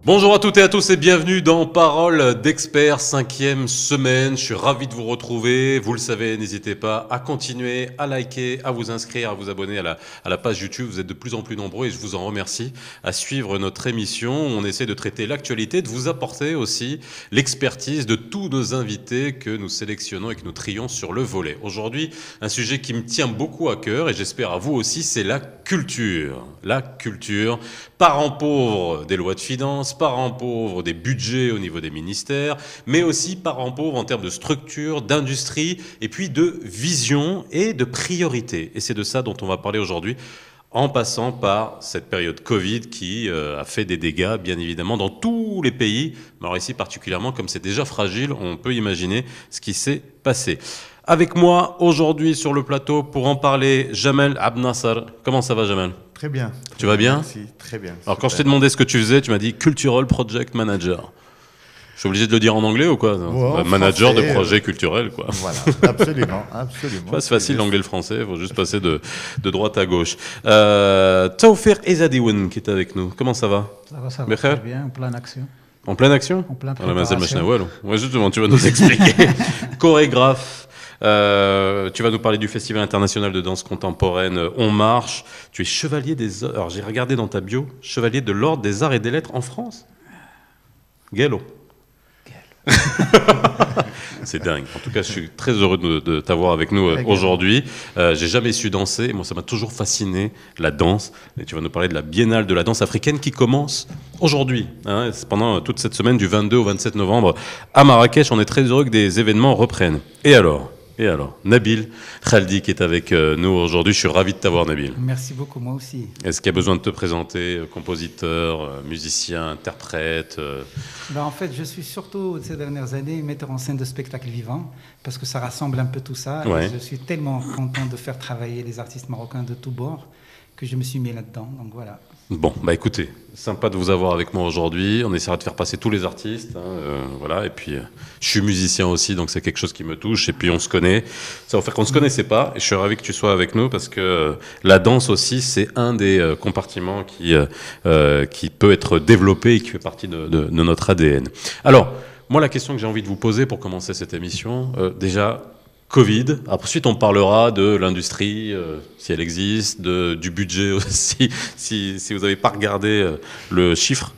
Bonjour à toutes et à tous et bienvenue dans Parole d'experts, 5e semaine. Je suis ravi de vous retrouver. Vous le savez, n'hésitez pas à continuer, à liker, à vous inscrire, à vous abonner à la page YouTube. Vous êtes de plus en plus nombreux et je vous en remercie à suivre notre émission. On essaie de traiter l'actualité, de vous apporter aussi l'expertise de tous nos invités que nous sélectionnons et que nous trions sur le volet. Aujourd'hui, un sujet qui me tient beaucoup à cœur et j'espère à vous aussi, c'est la culture. La culture, parent pauvre des lois de finances, parents pauvres des budgets au niveau des ministères, mais aussi parents pauvres en termes de structure, d'industrie, et puis de vision et de priorité. Et c'est de ça dont on va parler aujourd'hui, en passant par cette période Covid qui a fait des dégâts, bien évidemment, dans tous les pays. Mais alors ici particulièrement, comme c'est déjà fragile, on peut imaginer ce qui s'est passé. Avec moi aujourd'hui sur le plateau pour en parler, Jamel Abnassar. Comment ça va, Jamel ? Très bien. Tu vas bien ? Merci, très bien. Alors quand je t'ai demandé ce que tu faisais, tu m'as dit Cultural Project Manager. Je suis obligé de le dire en anglais ou quoi ? Manager français, de projet culturel, quoi. Voilà, absolument, absolument. C'est facile l'anglais et le français, il faut juste passer de droite à gauche. Taoufiq Ezzadiwen qui est avec nous. Comment ça va ? Ça va très bien, en pleine action. En pleine action ? En pleine préparation. Ouais, justement, tu vas nous expliquer. Chorégraphe. Tu vas nous parler du Festival international de danse contemporaine On Marche. Tu es chevalier des... Alors j'ai regardé dans ta bio, chevalier de l'ordre des arts et des lettres en France. Gallo. C'est dingue. En tout cas, je suis très heureux de t'avoir avec nous aujourd'hui. J'ai jamais su danser. Moi, ça m'a toujours fasciné, la danse. Et tu vas nous parler de la Biennale de la danse africaine qui commence aujourd'hui. Hein, pendant toute cette semaine du 22 au 27 novembre à Marrakech. On est très heureux que des événements reprennent. Et alors, Nabil Khaldi qui est avec nous aujourd'hui. Je suis ravi de t'avoir, Nabil. Merci beaucoup, moi aussi. Est-ce qu'il y a besoin de te présenter, compositeur, musicien, interprète En fait, je suis surtout, ces dernières années, metteur en scène de spectacles vivants, parce que ça rassemble un peu tout ça. Ouais. Et je suis tellement content de faire travailler les artistes marocains de tous bords que je me suis mis là-dedans. Donc voilà. Bon, écoutez, sympa de vous avoir avec moi aujourd'hui. On essaiera de faire passer tous les artistes. Voilà. Et puis, je suis musicien aussi, donc c'est quelque chose qui me touche. Et puis, on se connaît. Ça va faire qu'on ne se connaissait pas. Et je suis ravi que tu sois avec nous parce que la danse aussi, c'est un des compartiments qui peut être développé et qui fait partie de notre ADN. Alors, moi, la question que j'ai envie de vous poser pour commencer cette émission, déjà... Covid. Ensuite, on parlera de l'industrie, si elle existe, du budget aussi. Si vous n'avez pas regardé le chiffre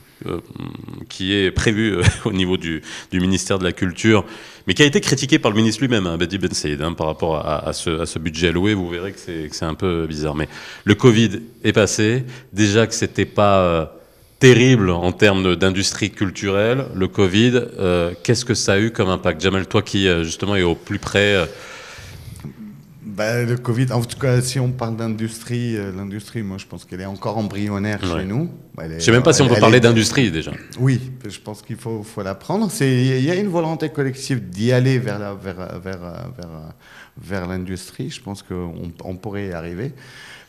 qui est prévu au niveau du ministère de la Culture, mais qui a été critiqué par le ministre lui-même, Bedi Ben Saïd, par rapport à ce budget alloué, vous verrez que c'est un peu bizarre. Mais le Covid est passé. Déjà que c'était pas... terrible en termes d'industrie culturelle, le Covid, qu'est-ce que ça a eu comme impact ? Jamel, toi qui justement est au plus près... Le Covid, en tout cas, si on parle d'industrie, l'industrie, moi je pense qu'elle est encore embryonnaire chez nous. Je ne sais même pas si on peut parler d'industrie déjà. Oui, je pense qu'il faut la prendre. Il y a une volonté collective d'y aller vers l'industrie. Je pense qu'on pourrait y arriver.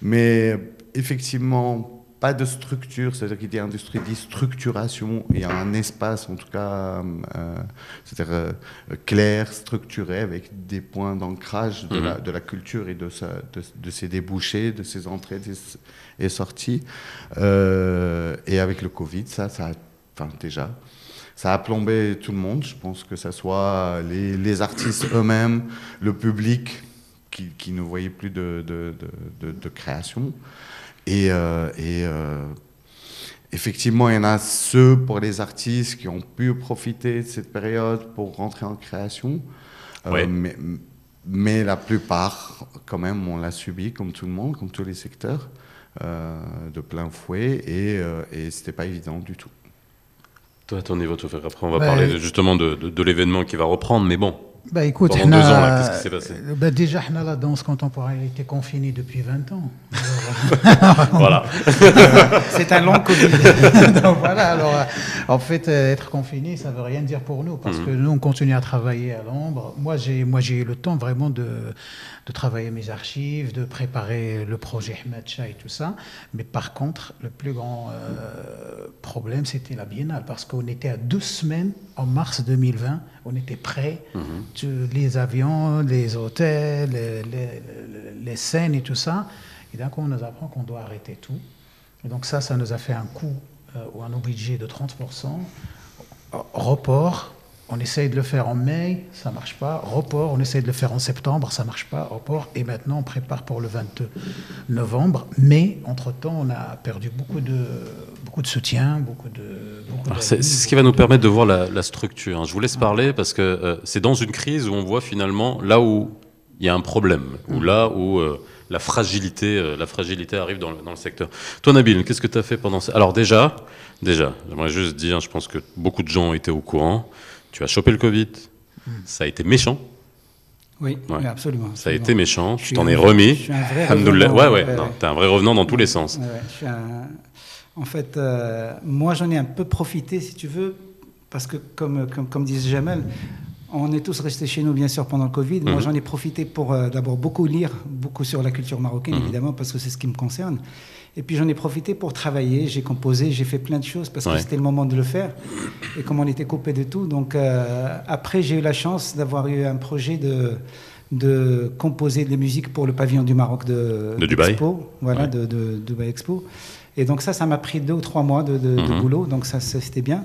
Mais effectivement... pas de structure, c'est-à-dire qu'il dit industrie, dit structuration. Il y a un espace, en tout cas, c'est-à-dire clair, structuré, avec des points d'ancrage de la culture et de ses débouchés, de ses entrées et sorties. Et avec le Covid, ça a plombé tout le monde. Je pense que ce soit les artistes eux-mêmes, le public qui ne voyait plus de création. Et effectivement, il y en a ceux pour les artistes qui ont pu profiter de cette période pour rentrer en création. Ouais. Mais la plupart, quand même, on l'a subi comme tout le monde, comme tous les secteurs, de plein fouet. Et c'était pas évident du tout. Toi, à ton niveau, après, on va parler justement de l'événement qui va reprendre. Mais bon, écoute, pendant 2 ans, là, qu'est-ce qui s'est passé ? Déjà, la danse contemporaine était confinée depuis 20 ans. Voilà. C'est un long Covid. Donc voilà, alors en fait, être confiné, ça ne veut rien dire pour nous, parce que nous, on continue à travailler à l'ombre. Moi, j'ai eu le temps vraiment de travailler mes archives, de préparer le projet Ahmed Shah et tout ça. Mais par contre, le plus grand problème, c'était la Biennale, parce qu'on était à 2 semaines, en mars 2020, on était prêts, les avions, les hôtels, les scènes et tout ça. Et d'un coup, on nous apprend qu'on doit arrêter tout. Et donc ça nous a fait un coup ou un budget de 30%. Report, on essaye de le faire en mai, ça ne marche pas. Report, on essaye de le faire en septembre, ça ne marche pas. Report, et maintenant on prépare pour le 22 novembre. Mais entre-temps, on a perdu beaucoup de soutien, c'est ce qui va nous permettre de voir la structure. Je vous laisse parler parce que c'est dans une crise où on voit finalement là où il y a un problème, ou là où la fragilité arrive dans le secteur. Toi, Nabil, qu'est-ce que tu as fait pendant ça? Alors déjà, j'aimerais juste dire, je pense que beaucoup de gens étaient au courant. Tu as chopé le Covid, ça a été méchant. Oui, oui, absolument. Ça a été méchant, tu t'en es remis. Je suis un vrai revenant. T'es un vrai revenant dans tous les sens. En fait, moi j'en ai un peu profité, si tu veux, parce que comme disait Jamel, on est tous restés chez nous, bien sûr, pendant le Covid. Moi, j'en ai profité pour d'abord beaucoup lire, beaucoup sur la culture marocaine, évidemment, parce que c'est ce qui me concerne. Et puis, j'en ai profité pour travailler. J'ai composé, j'ai fait plein de choses parce que c'était le moment de le faire. Et comme on était coupé de tout. Donc, après, j'ai eu la chance d'avoir eu un projet de composer des musiques pour le pavillon du Maroc de Dubaï. Expo. Voilà, de Dubaï Expo. Et donc, ça m'a pris 2 ou 3 mois de boulot. Donc, ça c'était bien.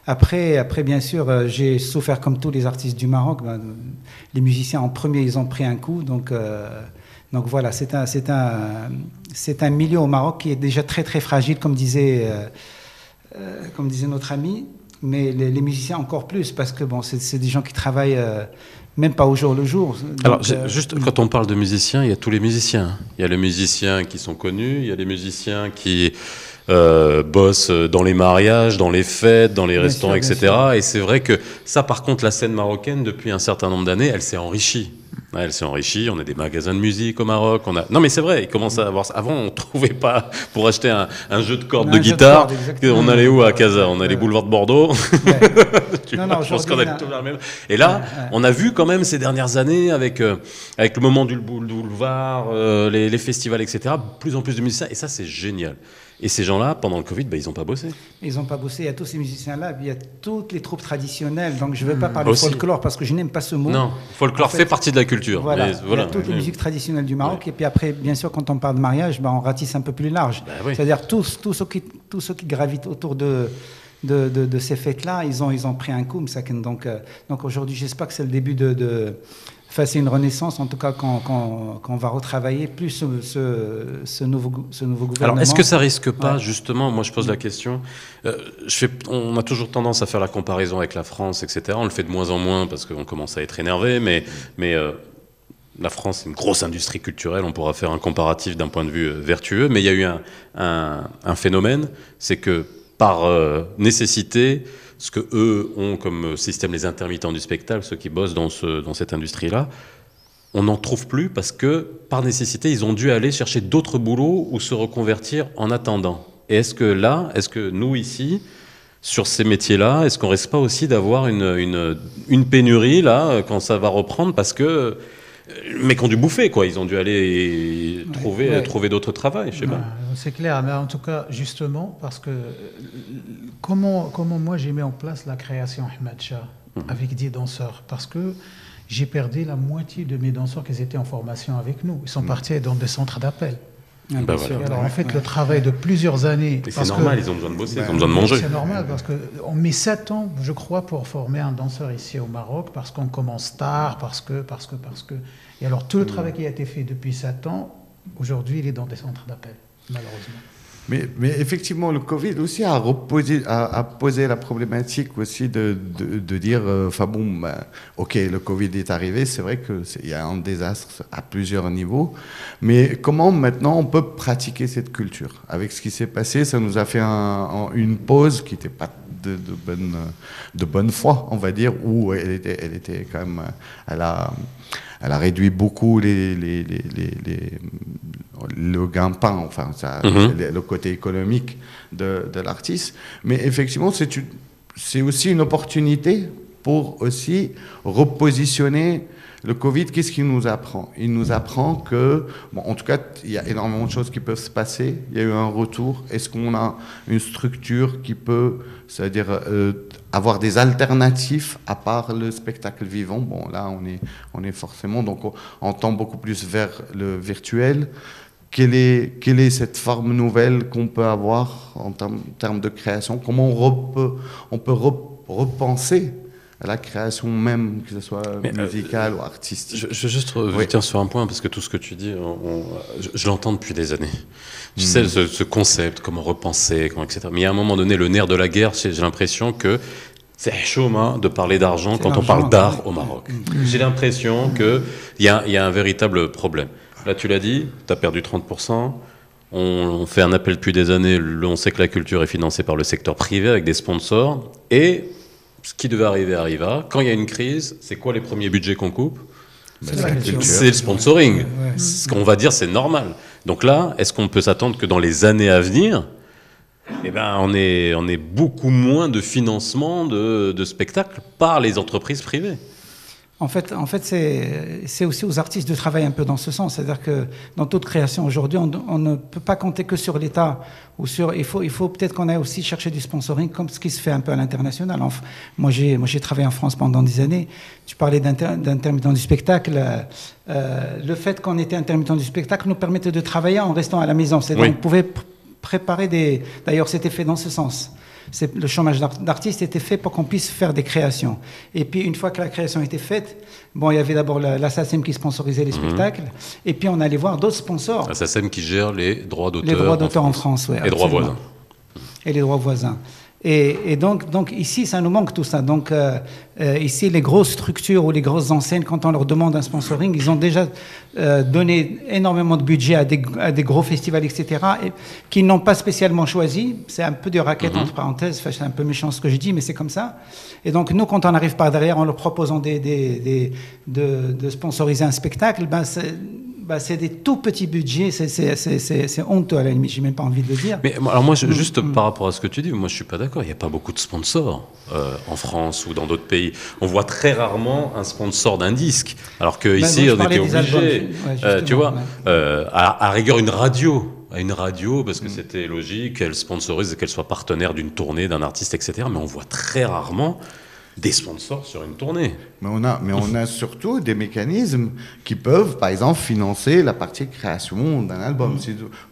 Après, bien sûr, j'ai souffert comme tous les artistes du Maroc. Les musiciens en premier, ils ont pris un coup. Donc voilà, c'est un milieu au Maroc qui est déjà très très fragile, comme disait notre ami. Mais les musiciens encore plus, parce que c'est des gens qui travaillent même pas au jour le jour. Donc, alors, juste quand on parle de musiciens, il y a tous les musiciens. Il y a les musiciens qui sont connus, il y a les musiciens qui bossent dans les mariages, dans les fêtes, dans les restaurants, etc. Et c'est vrai que ça, par contre, la scène marocaine, depuis un certain nombre d'années, elle s'est enrichie. Elle s'est enrichie, on a des magasins de musique au Maroc. Non mais c'est vrai, ils commencent à avoir ça. Avant, on ne trouvait pas, pour acheter un jeu de cordes de guitare, on allait où à Casa? On allait boulevard de Bordeaux. Je pense qu'on allait tout vers le même. Et là, on a vu quand même ces dernières années, avec le moment du boulevard, les festivals, etc., plus en plus de musiciens, et ça c'est génial. Et ces gens-là, pendant le Covid, ils n'ont pas bossé. Ils n'ont pas bossé. Il y a tous ces musiciens-là, il y a toutes les troupes traditionnelles. Donc je ne vais pas parler de folklore parce que je n'aime pas ce mot. Non, folklore fait partie de la culture. Voilà. Il y a toutes les musiques traditionnelles du Maroc. Et puis après, bien sûr, quand on parle de mariage, on ratisse un peu plus large. C'est-à-dire tous ceux qui gravitent autour de ces fêtes-là, ils ont pris un coup. Donc aujourd'hui, j'espère que c'est le début c'est une renaissance, en tout cas, quand on va retravailler plus ce nouveau gouvernement. Alors, est-ce que ça risque pas, justement, moi je pose la question, on a toujours tendance à faire la comparaison avec la France, etc. On le fait de moins en moins parce qu'on commence à être énervé, mais la France, c'est une grosse industrie culturelle, on pourra faire un comparatif d'un point de vue vertueux, mais il y a eu un phénomène, c'est que par nécessité, ce que eux ont comme système les intermittents du spectacle, ceux qui bossent dans cette industrie-là, on n'en trouve plus parce que, par nécessité, ils ont dû aller chercher d'autres boulots ou se reconvertir en attendant. Et est-ce que nous, ici, sur ces métiers-là, est-ce qu'on risque pas aussi d'avoir une pénurie, là, quand ça va reprendre, parce que mais qui ont dû bouffer, quoi. Ils ont dû aller trouver d'autres travails, je sais pas. C'est clair, mais en tout cas, justement, parce que comment moi j'ai mis en place la création Ahmed Shah avec 10 danseurs, parce que j'ai perdu la moitié de mes danseurs qui étaient en formation avec nous. Ils sont partis dans des centres d'appel. Alors en fait, le travail de plusieurs années... C'est normal, ils ont besoin de bosser, ils ont besoin de manger. C'est normal, parce qu'on met 7 ans, je crois, pour former un danseur ici au Maroc, parce qu'on commence tard, parce que... Et alors tout le travail qui a été fait depuis 7 ans, aujourd'hui, il est dans des centres d'appel, malheureusement. Mais effectivement, le Covid aussi a posé la problématique aussi de dire, ok, le Covid est arrivé, c'est vrai qu'il y a un désastre à plusieurs niveaux, mais comment maintenant on peut pratiquer cette culture? Avec ce qui s'est passé, ça nous a fait une pause qui n'était pas de bonne foi, on va dire, où elle était quand même, elle a réduit beaucoup le gain-pain, enfin, le côté économique de l'artiste. Mais effectivement, c'est aussi une opportunité pour aussi repositionner le Covid. Qu'est-ce qu'il nous apprend? Il nous apprend que, en tout cas, il y a énormément de choses qui peuvent se passer. Il y a eu un retour. Est-ce qu'on a une structure qui peut, c'est-à-dire avoir des alternatives à part le spectacle vivant? Bon, là, on est forcément, donc on tend beaucoup plus vers le virtuel. quelle est cette forme nouvelle qu'on peut avoir en termes de création? Comment on peut repenser à la création même, que ce soit musicale ou artistique? Je juste reviens sur un point, parce que tout ce que tu dis, je l'entends depuis des années. Tu sais, ce concept, comment repenser, etc. Mais il y a un moment donné, le nerf de la guerre, j'ai l'impression que c'est chaud de parler d'argent quand on parle d'art au Maroc. J'ai l'impression qu'il y a un véritable problème. Là, tu l'as dit, tu as perdu 30%. On fait un appel depuis des années. On sait que la culture est financée par le secteur privé avec des sponsors. Et ce qui devait arriver arriva. Quand il y a une crise, c'est quoi les premiers budgets qu'on coupe? C'est le sponsoring. Ce qu'on va dire, c'est normal. Donc là, est-ce qu'on peut s'attendre que dans les années à venir, on est beaucoup moins de financement de spectacles par les entreprises privées? En fait, c'est aussi aux artistes de travailler un peu dans ce sens. C'est-à-dire que dans toute création aujourd'hui, on ne peut pas compter que sur l'État. Il faut peut-être qu'on aille aussi chercher du sponsoring, comme ce qui se fait un peu à l'international. Moi, j'ai travaillé en France pendant des années. Tu parlais d'intermittent du spectacle. Le fait qu'on était intermittent du spectacle nous permettait de travailler en restant à la maison. C'est-à-dire qu'on pouvait préparer D'ailleurs, c'était fait dans ce sens. Le chômage d'artistes était fait pour qu'on puisse faire des créations. Et puis, une fois que la création était faite, il y avait d'abord la SACEM qui sponsorisait les spectacles, et puis on allait voir d'autres sponsors. La SACEM qui gère les droits d'auteur. Les droits d'auteur en France, oui. Les droits voisins. Et les droits voisins. Et donc ici, ça nous manque tout ça. Donc ici, les grosses structures ou les grosses enseignes, quand on leur demande un sponsoring, ils ont déjà donné énormément de budget à des gros festivals, etc., qu'ils n'ont pas spécialement choisi. C'est un peu du racket, entre parenthèses. Enfin, c'est un peu méchant ce que je dis, mais c'est comme ça. Et donc nous, quand on n'arrive pas derrière en leur proposant de sponsoriser un spectacle, c'est des tout petits budgets, c'est honteux à la limite, j'ai même pas envie de le dire. Mais alors moi, juste par rapport à ce que tu dis, moi je suis pas d'accord, il n'y a pas beaucoup de sponsors en France ou dans d'autres pays. On voit très rarement un sponsor d'un disque, alors qu'ici on était obligé, tu vois, à rigueur une radio, parce que c'était logique, qu'elle sponsorise et qu'elle soit partenaire d'une tournée, d'un artiste, etc. Mais on voit très rarement des sponsors sur une tournée. Mais on a surtout des mécanismes qui peuvent, par exemple, financer la partie création d'un album,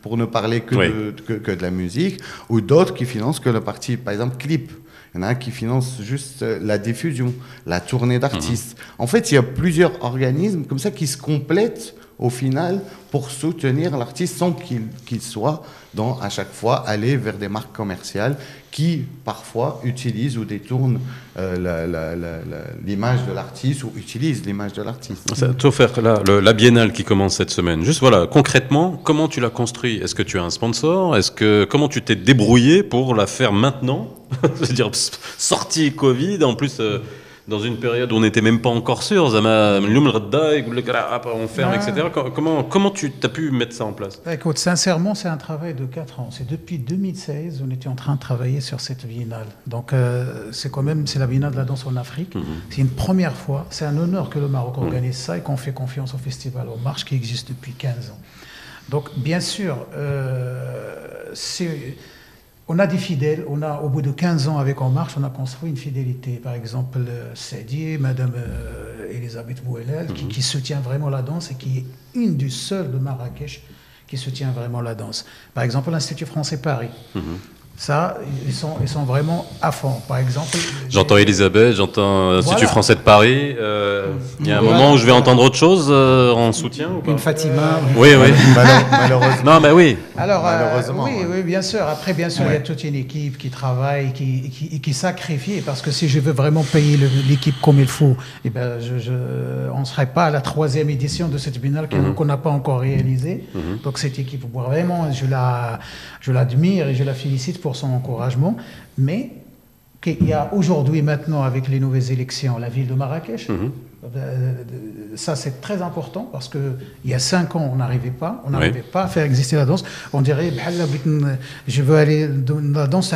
pour ne parler que de la musique, ou d'autres qui financent que la partie, par exemple, clip. Il y en a qui financent juste la diffusion, la tournée d'artistes. En fait, il y a plusieurs organismes comme ça qui se complètent au final pour soutenir l'artiste sans qu'il soit à chaque fois aller vers des marques commerciales qui parfois utilisent ou détournent l'image de l'artiste ou utilisent l'image de l'artiste. Toi, faire la biennale qui commence cette semaine, juste voilà, concrètement, comment tu l'as construit? Est-ce que tu as un sponsor? Comment tu t'es débrouillé pour la faire maintenant? C'est-à-dire sortie Covid, en plus dans une période où on n'était même pas encore sûr, on ferme, etc. Comment tu as pu mettre ça en place? Écoute, sincèrement, c'est un travail de 4 ans. C'est depuis 2016, on était en train de travailler sur cette biennale. Donc, c'est la biennale de la danse en Afrique. C'est une première fois. C'est un honneur que le Maroc organise ça et qu'on fait confiance au Festival aux Marches qui existe depuis 15 ans. Donc, bien sûr, on a des fidèles. Au bout de 15 ans avec En Marche, on a construit une fidélité. Par exemple, Sadi, Madame Elisabeth Bouelel, qui soutient vraiment la danse et qui est une du seul de Marrakech qui soutient vraiment la danse. Par exemple, l'Institut français Paris. Ça, ils sont vraiment à fond. Par exemple, j'entends Elisabeth, j'entends l'Institut français de Paris. Il y a un moment où je vais entendre autre chose en soutien ou pas? Une Fatima. Oui. Malheureusement. Non, mais oui. Alors, malheureusement. Oui, bien sûr. Après, bien sûr, il y a toute une équipe qui travaille, qui sacrifie. Parce que si je veux vraiment payer l'équipe comme il faut, on ne serait pas à la 3e édition de cette biennale qu'on n'a pas encore réalisée. Donc, cette équipe, vraiment, je l'admire et je la félicite pour son encouragement, mais qu'il y a aujourd'hui, maintenant, avec les nouvelles élections, la ville de Marrakech, ça c'est très important parce qu'il y a 5 ans, on n'arrivait pas à faire exister la danse. On dirait, je veux aller dans la danse,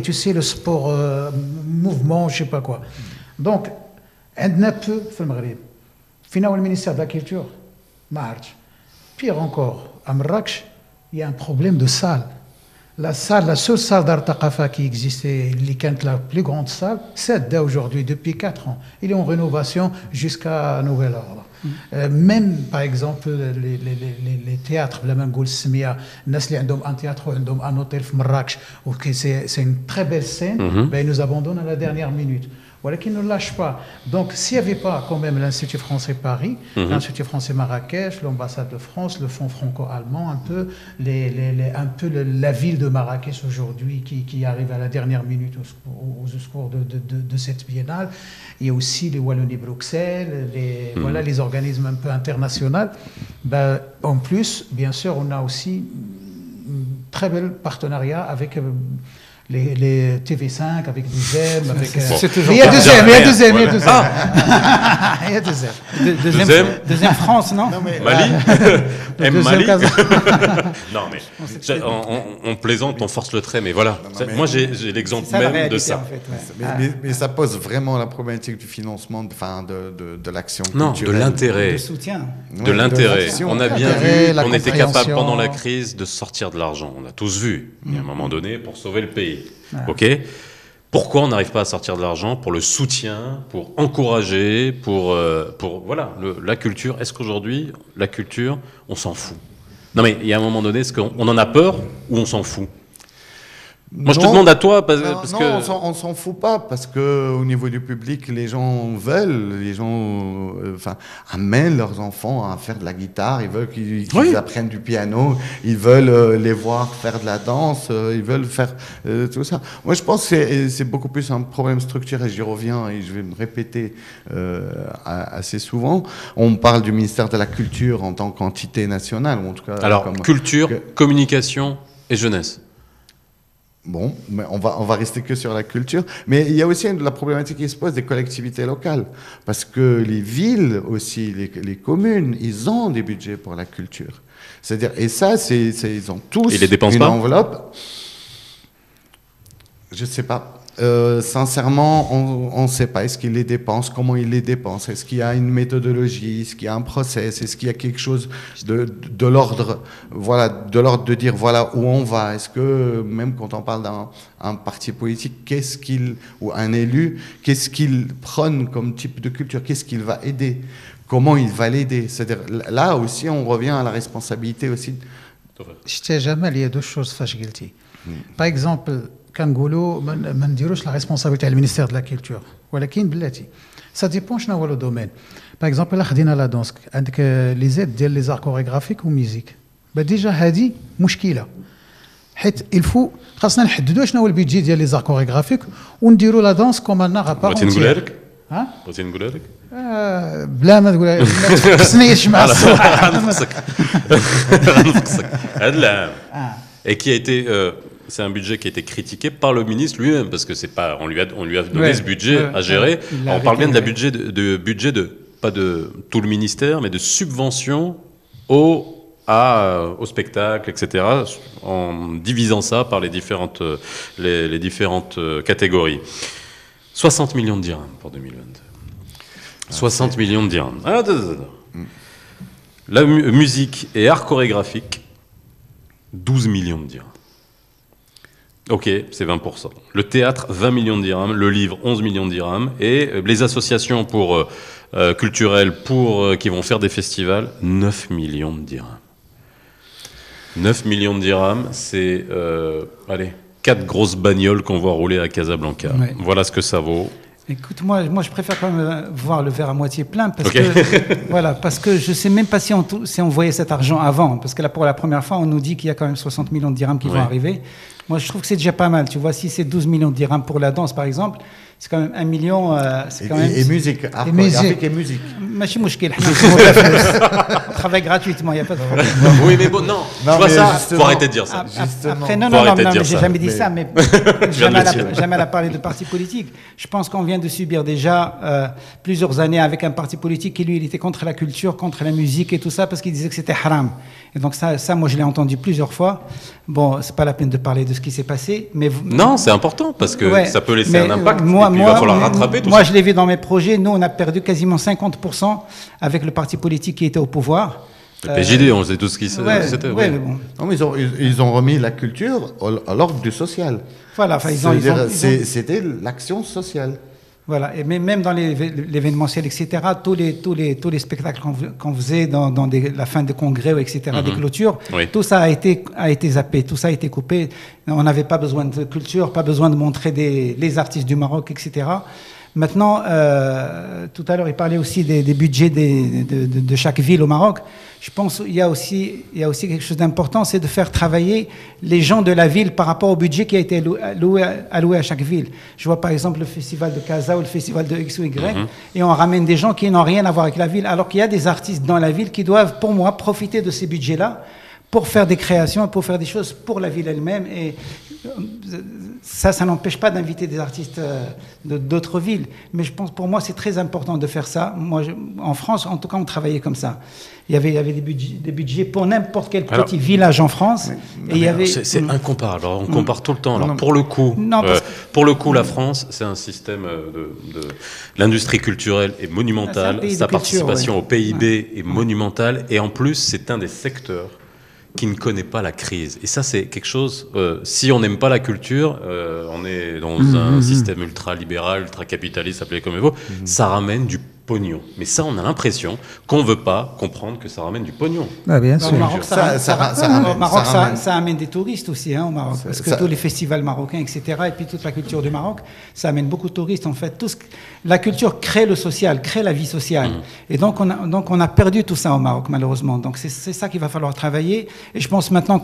tu sais, le sport, mouvement, je ne sais pas quoi. Donc, عندنا peu في المغرب. فينا le ministère de la Culture, March. Pire encore, à Marrakech, il y a un problème de salle. La seule salle d'art Taqafa qui existait, la plus grande salle, c'est aujourd'hui, depuis 4 ans. Il est en rénovation jusqu'à nouvel ordre. Même, par exemple, les théâtres, la même Goulsmia, Nasli Andom un théâtre, un hôtel de Marrakech, c'est une très belle scène, ben, ils nous abandonnent à la dernière minute. Voilà qu'ils ne lâchent pas. Donc, s'il n'y avait pas quand même l'Institut français Paris, l'Institut français Marrakech, l'ambassade de France, le fonds franco-allemand, un peu la ville de Marrakech aujourd'hui qui arrive à la dernière minute au secours de cette biennale. Il y a aussi les Wallonie-Bruxelles, voilà, les organismes un peu internationaux. Ben, en plus, bien sûr, on a aussi un très bel partenariat avec... les TV5 avec Deuxième, avec... Il y a Deuxième. Il y a Deuxième France, non, Mali. Mali. Non, mais on plaisante, on force le trait, mais voilà. Moi, j'ai l'exemple même de ça. En fait, mais ça pose vraiment la problématique du financement, de l'action non, culturelle. De l'intérêt. De soutien. De l'intérêt. On a bien vu qu'on était capable, pendant la compréhension. crise, de sortir de l'argent. On a tous vu, il y a un moment donné, pour sauver le pays. Ok. Pourquoi on n'arrive pas à sortir de l'argent pour le soutien, pour encourager, pour voilà, la culture. Est-ce qu'aujourd'hui, la culture, on s'en fout? Non mais il y a un moment donné, est-ce qu'on en a peur ou on s'en fout? Moi, je te demande à toi, parce que... on s'en fout pas, parce que au niveau du public, les gens amènent leurs enfants à faire de la guitare, ils veulent qu'ils apprennent du piano, ils veulent les voir faire de la danse, ils veulent faire tout ça. Moi, je pense que c'est beaucoup plus un problème structurel, j'y reviens et je vais me répéter assez souvent. On parle du ministère de la Culture en tant qu'entité nationale, ou en tout cas... Alors, culture, communication et jeunesse. Bon, mais on va rester que sur la culture. Mais il y a aussi la problématique qui se pose des collectivités locales. Parce que les villes aussi, les communes, ils ont des budgets pour la culture. C'est-à-dire, et ça, ils ont tous une enveloppe. Je ne sais pas. Sincèrement, on ne sait pas. Est-ce qu'ils les dépensent? Comment ils les dépensent? Est-ce qu'il y a une méthodologie? Est-ce qu'il y a un process? Est-ce qu'il y a quelque chose de l'ordre, voilà, de l'ordre de dire voilà où on va? Est-ce que même quand on parle d'un parti politique, ou un élu, qu'est-ce qu'il prône comme type de culture? Qu'est-ce qu'il va aider? Comment il va l'aider? C'est-à-dire là aussi, on revient à la responsabilité aussi. Jamais, il y a deux choses fâchées. Par exemple, كنقولوا ما نديروش لا ريسبونسابيلتي على المينيستير دو لا كولتور ولكن بلاتي سا ديبون شنو هو لو دومين باغ اكزومبل الا خدينا لا دونس عندك لي زيد ديال لي زار كوريغرافيك وميوزيك ديجا هذه مشكله حيت الفو خاصنا نحددوا شنو هو البيدجي ديال لي زار كوريغرافيك ونديروا لا دونس كوم انا غابار بغيتي نقولها لك ها بغيتي نقولها لك بلا ما تقولها ما تفكسنيش مع الصوت غنفقسك هذا العام et qui a été c'est un budget qui a été critiqué par le ministre lui-même parce que c'est pas on lui a donné ce budget à gérer. On parle bien de la budget pas de tout le ministère mais de subvention au spectacle, etc., en divisant ça par les différentes catégories. 60 millions de dirhams pour 2022. 60 millions de dirhams. La musique et art chorégraphique, 12 millions de dirhams. Ok, c'est 20%. Le théâtre, 20 millions de dirhams. Le livre, 11 millions de dirhams. Et les associations culturelles qui vont faire des festivals, 9 millions de dirhams. 9 millions de dirhams, c'est 4 grosses bagnoles qu'on voit rouler à Casablanca. Ouais. Voilà ce que ça vaut. Écoute, moi, je préfère quand même voir le verre à moitié plein parce que parce que je sais même pas si on voyait cet argent avant, parce que là, pour la première fois, on nous dit qu'il y a quand même 60 millions de dirhams qui vont arriver. Moi, je trouve que c'est déjà pas mal. Tu vois, si c'est 12 millions de dirhams pour la danse, par exemple, c'est quand même 1 million. Et musique, art chorégraphique et musique. Machine mouchkil. Travaille gratuitement, il n'y a pas de problème. Oui, mais bon, non. Tu vois ça, faut arrêter de dire ça. Après, non, j'ai jamais dit ça, mais jamais à parler de parti politique. Je pense qu'on vient de subir déjà plusieurs années avec un parti politique qui, lui, il était contre la culture, contre la musique et tout ça, parce qu'il disait que c'était haram. Et donc ça, moi, je l'ai entendu plusieurs fois. Bon, c'est pas la peine de parler de ce qui s'est passé, mais non, c'est important parce que ça peut laisser un impact. Il va falloir rattraper tout ça. Moi, je l'ai vu dans mes projets. Nous, on a perdu quasiment 50% avec le parti politique qui était au pouvoir. Le PJD, on sait tout ce qui c'était. Ouais, mais bon. Non, mais ils ont remis la culture à l'ordre du social. Voilà, enfin, c'était l'action sociale. Voilà, et même dans l'événementiel, etc., tous les spectacles qu'on faisait dans la fin des congrès, etc., des clôtures, tout ça a été zappé, tout ça a été coupé. On n'avait pas besoin de culture, pas besoin de montrer les artistes du Maroc, etc. Maintenant, tout à l'heure, il parlait aussi des budgets de chaque ville au Maroc. Je pense qu'il y a aussi quelque chose d'important, c'est de faire travailler les gens de la ville par rapport au budget qui a été alloué à chaque ville. Je vois par exemple le festival de Casa ou le festival de X ou Y, et on ramène des gens qui n'ont rien à voir avec la ville, alors qu'il y a des artistes dans la ville qui doivent, pour moi, profiter de ces budgets-là pour faire des créations, pour faire des choses pour la ville elle-même. Et ça n'empêche pas d'inviter des artistes d'autres villes. Mais je pense, pour moi, c'est très important de faire ça. Moi, en France, en tout cas, on travaillait comme ça. Il y avait des budgets pour n'importe quel petit village en France. C'est incomparable. Alors, on compare tout le temps. Alors, pour le coup, la France, c'est un système l'industrie culturelle est monumentale. Sa participation au PIB est monumentale. Et en plus, c'est un des secteurs qui ne connaît pas la crise. Et ça, c'est quelque chose... si on n'aime pas la culture, on est dans un système ultra-libéral, ultra-capitaliste, appelé comme il faut, ça ramène du pognon. Mais ça, on a l'impression qu'on ne veut pas comprendre que ça ramène du pognon. Ah, bien sûr. Au Maroc, ça amène des touristes aussi, au Maroc. Parce que tous les festivals marocains, etc., et puis toute la culture du Maroc, ça amène beaucoup de touristes. En fait, la culture crée le social, crée la vie sociale. Et donc, on a perdu tout ça au Maroc, malheureusement. Donc, c'est ça qu'il va falloir travailler. Et je pense maintenant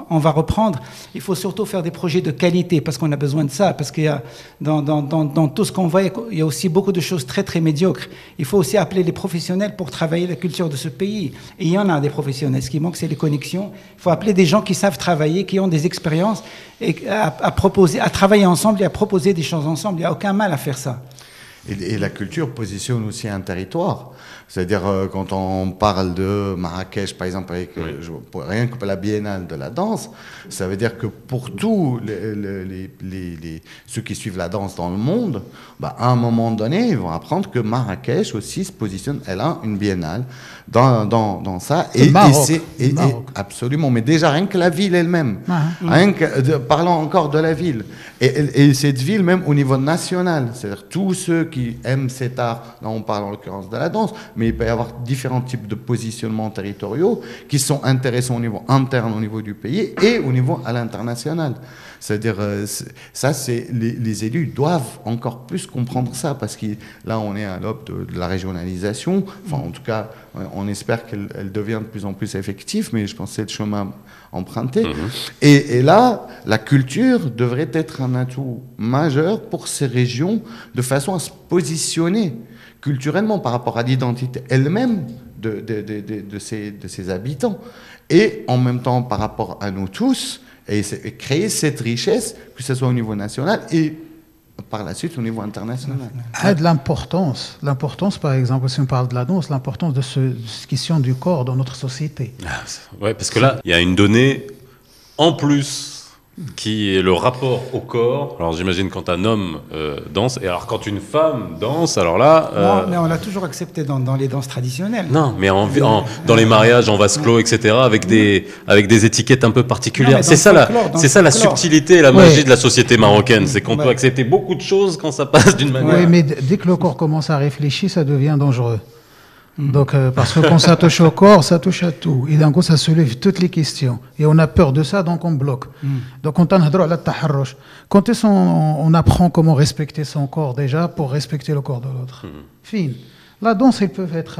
on va reprendre, il faut surtout faire des projets de qualité, parce qu'on a besoin de ça. Parce qu'il y a, dans tout ce qu'on voit, il y a aussi beaucoup de choses très, très médiocres. Il faut aussi appeler les professionnels pour travailler la culture de ce pays. Et il y en a des professionnels. Ce qui manque, c'est les connexions. Il faut appeler des gens qui savent travailler, qui ont des expériences, et à travailler ensemble et à proposer des choses ensemble. Il n'y a aucun mal à faire ça. Et la culture positionne aussi un territoire. C'est-à-dire, quand on parle de Marrakech, par exemple, rien que pour la biennale de la danse, ça veut dire que pour tous ceux qui suivent la danse dans le monde, à un moment donné, ils vont apprendre que Marrakech aussi se positionne, elle a une biennale dans ça. Absolument, mais déjà rien que la ville elle-même. Parlons encore de la ville. Et cette ville, même au niveau national, c'est-à-dire tous ceux qui aiment cet art, là on parle en l'occurrence de la danse, mais il peut y avoir différents types de positionnements territoriaux qui sont intéressants au niveau interne, au niveau du pays et au niveau à l'international. C'est-à-dire, les élus doivent encore plus comprendre ça, parce que là, on est à l'aube de la régionalisation. Enfin, en tout cas, on espère qu'elle devient de plus en plus effective, mais je pense que c'est le chemin emprunté. Et là, la culture devrait être un atout majeur pour ces régions, de façon à se positionner culturellement par rapport à l'identité elle-même de ses habitants, et en même temps par rapport à nous tous, et créer cette richesse, que ce soit au niveau national et par la suite au niveau international. De l'importance, par exemple, si on parle de la danse, l'importance de cette question du corps dans notre société. Oui, parce que là, il y a une donnée en plus qui est le rapport au corps. Alors j'imagine quand un homme danse, et alors quand une femme danse, alors là... Non, mais on l'a toujours accepté dans les danses traditionnelles. Non, mais dans les mariages en vase clos, etc., avec des étiquettes un peu particulières. C'est ça la subtilité et la magie de la société marocaine, c'est qu'on peut accepter beaucoup de choses quand ça passe d'une manière... Oui, mais dès que le corps commence à réfléchir, ça devient dangereux. Donc, parce que quand ça touche au corps, ça touche à tout. Et d'un coup, ça soulève toutes les questions. Et on a peur de ça, donc on bloque. Donc, quand on apprend comment respecter son corps déjà pour respecter le corps de l'autre. Fine. La danse, elle peut être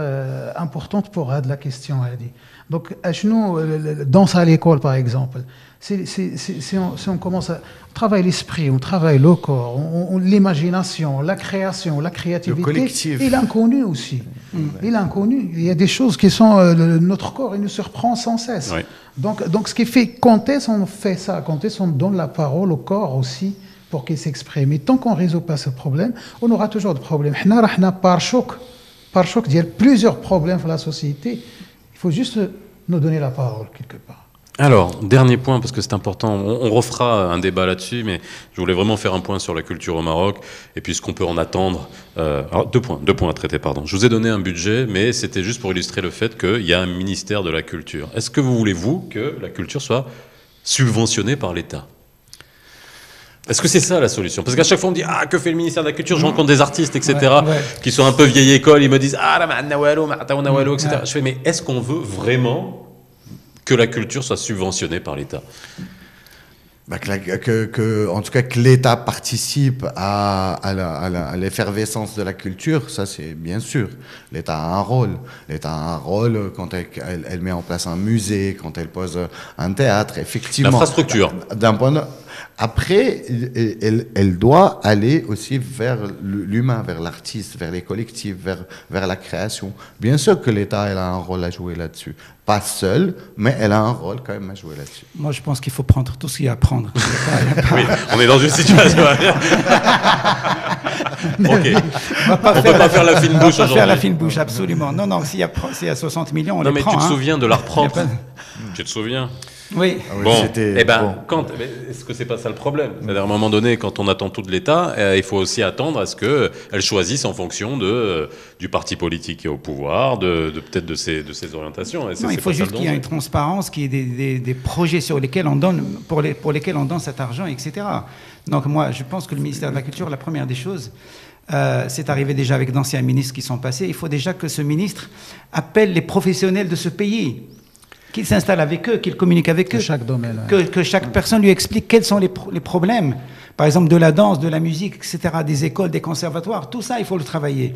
importante pour la question, elle dit. Donc, nous, danse à l'école, par exemple. Si on commence à travailler l'esprit, on travaille le corps, l'imagination, la création, la créativité, le collectif. Et l'inconnu aussi. Et l'inconnu, il y a des choses qui sont... notre corps, il nous surprend sans cesse. Oui. Donc, ce qui fait, quand est-ce qu'on fait ça, quand est-ce qu'on donne la parole au corps aussi pour qu'il s'exprime. Et tant qu'on ne résout pas ce problème, on aura toujours des problèmes. Par choc, il y a plusieurs problèmes dans la société. Il faut juste nous donner la parole quelque part. Alors, dernier point, parce que c'est important, on refera un débat là-dessus, mais je voulais vraiment faire un point sur la culture au Maroc, et puis ce qu'on peut en attendre. Alors, deux points à traiter, pardon. Je vous ai donné un budget, mais c'était juste pour illustrer le fait qu'il y a un ministère de la culture. Est-ce que vous voulez-vous que la culture soit subventionnée par l'État ? Est-ce que c'est ça la solution? Parce qu'à chaque fois on me dit « Ah, que fait le ministère de la Culture ?» Je rencontre des artistes, etc., qui sont un peu vieille école, ils me disent « Ah, là, etc. » Je fais « Mais est-ce qu'on veut vraiment que la culture soit subventionnée par l'État ?» En tout cas, que l'État participe à l'effervescence de la culture, ça c'est bien sûr. L'État a un rôle. L'État a un rôle quand elle met en place un musée, quand elle pose un théâtre, effectivement. L'infrastructure. D'un point de... Après, elle doit aller aussi vers l'humain, vers l'artiste, vers les collectifs, vers la création. Bien sûr que l'État elle a un rôle à jouer là-dessus. Pas seul, mais elle a un rôle quand même à jouer là-dessus. Moi, je pense qu'il faut prendre tout ce qu'il y a à prendre. Oui, on est dans une situation... Ok. On ne peut pas faire la fine bouche aujourd'hui. Faire la fine bouche, absolument. Non, non, s'il y a 60 millions, on les prend. Non, mais tu te souviens de la reprendre. Tu te souviens? Oui. Ah oui, bon, est-ce que c'est pas ça le problème? C'est-à-dire, à un moment donné, quand on attend tout de l'État, il faut aussi attendre à ce qu'elle choisisse en fonction du parti politique qui est au pouvoir, peut-être de ses orientations. Non, il faut juste qu'il y ait une transparence, qu'il y ait des projets sur lesquels on donne, pour lesquels on donne cet argent, etc. Donc moi, je pense que le ministère de la Culture, la première des choses, c'est arrivé déjà avec d'anciens ministres qui sont passés, il faut déjà que ce ministre appelle les professionnels de ce pays, qu'il s'installe avec eux, qu'il communique avec eux. Chaque domaine. Que chaque personne lui explique quels sont les problèmes. Par exemple, de la danse, de la musique, etc., des écoles, des conservatoires, tout ça, il faut le travailler.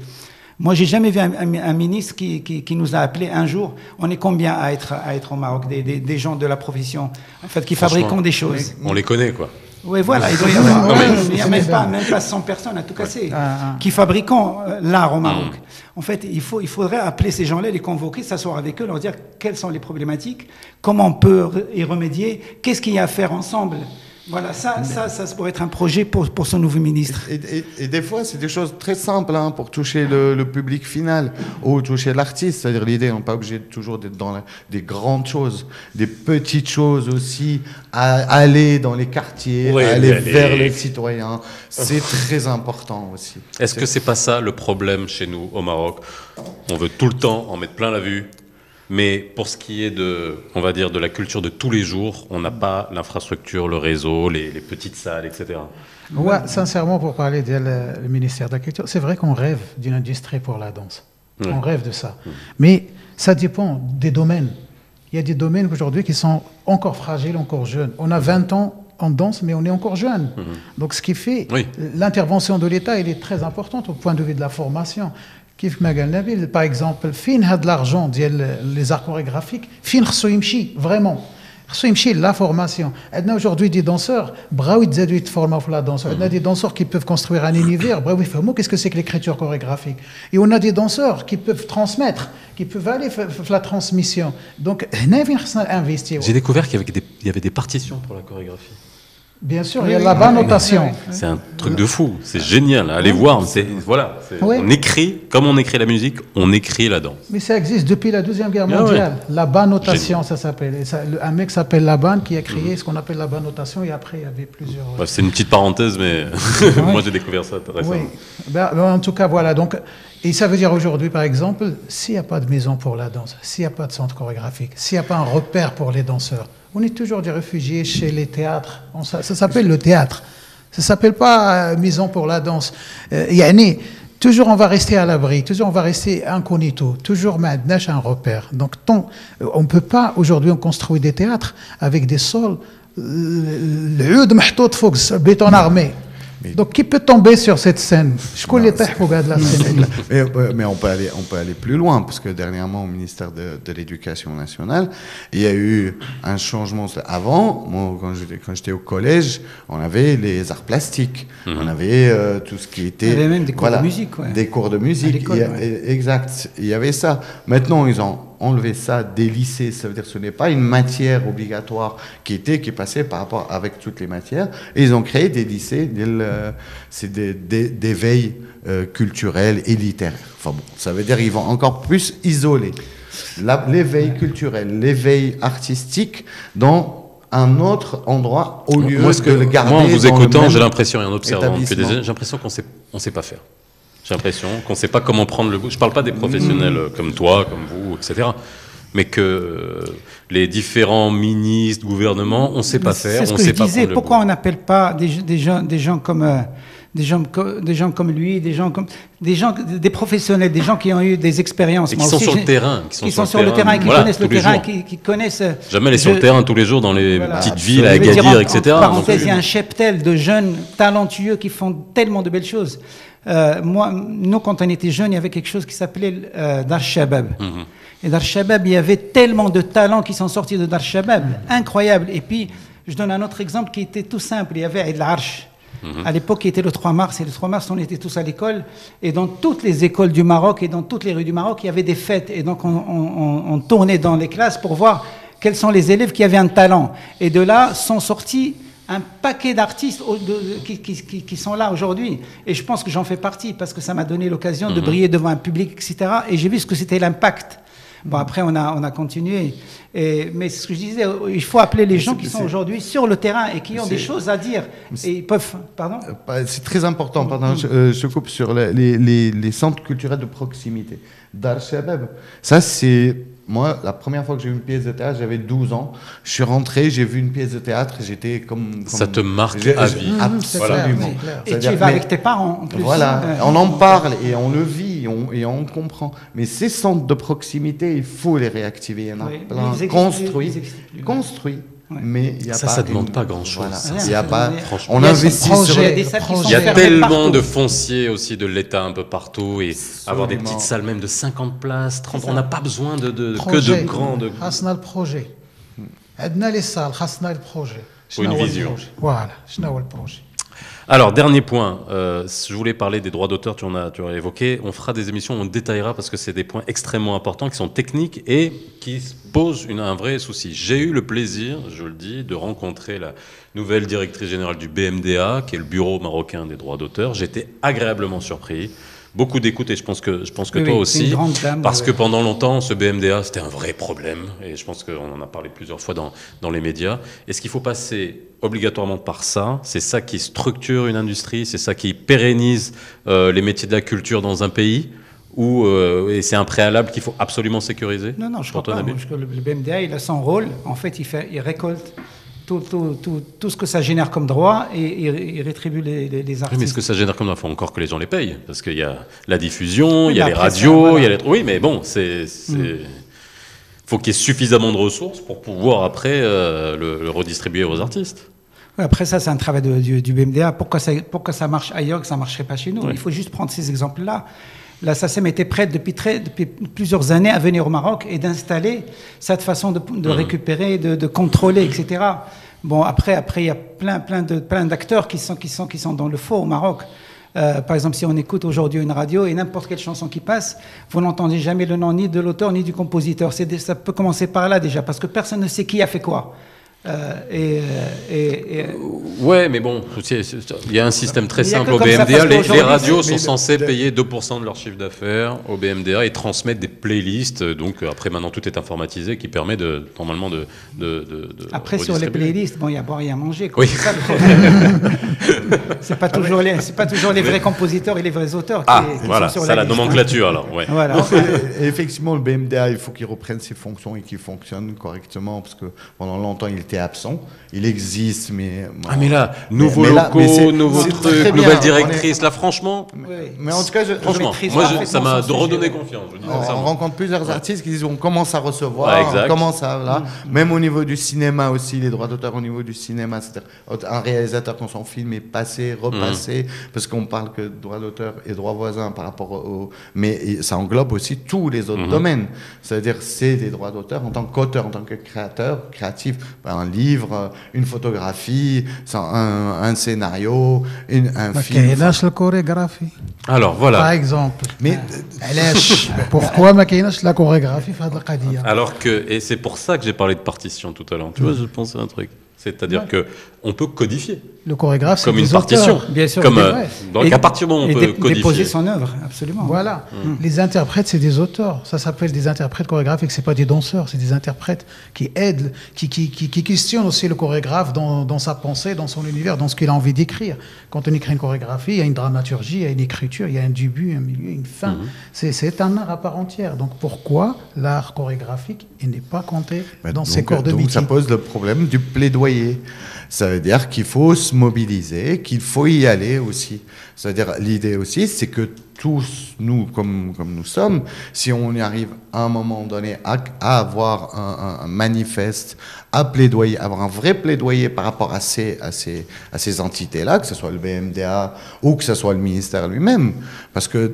Moi, j'ai jamais vu un ministre qui nous a appelé un jour. On est combien à être au Maroc, des gens de la profession, en fait, qui fabriquent des choses. On les connaît, quoi. Oui, voilà, il doit y avoir. Il n'y a même pas 100 personnes à tout casser qui fabriquent l'art au Maroc. En fait, il faudrait appeler ces gens-là, les convoquer, s'asseoir avec eux, leur dire quelles sont les problématiques, comment on peut y remédier, qu'est-ce qu'il y a à faire ensemble. Voilà, ça pourrait être un projet pour ce nouveau ministre. Et des fois, c'est des choses très simples pour toucher le public final ou toucher l'artiste. C'est-à-dire l'idée, on n'est pas obligé toujours d'être dans des grandes choses, des petites choses aussi, aller dans les quartiers, aller vers les citoyens. C'est très important aussi. Est-ce que c'est pas ça le problème chez nous au Maroc? On veut tout le temps en mettre plein la vue. Mais pour ce qui est on va dire, de la culture de tous les jours, on n'a pas l'infrastructure, le réseau, les petites salles, etc. Ouais, sincèrement, pour parler du ministère de la Culture, c'est vrai qu'on rêve d'une industrie pour la danse. Ouais. On rêve de ça. Mais ça dépend des domaines. Il y a des domaines aujourd'hui qui sont encore fragiles, encore jeunes. On a 20 ans en danse, mais on est encore jeune. Donc ce qui fait, l'intervention de l'État, elle est très importante au point de vue de la formation. Par exemple, fin a de l'argent les arts chorégraphiques, fin vraiment. La formation. On a aujourd'hui des danseurs, ils forment la danse. On a des danseurs qui peuvent construire un univers, qu'est-ce que c'est que l'écriture chorégraphique. Et on a des danseurs qui peuvent transmettre, qui peuvent aller faire la transmission. Donc, on a investi. J'ai découvert qu'il y avait des partitions pour la chorégraphie. Bien sûr, il y a la bonne notation. C'est un truc de fou, c'est génial. Allez voir, on écrit, comme on écrit la musique, on écrit la danse. Mais ça existe depuis la Deuxième Guerre mondiale. La bonne notation, ça s'appelle. Un mec s'appelle Laban qui a créé ce qu'on appelle la bonne notation, et après il y avait plusieurs... c'est une petite parenthèse, mais moi j'ai découvert ça récemment. Oui. En tout cas, voilà. Donc, et ça veut dire aujourd'hui, par exemple, s'il n'y a pas de maison pour la danse, s'il n'y a pas de centre chorégraphique, s'il n'y a pas un repère pour les danseurs, on est toujours des réfugiés chez les théâtres. Ça s'appelle le théâtre. Ça ne s'appelle pas maison pour la danse. Toujours on va rester à l'abri, toujours on va rester incognito, toujours maintenant un repère. Donc on ne peut pas, aujourd'hui on construit des théâtres avec des sols, le béton armé. Donc, qui peut tomber sur cette scène? Mais on peut aller plus loin, parce que dernièrement, au ministère de l'Éducation nationale, il y a eu un changement. Avant, moi, quand j'étais au collège, on avait les arts plastiques, on avait tout ce qui était... Il y avait même des cours de musique. Des cours de musique, exact. Il y avait ça. Maintenant, ils ont enlevé ça des lycées, ça veut dire que ce n'est pas une matière obligatoire qui passait par rapport avec toutes les matières, et ils ont créé des lycées, c'est d'éveil culturel et littéraire. Enfin bon, ça veut dire qu'ils vont encore plus isoler. l'éveil culturel, l'éveil artistique dans un autre endroit au lieu de le garder. Moi, en vous dans le écoutant, même j'ai l'impression, et en observant depuis des établissement. années, j'ai l'impression qu'on sait pas faire. J'ai l'impression qu'on sait pas comment prendre le goût. Je parle pas des professionnels comme toi, comme vous, etc. Mais que les différents ministres, gouvernements, on sait pas faire, C'est on ce que sait je pas disais. prendre le Pourquoi goût. on n'appelle pas des gens comme lui, des professionnels, des gens qui ont eu des expériences. Et qui Moi sont aussi, sur le terrain. qui sont sur le terrain, qui voilà, connaissent le tous les terrain, jours. qui connaissent. Jamais aller sur le terrain tous les jours dans les Voilà. petites villes à Je veux dire, Agadir, en etc. parenthèse, il y a un cheptel de jeunes talentueux qui font tellement de belles choses. Nous, quand on était jeunes, il y avait quelque chose qui s'appelait Dar Shabab. Et Dar Shabab, il y avait tellement de talents qui sont sortis de Dar Shabab, incroyable. Et puis, je donne un autre exemple qui était tout simple. Il y avait Eid al-Arsh. À l'époque, il était le 3 mars, et le 3 mars, on était tous à l'école, et dans toutes les écoles du Maroc et dans toutes les rues du Maroc, il y avait des fêtes, et donc on tournait dans les classes pour voir quels sont les élèves qui avaient un talent. Et de là sont sortis un paquet d'artistes qui sont là aujourd'hui. Et je pense que j'en fais partie, parce que ça m'a donné l'occasion de briller devant un public, etc. Et j'ai vu ce que c'était l'impact. Bon, après, on a continué. Mais ce que je disais, il faut appeler les gens qui sont aujourd'hui sur le terrain et qui ont des choses à dire. Et ils peuvent... Pardon ? C'est très important, pardon, je coupe sur les centres culturels de proximité. Dar Shabab, ça c'est... Moi, la première fois que j'ai vu une pièce de théâtre, j'avais 12 ans. Je suis rentré, j'ai vu une pièce de théâtre, j'étais comme Ça te marque à vie. Absolument. Et tu vas avec tes parents, en plus. Voilà, on en parle et on le vit et on comprend. Mais ces centres de proximité, il faut les réactiver. Il y en a plein. Construits. Ouais. Mais il y a Ça, pas ça demande pas grand-chose. Il y a pas. Franchement. On investit sur projet, des salles qui sont Il y a fermées tellement partout. de foncier aussi de l'État un peu partout et avoir des Absolument. petites salles même de 50 places, 30, on n'a pas besoin que de projet. grands... خاصنا البروجي عندنا لي صال خاصنا البروجي Faut une vision. Voilà, شنو هو البروجي. Alors, dernier point, je voulais parler des droits d'auteur, tu as évoqué, on fera des émissions, on détaillera parce que c'est des points extrêmement importants qui sont techniques et qui posent un vrai souci. J'ai eu le plaisir, je le dis, de rencontrer la nouvelle directrice générale du BMDA, qui est le Bureau marocain des droits d'auteur. J'étais agréablement surpris. Beaucoup d'écoute et je pense que Oui, toi oui, aussi, c'est une grande dame, parce ouais. que pendant longtemps, ce BMDA, c'était un vrai problème et je pense qu'on en a parlé plusieurs fois dans les médias. Est-ce qu'il faut passer obligatoirement par ça? C'est ça qui structure une industrie, c'est ça qui pérennise les métiers de la culture dans un pays ou et c'est un préalable qu'il faut absolument sécuriser? Non, je pour crois ton pas. avis Parce que le BMDA, il a son rôle. En fait, il récolte tout ce que ça génère comme droit et il rétribue les artistes. Oui, mais ce que ça génère comme il faut encore que les gens les payent, parce qu'il y a la diffusion, Oui, il y a mais les après, radios, ça, voilà. il y a les... Oui, mais bon, faut qu'il y ait suffisamment de ressources pour pouvoir après le redistribuer aux artistes. Oui, après ça, c'est un travail du BMDA. Pourquoi ça marche ailleurs que ça ne marcherait pas chez nous? Oui. Il faut juste prendre ces exemples-là. La SACEM était prête depuis plusieurs années à venir au Maroc et d'installer cette façon de récupérer, de contrôler, etc. Bon, après, il y a plein d'acteurs qui sont dans le faux au Maroc. Par exemple, si on écoute aujourd'hui une radio et n'importe quelle chanson qui passe, vous n'entendez jamais le nom ni de l'auteur ni du compositeur. Ça peut commencer par là déjà, parce que personne ne sait qui a fait quoi. Ouais, mais bon, il y a un système très Il y a simple que au comme ça, BMDA. parce Les qu'aujourd'hui, radios sont censées payer 2% de leur chiffre d'affaires au BMDA et transmettre des playlists. Donc après, maintenant, tout est informatisé, qui permet normalement de Après, sur les redistribuer. playlists, bon, il y a à boire et à manger. Quoi. Oui. C'est ça, le problème. C'est pas toujours les vrais compositeurs et les vrais auteurs qui Voilà, sont sur ça la liste, hein. nomenclature alors. Ouais. Voilà. Et effectivement, le BMDA, il faut qu'il reprenne ses fonctions et qu'il fonctionne correctement parce que pendant longtemps, il était absent. Il existe, mais... Ah mais là, nouveaux mais là, mais c'est- locaux, nouveaux c'est trucs, très bien, nouvelle on directrice. Là, franchement, Mais en tout cas, franchement, maîtrise moi, parfaitement ça m'a son sujet, redonné ouais. confiance. Je dis on sincèrement. rencontre plusieurs artistes qui disent on commence à recevoir, Ouais, exact. on commence à là. Même au niveau du cinéma aussi, les droits d'auteur au niveau du cinéma, c'est-à-dire un réalisateur quand son film est passé, repassé, parce qu'on parle que droit d'auteur et droit voisin par rapport au, mais ça englobe aussi tous les autres domaines. C'est-à-dire c'est des droits d'auteur en tant qu'auteur, en tant que créateur, créatif, un livre, une photographie, un scénario, un ما film. كايناش الكوريغرافي Alors باغ voilà. اكزومبل Mais علاش بوركوا ما كايناش لا كوريغرافي في هذه القضيه Alors que, et c'est pour ça que j'ai parlé de partition tout à l'heure. Tu vois, je pensais à un truc. C'est-à-dire qu'on peut codifier. Le chorégraphe, c'est comme une des partition. auteurs. Bien sûr. Comme, Ouais. donc, à partir du moment où on peut déposer codifier. son œuvre, absolument. Voilà. Les interprètes, c'est des auteurs. Ça s'appelle des interprètes chorégraphiques. C'est pas des danseurs, c'est des interprètes qui aident, qui questionnent aussi le chorégraphe dans sa pensée, dans son univers, dans ce qu'il a envie d'écrire. Quand on écrit une chorégraphie, il y a une dramaturgie, il y a une écriture, il y a un début, un milieu, une fin. C'est un art à part entière. Donc pourquoi l'art chorégraphique il n'est pas compté dans ses corps de donc métier? ça pose le problème du plaidoyer. Ça veut dire qu'il faut se mobiliser, qu'il faut y aller aussi. C'est-à-dire, l'idée aussi, c'est que tous, nous, comme nous sommes, si on y arrive à un moment donné à avoir un manifeste, à plaidoyer, avoir un vrai plaidoyer par rapport à ces entités-là, que ce soit le BMDA ou que ce soit le ministère lui-même, parce que...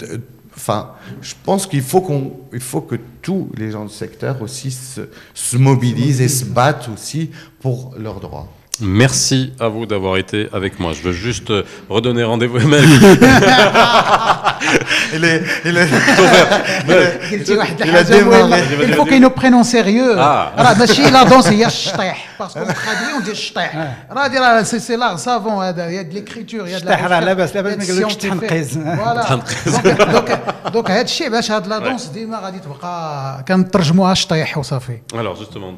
Enfin, je pense qu'il faut que tous les gens du secteur aussi se mobilisent et se battent aussi pour leurs droits. Merci à vous d'avoir été avec moi. Je veux juste redonner rendez-vous. Il faut qu'ils nous prennent en sérieux. La danse, il y a parce qu'on traduit, on dit c'est l'art savant, il y a de l'écriture, il y a de la donc هادشي باش هاد لا دونس ديما غادي تبقى كنترجموها شطيح وصافي. Alors justement,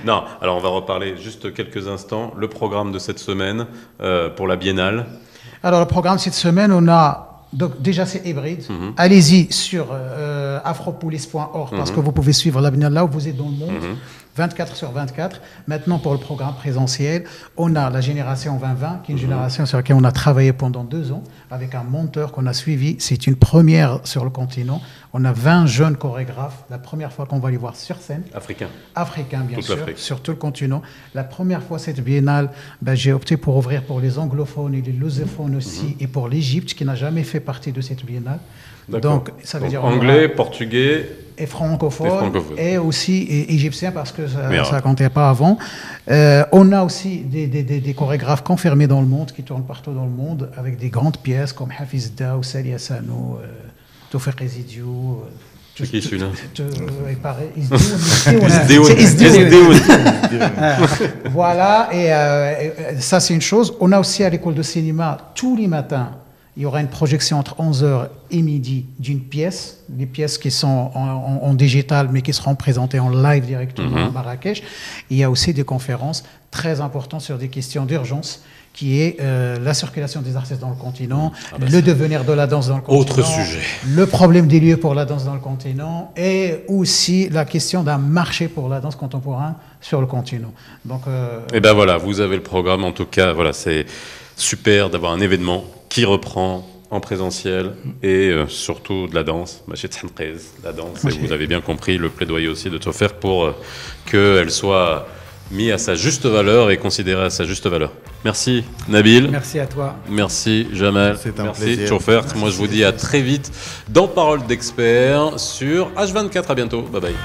non, alors on va reparler juste quelques instants le programme de cette semaine pour la Biennale. Alors le programme cette semaine, on a donc déjà c'est hybride. Allez-y sur afropolis.org parce que vous pouvez suivre la Biennale là où vous êtes dans le monde. 24 sur 24. Maintenant, pour le programme présentiel, on a la génération 2020, qui est une génération sur laquelle on a travaillé pendant 2 ans, avec un monteur qu'on a suivi. C'est une première sur le continent. On a 20 jeunes chorégraphes. La première fois qu'on va les voir sur scène. Africains, bien sûr, sur tout le continent. La première fois, cette biennale, j'ai opté pour ouvrir pour les anglophones et les lusophones aussi, et pour l'Égypte, qui n'a jamais fait partie de cette biennale. Donc, ça veut dire anglais, portugais et francophone et aussi égyptien parce que ça ne comptait pas avant. On a aussi des chorégraphes confirmés dans le monde qui tournent partout dans le monde avec des grandes pièces comme Hafiz Daou, Sali Hassano, Tawfiq Ezidiou. C'est qui celui-là? Voilà, et ça c'est une chose. On a aussi à l'école de cinéma tous les matins. Il y aura une projection entre 11h et midi d'une pièce, des pièces qui sont en digital mais qui seront présentées en live directement à Marrakech. Il y a aussi des conférences très importantes sur des questions d'urgence qui est la circulation des artistes dans le continent, le devenir de la danse dans le continent, autre sujet, le problème des lieux pour la danse dans le continent et aussi la question d'un marché pour la danse contemporaine sur le continent. Donc, et ben voilà, vous avez le programme en tout cas, voilà, c'est super d'avoir un événement qui reprend en présentiel et surtout de la danse, la danse, et vous avez bien compris le plaidoyer aussi de tout faire pour qu'elle soit mise à sa juste valeur et considérée à sa juste valeur. Merci Nabil. Merci à toi. Merci Jamal. Merci Tchoffer. Moi je vous dis à très vite dans Parole d'Expert sur H24. À bientôt. Bye bye.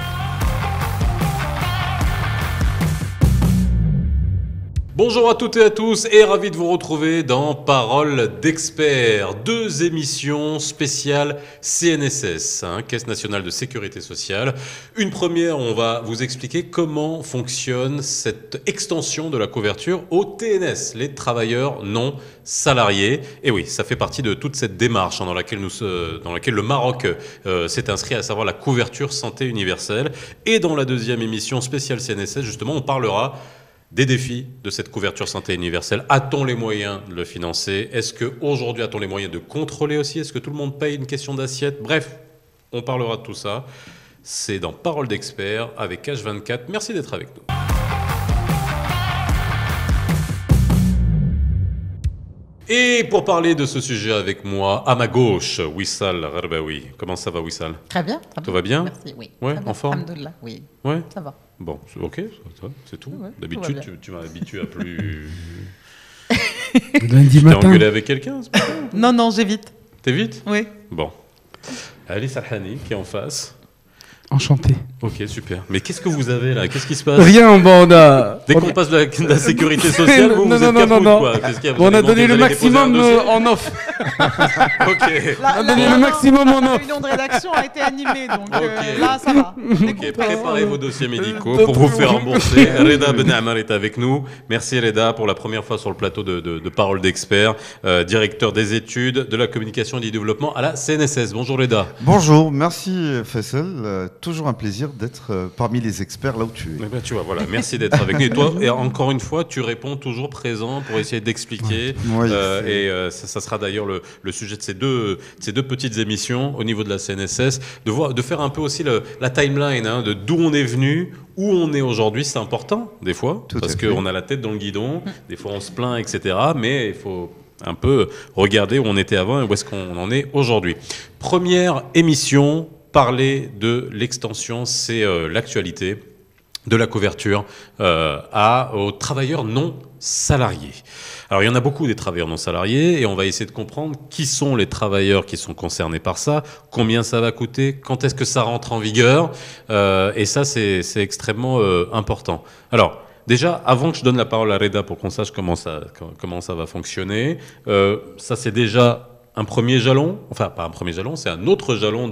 Bonjour à toutes et à tous et ravi de vous retrouver dans Parole d'Experts, 2 émissions spéciales CNSS, Caisse nationale de sécurité sociale. Une première, on va vous expliquer comment fonctionne cette extension de la couverture au TNS, les travailleurs non salariés. Et oui, ça fait partie de toute cette démarche dans laquelle le Maroc s'est inscrit, à savoir la couverture santé universelle. Et dans la deuxième émission spéciale CNSS, justement, on parlera des défis de cette couverture santé universelle. A-t-on les moyens de le financer? Est-ce qu'aujourd'hui, a-t-on les moyens de contrôler aussi? Est-ce que tout le monde paye? Une question d'assiette? Bref, on parlera de tout ça. C'est dans Parole d'Expert avec H24. Merci d'être avec nous. Et pour parler de ce sujet avec moi, à ma gauche, Wissal Gharbaoui. Comment ça va, Wissal? Très bien. Tout va bien? Merci, oui. Ouais, en forme? Alhamdoulilah, oui. Ouais. Ça va. Bon, ok, c'est tout. Ouais, D'habitude, tu m'as habitué à plus... Lundi tu matin. t'es engueulé avec quelqu'un? Non, j'évite. T'es vite? Oui. Bon. Ali Salhani qui est en face. Enchanté. Ok, super. Mais qu'est-ce que vous avez là? Qu'est-ce qui se passe? Rien, bon, on a... Dès qu'on passe de la sécurité sociale, vous êtes capoute, quoi. Qu'est-ce qu'il y a? Vous On allez a donné monter, le vous allez déposer un maximum dossier en off. Ok. On a donné le maximum en La off. réunion de rédaction a été animée, donc Ok. là, ça va. Ok, préparez vos dossiers médicaux pour vous faire rembourser. Reda Benamar est avec nous. Merci Reda pour la première fois sur le plateau de Parole d'Expert, directeur des études, de la communication et du développement à la CNSS. Bonjour Reda. Bonjour, merci Faisal. Toujours un plaisir d'être parmi les experts là où tu es. Eh ben, tu vois, voilà, merci d'être avec nous. Et toi, et encore une fois, tu réponds toujours présent pour essayer d'expliquer. Oui, Ça sera d'ailleurs le sujet de ces deux petites émissions au niveau de la CNSS, de faire un peu aussi la timeline, hein, de d'où on est venu, où on est aujourd'hui. C'est important, des fois, parce qu'on a la tête dans le guidon, des fois on se plaint, etc. Mais il faut un peu regarder où on était avant et où est-ce qu'on en est aujourd'hui. Première émission, parler de l'extension, c'est l'actualité de la couverture aux travailleurs non salariés. Alors il y en a beaucoup des travailleurs non salariés et on va essayer de comprendre qui sont les travailleurs qui sont concernés par ça, combien ça va coûter, quand est-ce que ça rentre en vigueur, et ça c'est extrêmement important. Alors déjà, avant que je donne la parole à Reda pour qu'on sache comment ça va fonctionner, ça c'est déjà un premier jalon, enfin pas un premier jalon, c'est un autre jalon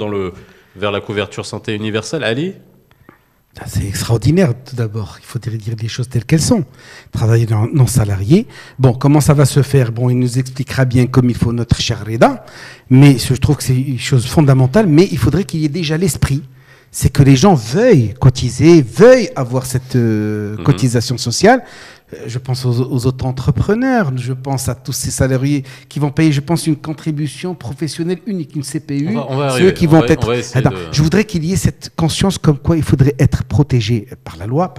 vers la couverture santé universelle. Ali ? C'est extraordinaire, tout d'abord. Il faut dire les choses telles qu'elles sont. Travailler non salarié. Bon, comment ça va se faire? Bon, il nous expliquera bien comme il faut notre cher Reda. Mais je trouve que c'est une chose fondamentale. Mais il faudrait qu'il y ait déjà l'esprit. C'est que les gens veuillent cotiser, veuillent avoir cette cotisation sociale. Je pense aux auto-entrepreneurs, je pense à tous ces salariés qui vont payer, je pense, une contribution professionnelle unique, une CPU. On va arriver. Je voudrais qu'il y ait cette conscience comme quoi il faudrait être protégé par la loi,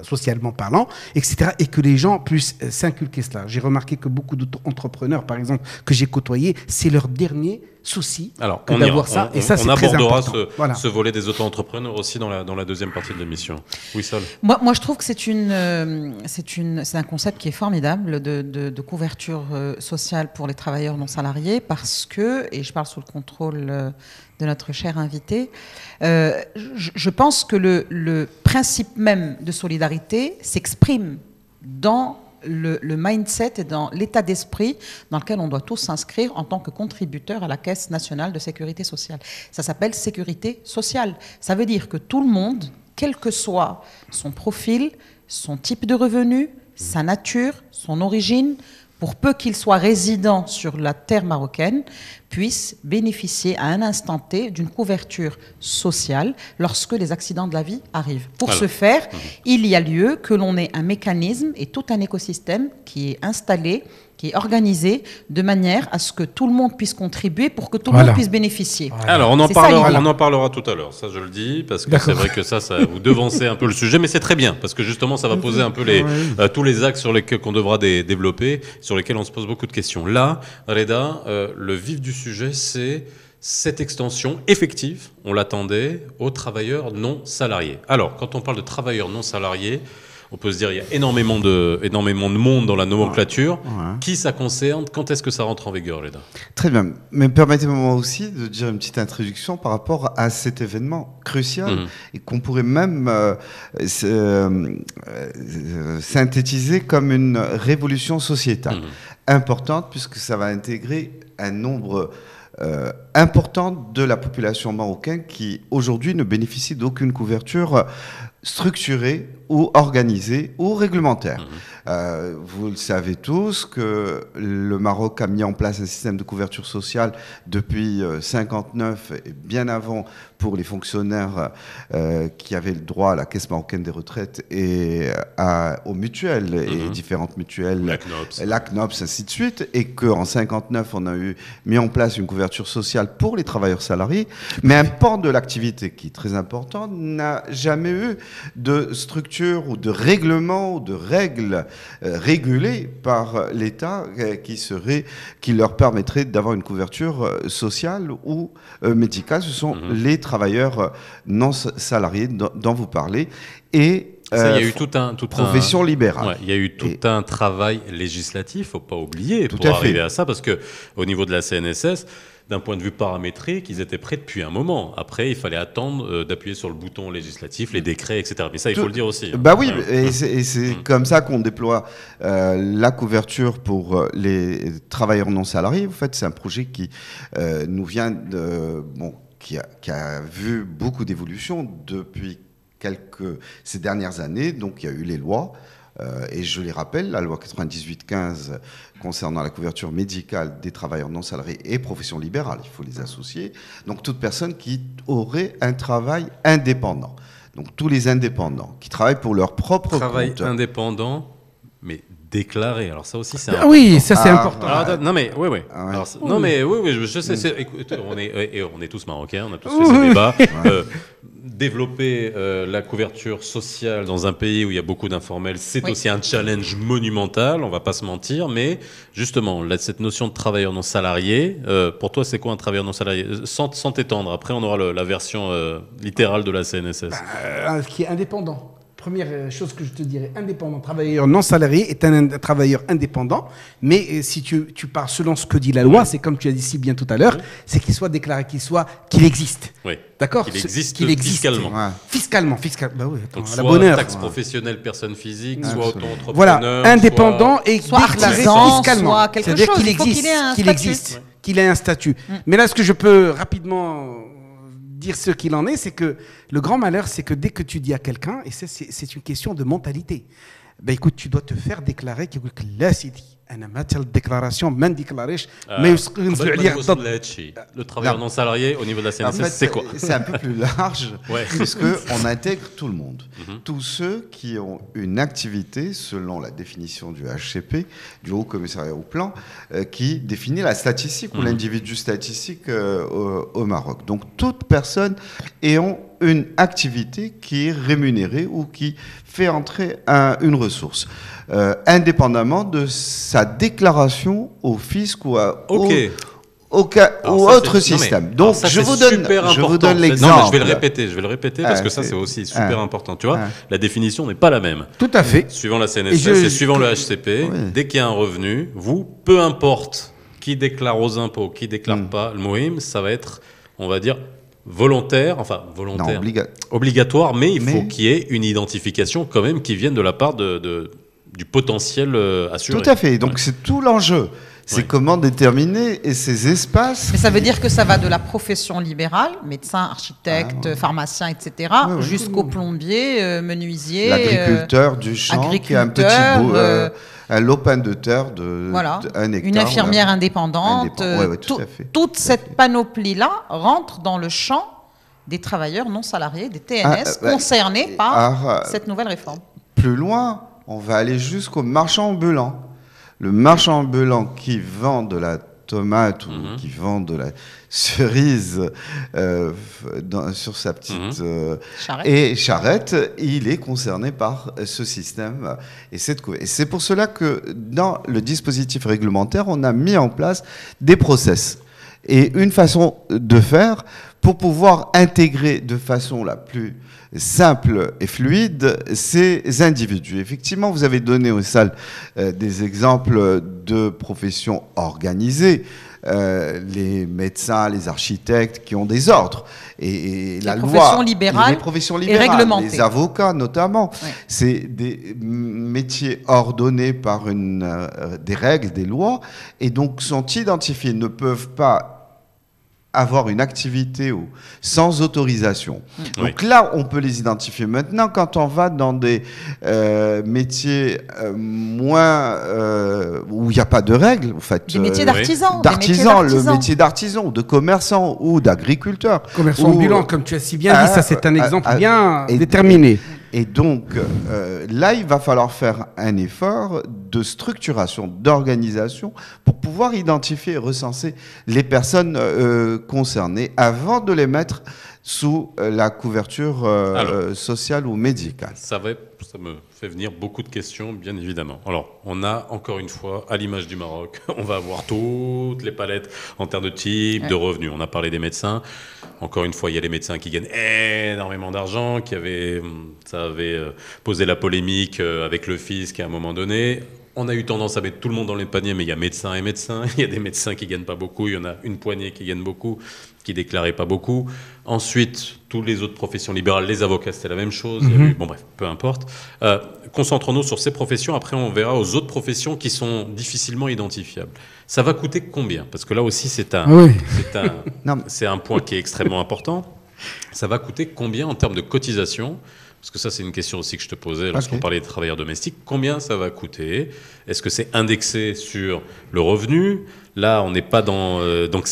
socialement parlant, etc. Et que les gens puissent s'inculquer cela. J'ai remarqué que beaucoup d'entrepreneurs, par exemple, que j'ai côtoyés, c'est leur dernier souci d'avoir ça. Et ça, c'est très important. On abordera ce volet des auto-entrepreneurs aussi dans la deuxième partie de l'émission. Oui, Sol. Moi, je trouve que c'est un concept qui est formidable de couverture sociale pour les travailleurs non salariés parce que, et je parle sous le contrôle de notre cher invité, je pense que le principe même de solidarité s'exprime dans le mindset et dans l'état d'esprit dans lequel on doit tous s'inscrire en tant que contributeurs à la Caisse nationale de sécurité sociale. Ça s'appelle sécurité sociale. Ça veut dire que tout le monde, quel que soit son profil, son type de revenu, sa nature, son origine, pour peu qu'il soit résident sur la terre marocaine, puisse bénéficier à un instant T d'une couverture sociale lorsque les accidents de la vie arrivent. Pour ce faire, il y a lieu que l'on ait un mécanisme et tout un écosystème qui est installé, qui est organisé de manière à ce que tout le monde puisse contribuer pour que tout le monde puisse bénéficier. Alors, on en parlera tout à l'heure, ça je le dis, parce que c'est vrai que ça vous devancez un peu le sujet, mais c'est très bien, parce que justement ça va poser un peu tous les axes sur lesquels qu'on devra développer, sur lesquels on se pose beaucoup de questions. Là, Reda, le vif du sujet, c'est cette extension effective, on l'attendait, aux travailleurs non salariés. Alors, quand on parle de travailleurs non salariés, on peut se dire il y a énormément de monde dans la nomenclature. Qui ça concerne? Quand est-ce que ça rentre en vigueur, Reda? Très bien. Mais permettez-moi aussi de dire une petite introduction par rapport à cet événement crucial et qu'on pourrait même synthétiser comme une révolution sociétale importante puisque ça va intégrer un nombre important de la population marocaine qui aujourd'hui ne bénéficie d'aucune couverture structurée ou organisée ou réglementaire. Vous le savez tous que le Maroc a mis en place un système de couverture sociale depuis 1959 et bien avant pour les fonctionnaires qui avaient le droit à la Caisse marocaine des retraites et aux mutuelles et différentes mutuelles, la CNOPS, ainsi de suite, et qu'en 1959 on a mis en place une couverture sociale pour les travailleurs salariés, mais un pan de l'activité qui est très important n'a jamais eu de structure ou de règlement ou de règles régulées par l'État qui leur permettrait d'avoir une couverture sociale ou médicale. Ce sont les travailleurs non salariés dont vous parlez et il y a eu profession libérale. Il y a eu tout un travail législatif, faut pas oublier, pour arriver à ça, parce que au niveau de la CNSS, d'un point de vue paramétrique, ils étaient prêts depuis un moment. Après, il fallait attendre d'appuyer sur le bouton législatif, les décrets, etc. Mais ça, il faut le dire aussi. Bah oui, Ouais. et c'est comme ça qu'on déploie la couverture pour les travailleurs non salariés. En fait, c'est un projet qui nous vient de... Bon, qui a vu beaucoup d'évolutions depuis ces dernières années. Donc, il y a eu les lois. Et je les rappelle, la loi 98-15 concernant la couverture médicale des travailleurs non salariés et professions libérales, il faut les associer. Donc toute personne qui aurait un travail indépendant. Donc tous les indépendants qui travaillent pour leur propre Travail compte. indépendant, mais déclaré. Alors ça aussi, c'est Ah oui, ça c'est Ah, important. Alors, attends, non mais oui. Ah ouais. Alors, non mais oui, je sais. Écoute, on est tous marocains, on a tous fait ce débat. Développer la couverture sociale dans un pays où il y a beaucoup d'informels, c'est Oui. aussi un challenge monumental. On va pas se mentir, mais justement, là, cette notion de travailleur non salarié, pour toi, c'est quoi un travailleur non salarié? Sans t'étendre. Après, on aura la version littérale de la CNSS. Qui est indépendant. Première chose que je te dirais, indépendant, travailleur non salarié est un travailleur indépendant, mais si tu pars selon ce que dit la loi, c'est comme tu as dit si bien tout à l'heure, c'est qu'il soit déclaré, qu'il existe. Oui. D'accord. Qu'il existe fiscalement. Ouais. Fiscalement. Bah oui, attends, Donc à la soit bonne heure. taxe professionnelle personne physique, soit Absolument. auto-entrepreneur. Voilà, indépendant et soit déclaré artisan, fiscalement. soit quelque C'est-à-dire chose, qu'il il faut existe, qu'il ait un qu'il statut. existe, qu'il ait un statut. Mais là, ce que je peux rapidement dire ce qu'il en est, c'est que le grand malheur, c'est que dès que tu dis à quelqu'un, et ça, c'est une question de mentalité, ben écoute, tu dois te faire déclarer que là, c'est dit. أنا ما تل déclaration ما نديكلاريش ما ينزلوا عليا ضد. Le travailleur non salarié au niveau de la En CNSS, fait, c'est quoi? C'est un peu plus large, Ouais. puisqu'on intègre tout le monde. Tous ceux qui ont une activité, selon la définition du HCP, du Haut Commissariat au Plan, qui définit la statistique ou l'individu statistique au Maroc. Donc, toute personne ayant une activité qui est rémunérée ou qui fait entrer une ressource, indépendamment de sa déclaration au fisc ou Ok. au Alors ça, autre c'est- non, mais- système. alors Donc, ça, je c'est vous donne super je vous important. donne Non, mais l'exemple. je vais le répéter parce que ça, c'est aussi super important. Tu vois, la définition n'est pas la même. Tout à fait. Suivant la CNSS Et et suivant le HCP, Oui. dès qu'il y a un revenu, vous, peu importe qui déclare aux impôts, qui déclare pas, le Mohim, ça va être, on va dire, volontaire, Non, obligatoire, mais il faut Mais- qu'il y ait une identification quand même qui vienne de la part du potentiel assuré. Tout à fait. Donc, c'est tout l'enjeu. C'est Ouais. comment déterminer ces espaces. Mais ça veut dire que ça va de la profession libérale, médecin, architecte, pharmacien, etc., Oui, oui. jusqu'au plombier, menuisier, L'agriculteur du champ qui a un petit agriculteur, bout, un lopin de terre de voilà, 1 hectare. une infirmière indépendante. Ouais, tout à fait. Toute cette panoplie-là rentre dans le champ des travailleurs non salariés, des TNS, concernés par cette nouvelle réforme. Plus loin, on va aller jusqu'au marchand ambulant. Le marchand ambulant qui vend de la tomate ou qui vend de la cerise sur sa petite charrette, il est concerné par ce système. Et c'est pour cela que dans le dispositif réglementaire, on a mis en place des process. Et une façon de faire pour pouvoir intégrer de façon la plus simple et fluide ces individus. Effectivement, vous avez donné aux salles des exemples de professions organisées, les médecins, les architectes qui ont des ordres. Et la loi, libérales, les professions libérales, et réglementées. les avocats notamment, Ouais. c'est des métiers ordonnés par des règles, des lois, et donc sont identifiés, ne peuvent pas avoir une activité sans autorisation. Donc là, on peut les identifier. Maintenant, quand on va dans des métiers moins où il n'y a pas de règles, en fait, des métiers d'artisans, le métier d'artisan, ou de commerçant ou d'agriculteur, commerçant ambulant, comme tu as si bien dit, ça c'est un exemple bien déterminé. Et donc, là, il va falloir faire un effort de structuration, d'organisation, pour pouvoir identifier et recenser les personnes concernées avant de les mettre sous la couverture sociale ou médicale. Ça me fait venir beaucoup de questions, bien évidemment. Alors, on a, encore une fois, à l'image du Maroc, on va avoir toutes les palettes en termes de type, de revenus. On a parlé des médecins. Encore une fois, il y a les médecins qui gagnent énormément d'argent, ça avait posé la polémique avec le fisc à un moment donné. On a eu tendance à mettre tout le monde dans les paniers, mais il y a médecins et médecins. Il y a des médecins qui gagnent pas beaucoup. Il y en a une poignée qui gagnent beaucoup, qui déclaraient pas beaucoup. Ensuite, tous les autres professions libérales, les avocats, c'était la même chose. Il y a eu, bon bref, peu importe. Concentrons-nous sur ces professions. Après, on verra aux autres professions qui sont difficilement identifiables. Ça va coûter combien? Parce que là aussi, c'est un point qui est extrêmement important. Ça va coûter combien en termes de cotisation? Parce que ça, c'est une question aussi que je te posais lorsqu'on parlait des travailleurs domestiques. Combien ça va coûter? Est-ce que c'est indexé sur le revenu? Là, on n'est pas dans... donc,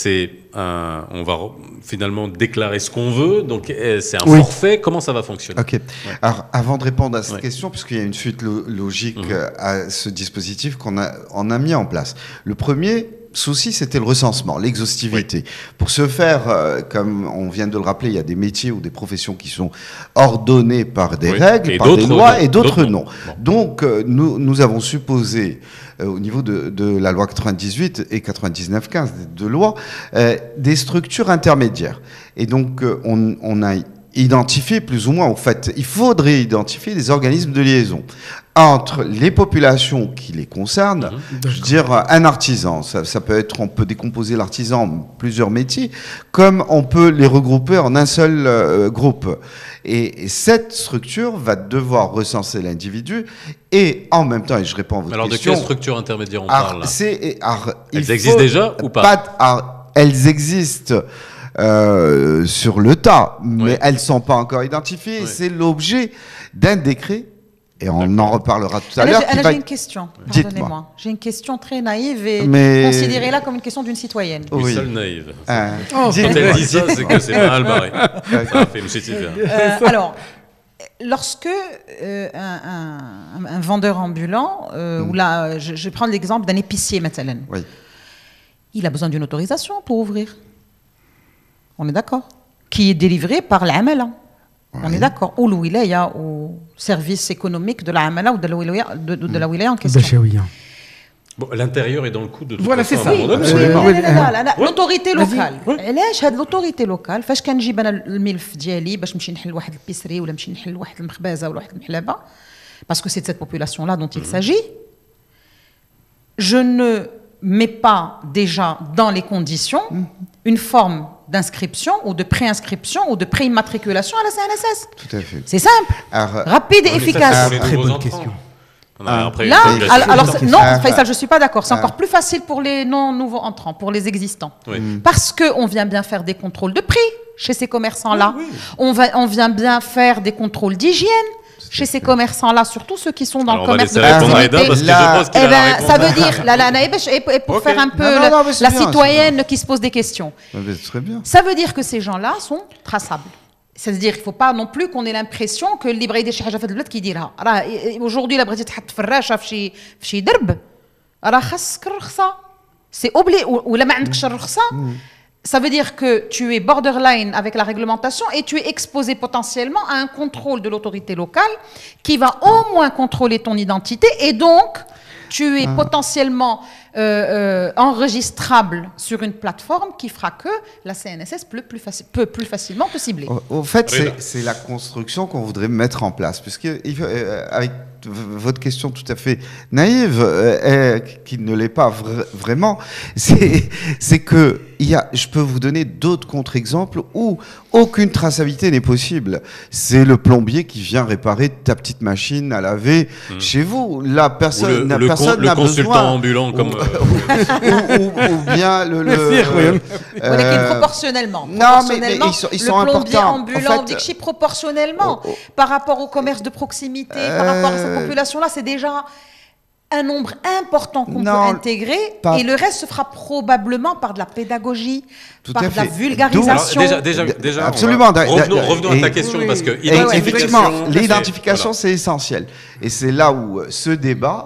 on va finalement déclarer ce qu'on veut. Donc, c'est un forfait. Comment ça va fonctionner? Ok. Alors, avant de répondre à cette question, puisqu'il y a une suite logique à ce dispositif qu'on a mis en place. Le premier souci, c'était le recensement, l'exhaustivité. Pour ce faire, comme on vient de le rappeler, il y a des métiers ou des professions qui sont ordonnées par des règles, par des lois, et d'autres non. Donc, nous avons supposé, au niveau de la loi 98 et 99-15, de lois, des structures intermédiaires. Et donc, on a identifié plus ou moins, en fait, il faudrait identifier des organismes de liaison entre les populations qui les concernent. Je veux dire, un artisan, ça peut être, on peut décomposer l'artisan en plusieurs métiers, comme on peut les regrouper en un seul groupe. Et cette structure va devoir recenser l'individu et en même temps, et je réponds à votre question... Alors, de quelle structure intermédiaire on parle là? Elles existent déjà ou pas? Elles existent sur le tas, mais elles ne sont pas encore identifiées. Et c'est l'objet d'un décret. Et on en reparlera tout à l'heure. J'ai une question, pardonnez-moi. J'ai une question très naïve et considérez-la comme une question d'une citoyenne. Oui, seule naïve. Quand elle dit ça, c'est que c'est mal barré. Alors, lorsque un vendeur ambulant, ou là, je vais prendre l'exemple d'un épicier, مثلا, il a besoin d'une autorisation pour ouvrir. On est d'accord? Qui est délivrée par l'amala. On est d'accord. Ou le wilaya, au service économique de la amala ou de la wilaya en question. Bon, l'intérieur est dans le coup de toute voilà, c'est ça. L'autorité locale. علاش هاد l'autorité locale فاش كنجيب انا الملف ديالي باش نمشي نحل واحد البيسري ولا نمشي نحل واحد المخبازه ولا واحد المحلبه parce que c'est de cette population là dont il s'agit, je ne mets pas déjà dans les conditions une forme d'inscription ou de préinscription ou de préimmatriculation à la CNSS. Tout à fait. C'est simple, rapide et efficace. Très bonne question. Là, alors non, Faisal, je suis pas d'accord. C'est encore plus facile pour les non-nouveaux entrants, pour les existants. Parce qu'on vient bien faire des contrôles de prix chez ces commerçants-là. On vient bien faire des contrôles d'hygiène chez ces commerçants-là, surtout ceux qui sont dans le commerce de proximité. Ça veut dire, et pour faire un peu la citoyenne qui se pose des questions, ça veut dire que ces gens-là sont traçables. C'est-à-dire qu'il ne faut pas non plus qu'on ait l'impression que اللي بغى يدير شي حاجه في البلاد كيديرها. راه aujourd'hui لا بغيتي تحط فراشه في شي درب راه خاصك الرخصه. C'est obligé. ولا ما عندكش الرخصه. Ça veut dire que tu es borderline avec la réglementation et tu es exposé potentiellement à un contrôle de l'autorité locale qui va au moins contrôler ton identité et donc tu es potentiellement enregistrable sur une plateforme qui fera que la CNSS peut plus facilement te cibler. Au fait, c'est la construction qu'on voudrait mettre en place, puisque avec votre question tout à fait naïve, qui ne l'est pas vraiment, c'est que je peux vous donner d'autres contre-exemples où aucune traçabilité n'est possible. C'est le plombier qui vient réparer ta petite machine à laver chez vous. La personne n'a besoin. Le consultant ambulant comme... ou bien proportionnellement. Non, mais ils sont le plombier importants. ambulant, en fait, proportionnellement, par rapport au commerce de proximité, par rapport à cette population-là, c'est déjà un nombre important qu'on peut intégrer, et le reste se fera probablement par de la pédagogie, par de la vulgarisation. Alors, déjà, absolument. Revenons à ta question, parce que effectivement, l'identification, c'est essentiel. Et c'est là où ce débat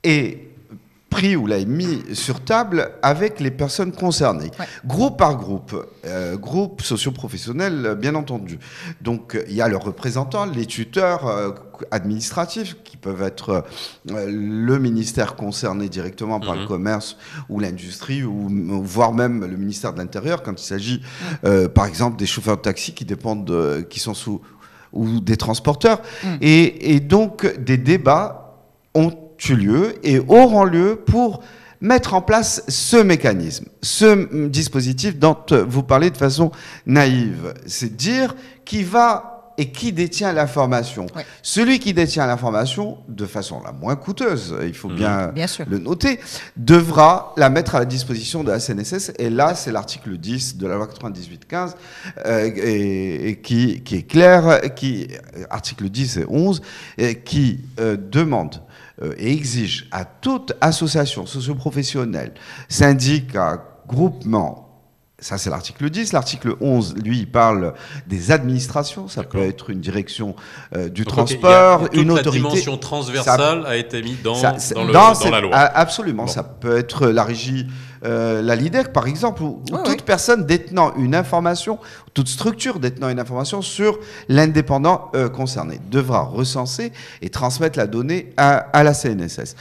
est pris ou l'a mis sur table avec les personnes concernées, groupe par groupe, groupe socio-professionnel bien entendu. Donc il y a leurs représentants, les tuteurs administratifs qui peuvent être le ministère concerné directement par le commerce ou l'industrie ou voire même le ministère de l'Intérieur quand il s'agit par exemple des chauffeurs de taxi qui dépendent, qui sont sous ou des transporteurs et donc des débats ont eu lieu et auront lieu pour mettre en place ce mécanisme, ce dispositif dont vous parlez de façon naïve. C'est dire qui va et qui détient l'information. Ouais. Celui qui détient l'information, de façon la moins coûteuse, il faut bien sûr. le noter, devra la mettre à la disposition de la CNSS. Et là, c'est l'article 10 de la loi 98-15 qui est clair, article 10 et 11, qui demande et exige à toute association socio-professionnelle, syndicat, groupement, ça c'est l'article 10, l'article 11, lui, il parle des administrations, ça peut être une direction du transport, une autorité. La dimension transversale a été mise dans la loi. Absolument, ça peut être la régie, la LIDEC par exemple, ou toute personne détenant une information, toute structure détenant une information sur l'indépendant concerné devra recenser et transmettre la donnée à la CNSS.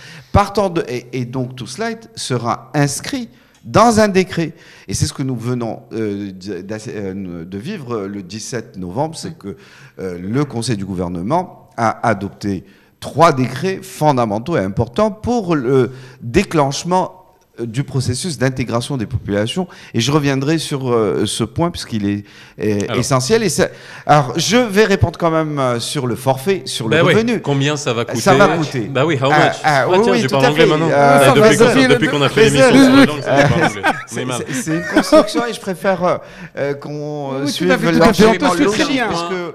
Et donc tout cela sera inscrit dans un décret. Et c'est ce que nous venons de vivre le 17 novembre, c'est que le Conseil du gouvernement a adopté 3 décrets fondamentaux et importants pour le déclenchement du processus d'intégration des populations. Et je reviendrai sur ce point puisqu'il est essentiel. Alors, je vais répondre quand même sur le forfait, sur le revenu. Oui. Combien ça va coûter? Ça va coûter. Bah oui, how much? Oui, tu tout parles à anglais fait. maintenant. Depuis qu'on a fait plaisir. l'émission sur la langue, ça parle anglais. C'est une construction et je préfère qu'on suive l'enchaînement logique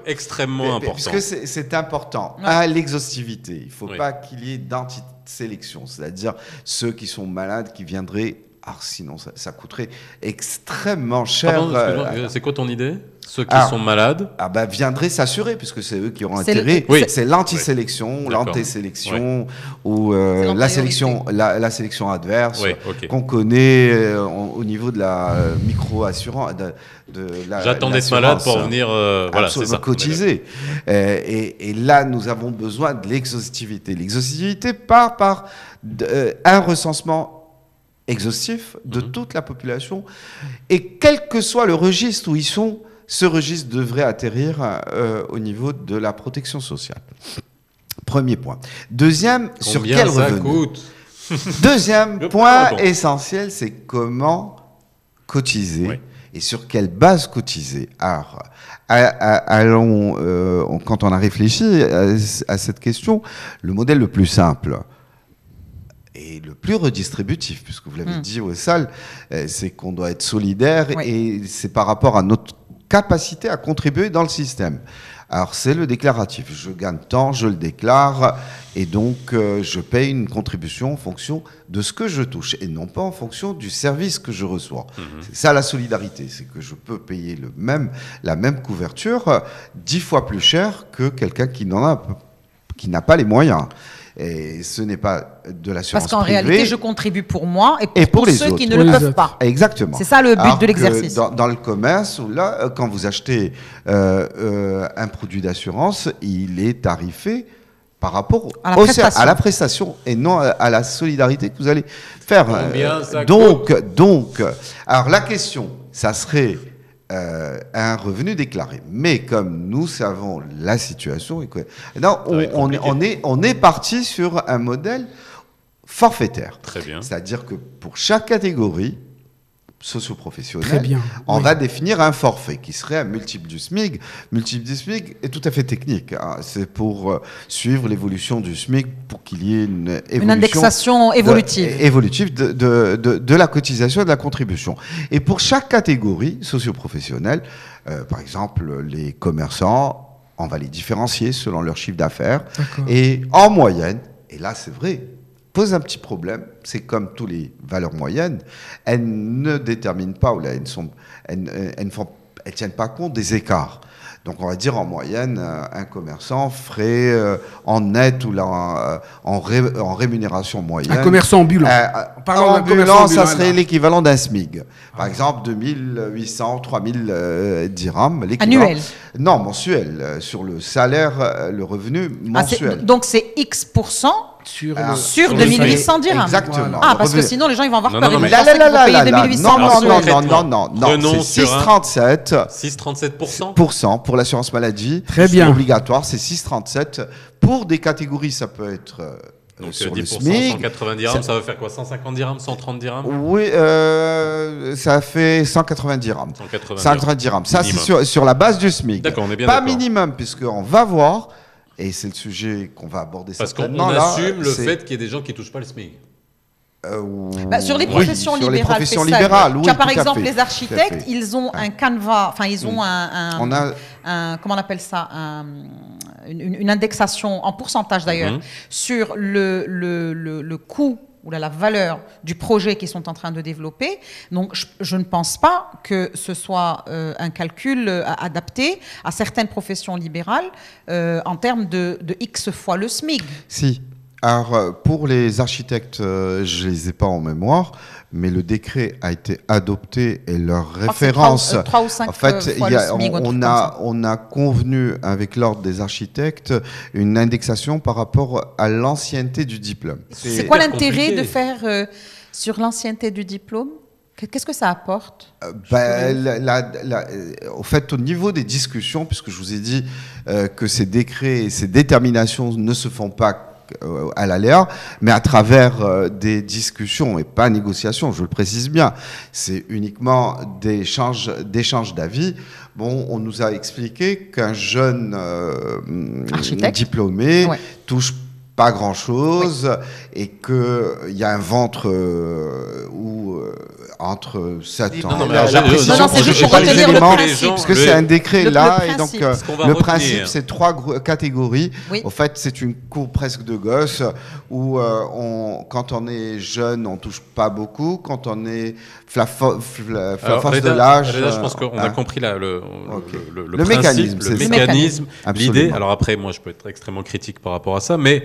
extrêmement important. Puisque c'est important. L'exhaustivité. Il ne faut pas qu'il y ait d'anti-sélection, c'est-à-dire ceux qui sont malades, qui viendraient. Sinon, ça coûterait extrêmement cher. Pardon, c'est quoi ton idée? Ceux qui sont malades viendraient s'assurer, puisque c'est eux qui auront intérêt. C'est l'anti-sélection, l'antésélection, ou la sélection adverse, qu'on connaît au niveau de la micro-assurance. J'attends d'être malade pour venir c'est ça, cotiser. Et là, nous avons besoin de l'exhaustivité. L'exhaustivité part par un recensement exhaustif de toute la population, et quel que soit le registre où ils sont, ce registre devrait atterrir au niveau de la protection sociale. Premier point. Deuxième, sur quel revenu coûte? Deuxième point essentiel, c'est comment cotiser et sur quelle base cotiser. Alors, quand on a réfléchi à cette question, le modèle le plus simple et le plus redistributif, puisque vous l'avez dit aux salles, c'est qu'on doit être solidaire et c'est par rapport à notre capacité à contribuer dans le système. Alors c'est le déclaratif, je gagne tant, je le déclare et donc je paye une contribution en fonction de ce que je touche et non pas en fonction du service que je reçois. C'est ça la solidarité, c'est que je peux payer la même couverture 10 fois plus cher que quelqu'un qui n'a pas les moyens. Et ce n'est pas de l'assurance privée. Parce qu'en réalité, je contribue pour moi et pour les ceux autres. qui ne le peuvent pas. Exactement. C'est ça le but de l'exercice. Dans le commerce, là, quand vous achetez un produit d'assurance, il est tarifé par rapport à la prestation et non à la solidarité que vous allez faire. Donc, alors la question, ça serait un revenu déclaré. Mais comme nous savons la situation, on est parti sur un modèle forfaitaire. Très bien. C'est-à-dire que pour chaque catégorie socio-professionnelle, on va définir un forfait qui serait un multiple du SMIC. Multiple du SMIC est tout à fait technique. C'est pour suivre l'évolution du SMIC pour qu'il y ait une indexation évolutive de la cotisation et de la contribution. Et pour chaque catégorie socio-professionnelle, par exemple les commerçants, on va les différencier selon leur chiffre d'affaires. Et en moyenne, et là c'est vrai, pose un petit problème, c'est comme toutes les valeurs moyennes, elles ne déterminent pas, ou elles ne tiennent pas compte des écarts. Donc on va dire en moyenne, un commerçant ferait en net ou en rémunération moyenne. Un commerçant ambulant. Ambulant, ça serait l'équivalent d'un SMIC. Par exemple, 2800, 3000 dirhams. Annuel? Non, mensuel. Sur le salaire, le revenu mensuel. Donc c'est X% sur 2800 dirhams. Exactement. Parce que sinon les gens ils vont avoir peur. Non, c'est 6,37. 6,37% pour l'assurance maladie. Très bien. Obligatoire, c'est 6,37. Pour des catégories, ça peut être Donc sur 10%, le SMIC. 180 dirhams, ça va faire quoi? 150 dirhams, 130 dirhams? Oui, ça fait 190 dirhams. 180 dirhams. Ça, c'est minimum. sur la base du SMIC. D'accord, on est bien Pas d'accord. minimum, puisqu'on va voir, et c'est le sujet qu'on va aborder Parce qu'on certainement là. assume le c'est- fait qu'il y ait des gens qui touchent pas le SMIC. Sur les oui, professions sur les libérales, professions c'est ça. libérales, oui, Tu as par tout à exemple fait, les tout à architectes, fait. ils ont un canevas, enfin ils ont On a comment on appelle ça, une indexation en pourcentage d'ailleurs sur le coût ou la valeur du projet qu'ils sont en train de développer. Donc je ne pense pas que ce soit un calcul adapté à certaines professions libérales en termes de X fois le SMIC. Si. Alors, pour les architectes, je ne les ai pas en mémoire, mais le décret a été adopté et leur référence. 3 ou 5 en fait, fois le SMIC, un truc comme ça. on a convenu avec l'ordre des architectes une indexation par rapport à l'ancienneté du diplôme. C'est quoi hyper l'intérêt compliqué. de faire sur l'ancienneté du diplôme? Qu'est-ce que ça apporte? Au fait, au niveau des discussions, puisque je vous ai dit que ces décrets et ces déterminations ne se font pas à l'aléa, mais à travers des discussions et pas négociations, je le précise bien. C'est uniquement des échanges d'avis. Bon, on nous a expliqué qu'un jeune Architecte. diplômé Ouais. touche pas grand-chose et qu'il y a un ventre entre 7 ans. Non, mais La alors, précision, non, c'est je juste sais pour pas les retenir le éléments, principe. parce que c'est un décret Le là, et donc principe. Ce qu'on va le retenir. principe, c'est 3 catégories. Oui. Au fait, c'est une cour presque de gosse où quand on est jeune, on touche pas beaucoup. Quand on est la force de l'âge, Reda, je pense qu'on a hein. compris le Le principe, mécanisme, le c'est ça. mécanisme, Absolument. l'idée. Alors après, moi, je peux être extrêmement critique par rapport à ça, mais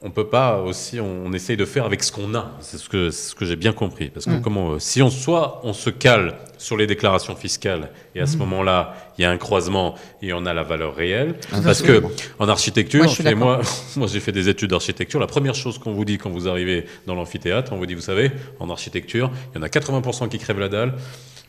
on peut pas aussi, on essaye de faire avec ce qu'on a. C'est ce que j'ai bien compris. Parce que si on se cale sur les déclarations fiscales et à ce moment-là, il y a un croisement et on a la valeur réelle. Parce que en architecture, Moi, je suis d'accord. moi j'ai fait des études d'architecture. La première chose qu'on vous dit quand vous arrivez dans l'amphithéâtre, on vous dit, vous savez, en architecture, il y en a 80% qui crèvent la dalle.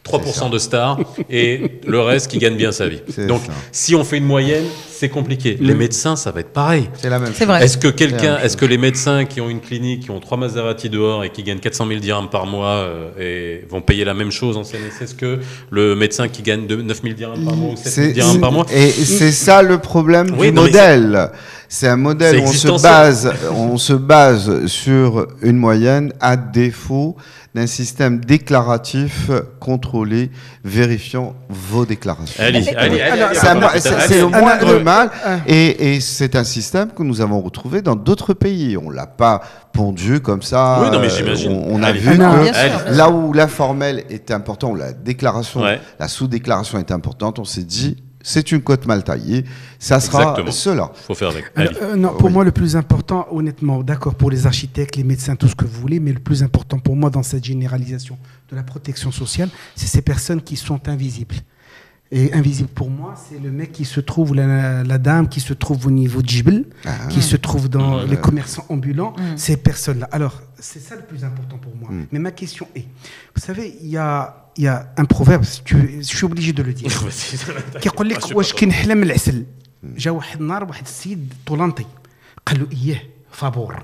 3% de stars et le reste qui gagne bien sa vie. C'est Donc, ça. si on fait une moyenne, c'est compliqué. Les médecins, ça va être pareil. C'est la même C'est chose. vrai. Est-ce que les médecins qui ont une clinique, qui ont 3 Maserati dehors et qui gagnent 400 000 dirhams par mois et vont payer la même chose en CNSS que le médecin qui gagne 9 000 dirhams par mois ou 7 000 dirhams par mois? Et c'est ça le problème Oui, du non, mais modèle. C'est un modèle C'est où on se base sur une moyenne à défaut d'un système déclaratif contrôlé, vérifiant vos déclarations. Allez. C'est le moindre mal, et c'est un système que nous avons retrouvé dans d'autres pays. On l'a pas pondu comme ça. Oui, non, mais j'imagine. On a Allez. vu Non, que bien sûr, bien là où l'informel est important, où la déclaration, Ouais. la sous-déclaration est importante, on s'est dit, c'est une cote mal taillée, ça sera Exactement. cela. Faut faire avec. Alors, Allez. non, pour Oui. moi, le plus important, honnêtement, d'accord, pour les architectes, les médecins, tout ce que vous voulez, mais le plus important pour moi dans cette généralisation de la protection sociale, c'est ces personnes qui sont invisibles. Et invisible pour moi, c'est le mec qui se trouve, la dame qui se trouve au niveau de Djibel, qui se trouve dans les commerçants ambulants, ces personnes-là. Alors, c'est ça le plus important pour moi. Mais ma question est, vous savez, il y a un proverbe, je suis obligé de le dire. كيقول لك واش كي نحلم العسل جا واحد النهار واحد السيد طولانطي قال له اياه فابور.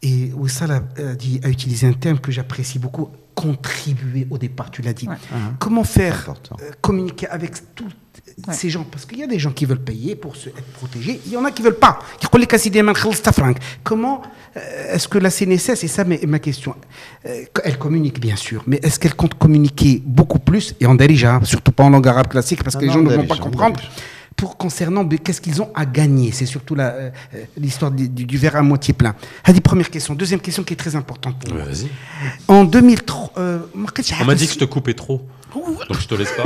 Et Wissal a utilisé un terme que j'apprécie beaucoup, contribuer au départ, tu l'as dit. Comment faire communiquer avec tous ces gens? Parce qu'il y a des gens qui veulent payer pour être protégés, il y en a qui ne veulent pas. Comment est-ce que la CNSS, et ça ma question, elle communique bien sûr, mais est-ce qu'elle compte communiquer beaucoup plus, et en darija, surtout pas en langue arabe classique, parce que les gens ne vont pas comprendre, concernant qu'est-ce qu'ils ont à gagner. C'est surtout l'histoire du verre à moitié plein. Première question. Deuxième question qui est très importante pour moi. Vas-y. En 2003... On m'a dit que je te coupais trop. Donc je te laisse pas.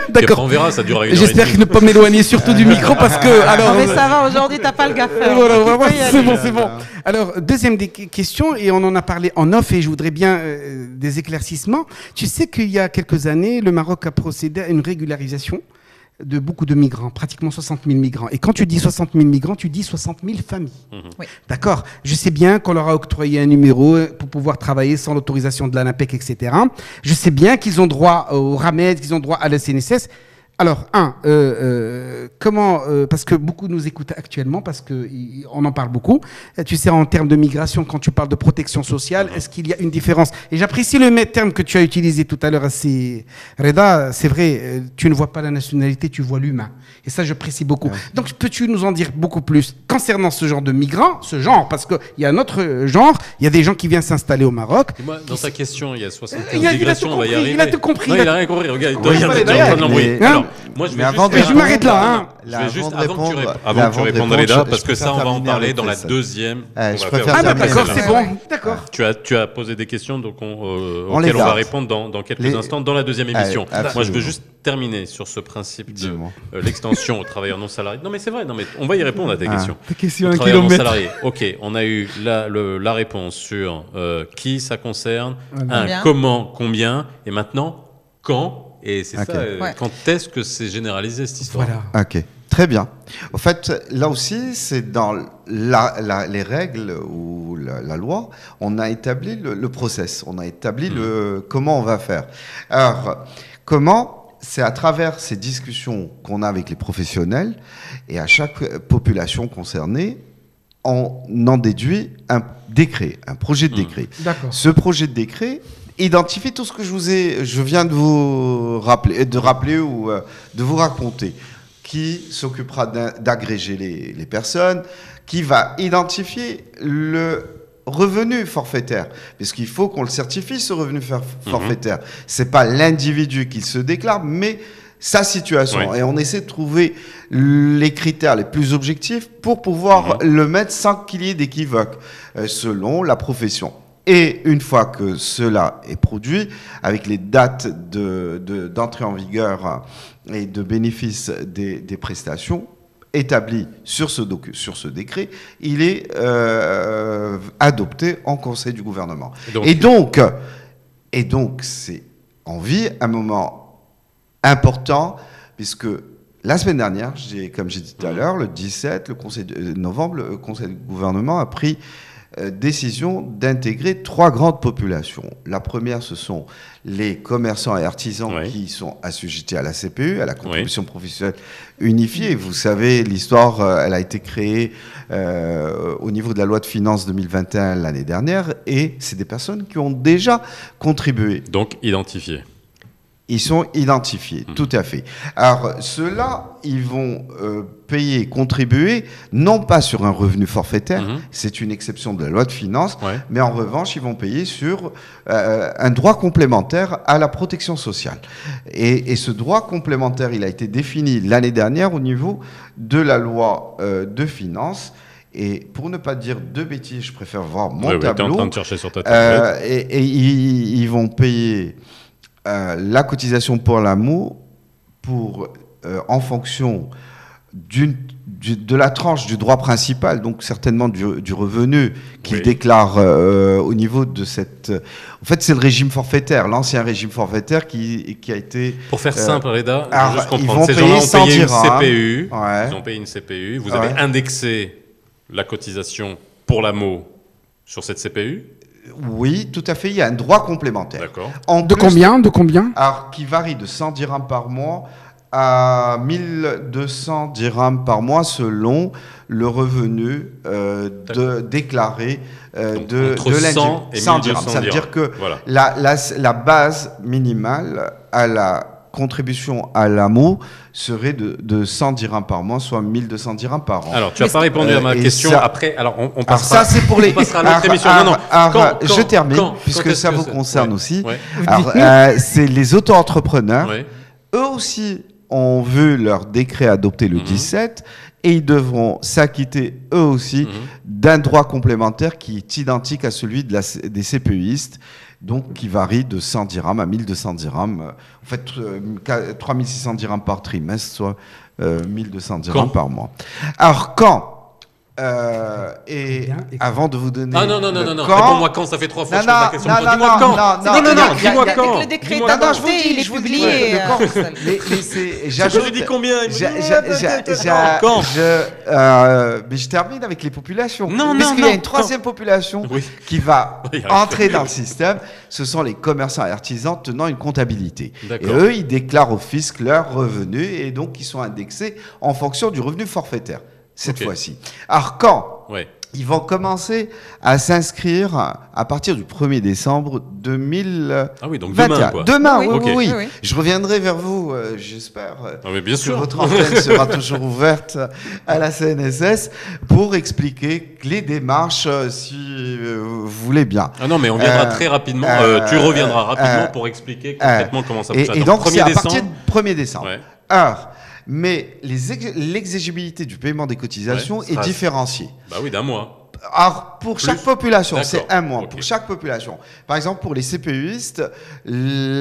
D'accord. On verra, ça dure une heure et J'espère demie. ne pas m'éloigner surtout du micro parce que... Alors, Non mais ça va, aujourd'hui t'as pas le gaffeur. Voilà, c'est bon. Alors, deuxième question, et on en a parlé en off, et je voudrais bien des éclaircissements. Tu sais qu'il y a quelques années, le Maroc a procédé à une régularisation de beaucoup de migrants, pratiquement 60 000 migrants. Et quand tu dis 60 000 migrants, tu dis 60 000 familles. Oui. D'accord. Je sais bien qu'on leur a octroyé un numéro pour pouvoir travailler sans l'autorisation de l'ANAPEC, etc. Je sais bien qu'ils ont droit au RAMED, qu'ils ont droit à la CNSS. Alors, comment, parce que beaucoup nous écoutent actuellement, parce qu'on en parle beaucoup. Tu sais, en termes de migration, quand tu parles de protection sociale, est-ce qu'il y a une différence? Et j'apprécie le terme que tu as utilisé tout à l'heure, Reda. C'est vrai, tu ne vois pas la nationalité, tu vois l'humain. Et ça, j'apprécie beaucoup. Ouais. Donc, peux-tu nous en dire beaucoup plus concernant ce genre de migrants, parce qu'il y a un autre genre, il y a des gens qui viennent s'installer au Maroc. Et moi, dans ta question, il y a 75 migrations, on va y arriver. Il a tout compris. Non, il a rien compris. Regarde, il doit y avoir de l'embrouille. Moi, je m'arrête là. Je vais juste, avant que tu répondes, Reda, parce que ça, on va en parler dans la deuxième. D'accord, c'est bon. D'accord. Tu as posé des questions auxquelles on va répondre dans quelques instants dans la deuxième émission. Moi, je veux juste terminer sur ce principe de l'extension aux travailleurs non salariés. Non, mais c'est vrai. Non, mais on va y répondre à tes questions. Tes questions, un kilomètre. Non salariés. Ok, on a eu la réponse sur qui ça concerne, comment, combien, et maintenant quand. Et c'est ça, quand est-ce que c'est généralisé cette histoire? Voilà. Ok, très bien. En fait, là aussi, c'est dans les règles ou la loi, on a établi le process, on a établi comment on va faire. Alors, comment? C'est à travers ces discussions qu'on a avec les professionnels et à chaque population concernée, on en déduit un décret, un projet de décret. Ce projet de décret identifie tout ce que je viens de vous rappeler ou de vous raconter. Qui s'occupera d'agréger les personnes, qui va identifier le revenu forfaitaire, parce qu'il faut qu'on le certifie, ce revenu forfaitaire. C'est pas l'individu qui se déclare, mais sa situation. Et on essaie de trouver les critères les plus objectifs pour pouvoir le mettre sans qu'il y ait d'équivoque, selon la profession. Et une fois que cela est produit, avec les dates d'entrée en vigueur et de bénéfice des prestations établies sur ce décret, il est adopté en Conseil du gouvernement. Et donc, c'est en vie un moment important, puisque la semaine dernière, comme j'ai dit tout à l'heure, le 17 novembre, le Conseil du gouvernement a pris décision d'intégrer 3 grandes populations. La première, ce sont les commerçants et artisans qui sont assujettis à la CPE, à la contribution professionnelle unifiée. Vous savez, l'histoire, elle a été créée au niveau de la loi de finances 2021 l'année dernière, et c'est des personnes qui ont déjà contribué. Donc identifiées. Ils sont identifiés, tout à fait. Alors, ceux-là, ils vont payer, contribuer, non pas sur un revenu forfaitaire, c'est une exception de la loi de finances, mais en revanche, ils vont payer sur un droit complémentaire à la protection sociale. Et ce droit complémentaire, il a été défini l'année dernière au niveau de la loi de finances. Et pour ne pas dire de bêtises, je préfère voir mon tableau. Tu es en train de chercher sur ta tablette. Et ils vont payer la cotisation pour l'AMO en fonction de la tranche du droit principal, donc certainement du revenu qu'il déclare au niveau de cette... En fait, c'est le régime forfaitaire, l'ancien régime forfaitaire qui a été... Pour faire simple, Reda, je veux juste comprendre. Ces gens-là ont payé une CPU, ils ont payé une CPU, vous avez indexé la cotisation pour l'AMO sur cette CPU? Oui, tout à fait, il y a un droit complémentaire. D'accord. De combien Alors, qui varie de 100 dirhams par mois à 1200 dirhams par mois selon le revenu déclaré de l'individu. 100 dirhams. Ça veut dire que la base minimale à la contribution à l'AMO serait de 100 dirhams par mois, soit 1200 dirhams par an. Alors, tu n'as pas répondu à ma question. Après, on passera, ça, c'est pour les... on passera à l'autre émission. Je termine, puisque ça vous concerne aussi. Alors, c'est les auto-entrepreneurs. Eux aussi ont vu leur décret adopté le 17 et ils devront s'acquitter eux aussi d'un droit complémentaire qui est identique à celui des CPEistes, donc qui varie de 100 dirhams à 1200 dirhams. En fait, 3600 dirhams par trimestre, soit 1200 dirhams par mois. Alors, quand Et Bien, avant de vous donner. Ah non, le quand, réponds-moi quand, ça fait 3 fois que je pose la question. non, Dis-moi non, quand. non, dis-moi Dès quand. que le décret est Dis-moi quand. adopté, il est je vous dis, publié. le quand. Mais j'ajoute. Je dis combien il me dit, Quand quand mais je termine avec les populations. Non, non, Puisqu'il y a non, une troisième population Oui. qui va Oui, entrer dans le système. Ce sont les commerçants et artisans tenant une comptabilité. Et D'accord. eux, ils déclarent au fisc leurs revenus et donc ils sont indexés en fonction du revenu forfaitaire. Cette Ok. fois-ci. Alors quand Ouais. ils vont commencer à s'inscrire à partir du 1er décembre 2021. Ah oui, donc demain, quoi. Demain, Oui, oui, ok. oui, oui. Oui. Je reviendrai vers vous, j'espère. Ah mais bien Que sûr. votre antenne sera toujours ouverte à la CNSS pour expliquer les démarches, si vous voulez bien. Ah non, mais on viendra très rapidement. Tu reviendras rapidement pour expliquer concrètement comment ça fonctionne. Et donc, c'est 1er à partir décembre. du 1er décembre. Ouais. Alors, mais l'exigibilité du paiement des cotisations Ouais, est sera- différenciée. Bah oui, d'un mois. Alors, pour chaque population, D'accord, c'est un mois. ok. Pour chaque population. Par exemple, pour les CPUistes,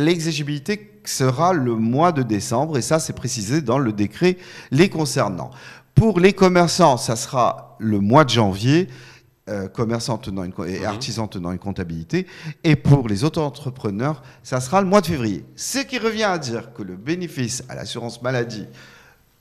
l'exigibilité sera le mois de décembre, et ça, c'est précisé dans le décret les concernant. Pour les commerçants, ça sera le mois de janvier, commerçants tenant et artisans tenant une comptabilité. Et pour les auto-entrepreneurs, ça sera le mois de février. Ce qui revient à dire que le bénéfice à l'assurance maladie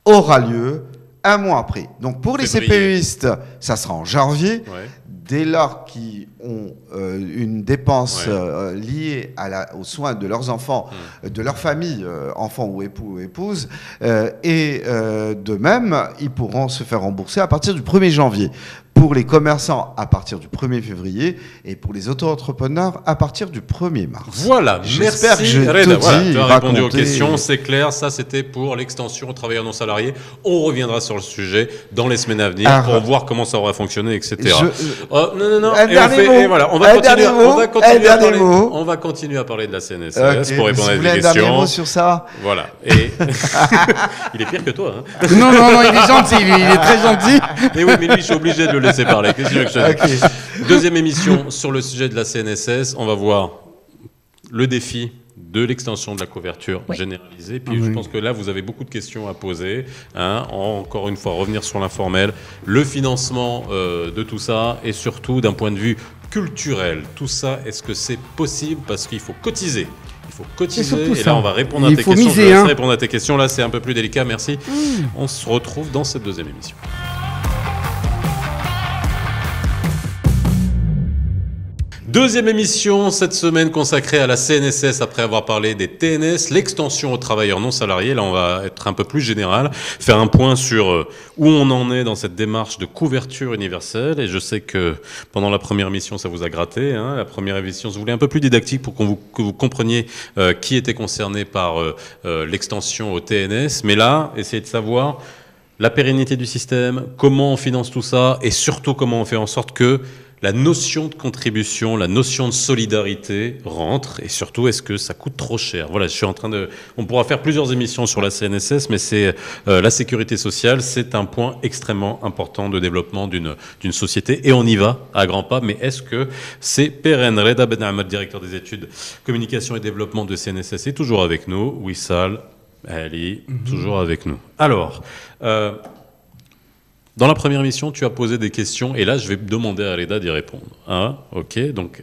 aura lieu un mois après. Donc pour les Février. CPUistes, ça sera en janvier. Ouais. Dès lors qu'ils ont une dépense Ouais. liée aux soins de leurs enfants, de leur famille, enfants ou époux ou épouses, et de même, ils pourront se faire rembourser à partir du 1er janvier. Pour les commerçants, à partir du 1er février, et pour les auto-entrepreneurs, à partir du 1er mars. Voilà, J'espère merci que j'ai Reda. tout Voilà, dit, tu as répondu aux raconté. questions, c'est clair. Ça, c'était pour l'extension aux travailleurs non salariés. On reviendra sur le sujet dans les semaines à venir Ah, pour voir comment ça aura fonctionné, etc. Je- Oh, non. Un Et dernier mot. et voilà, on va Un continuer, dernier mot. on va continuer Un à dernier parler. mot. On va continuer à parler de la CNSS Ok, pour répondre si à vous des voulez un dernier questions. mot sur ça. Voilà. Et il est pire que toi. Hein. Non, il est gentil, lui, il est très gentil. Et oui, mais lui, je suis obligé de le laisser parler. Qu'est-ce que tu veux que je te dise Ok. Deuxième émission sur le sujet de la CNSS. On va voir le défi de l'extension de la couverture généralisée. Puis je pense que là, vous avez beaucoup de questions à poser. Hein. Encore une fois, revenir sur l'informel, le financement de tout ça et surtout d'un point de vue culturel. Tout ça, est-ce que c'est possible? Parce qu'il faut cotiser. Il faut cotiser. surtout Et ça. là, on va répondre à Il tes faut questions. miser, Je vais hein. répondre à tes questions. Là, c'est un peu plus délicat. Merci. On se retrouve dans cette deuxième émission. Deuxième émission cette semaine consacrée à la CNSS après avoir parlé des TNS, l'extension aux travailleurs non salariés. Là, on va être un peu plus général, faire un point sur où on en est dans cette démarche de couverture universelle. Et je sais que pendant la première émission, ça vous a gratté. Hein. La première émission, je voulais un peu plus didactique pour que vous compreniez qui était concerné par l'extension aux TNS. Mais là, essayez de savoir la pérennité du système, comment on finance tout ça et surtout comment on fait en sorte que la notion de contribution, la notion de solidarité rentre et surtout est-ce que ça coûte trop cher? Voilà, je suis en train de... On pourra faire plusieurs émissions sur la CNSS, mais c'est la sécurité sociale, c'est un point extrêmement important de développement d'une société et on y va à grands pas. Mais est-ce que c'est pérenne? Reda Ben Ahmed, directeur des études communication et développement de CNSS, est toujours avec nous. Wissal Ali, toujours avec nous. Alors... dans la première émission, tu as posé des questions et là, je vais demander à Reda d'y répondre. Hein, ok, donc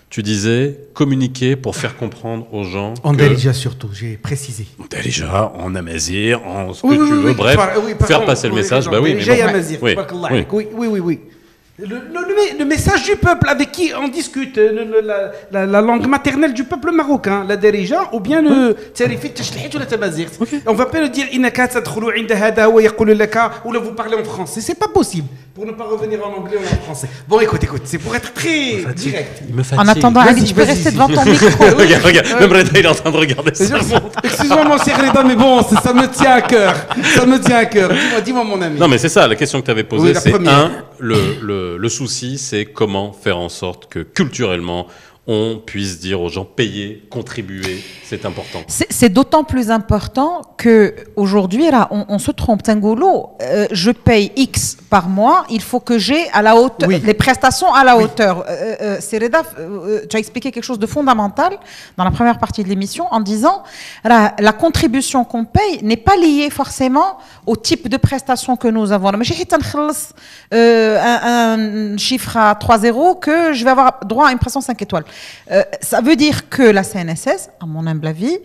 tu disais communiquer pour faire comprendre aux gens En que... Dalija surtout, j'ai précisé. Déjà, en amazir, en ce que tu veux, bref, faire passer le message. Bah oui, mais Dalija bon. et Amazir, Oui, tabarakallah. oui. Oui. Le message du peuple avec qui on discute, la langue maternelle du peuple marocain, la Darija, ou bien le Tarifi Tashlihit ou la Tamazir. On va pas le dire Inaka tadkhulu inda hada wa yaqulu laka ou là vous parlez en français, c'est pas possible. Pour ne pas revenir en anglais ou en français. Bon, écoute, c'est pour être très direct. Il me fatigue. En attendant, Ali, tu peux rester devant ton micro. Regarde, même Reda, il est en train de regarder ça. Excuse-moi mon cher Reda, mais bon, ça me tient à cœur. Ça me tient à cœur. Dis-moi mon ami. Non, mais c'est ça, la question que tu avais posée, Oui, la c'est première. le souci, c'est comment faire en sorte que culturellement, on puisse dire aux gens payer, contribuer, c'est important. C'est d'autant plus important qu'aujourd'hui, là, on se trompe. Tangolo, je paye X par mois, il faut que j'ai à la hauteur, les prestations à la hauteur. Sereda, tu as expliqué quelque chose de fondamental dans la première partie de l'émission en disant la contribution qu'on paye n'est pas liée forcément au type de prestations que nous avons. Mais un chiffre à 3 zéros que je vais avoir droit à une prestation 5 étoiles. Ça veut dire que la CNSS, à mon humble avis,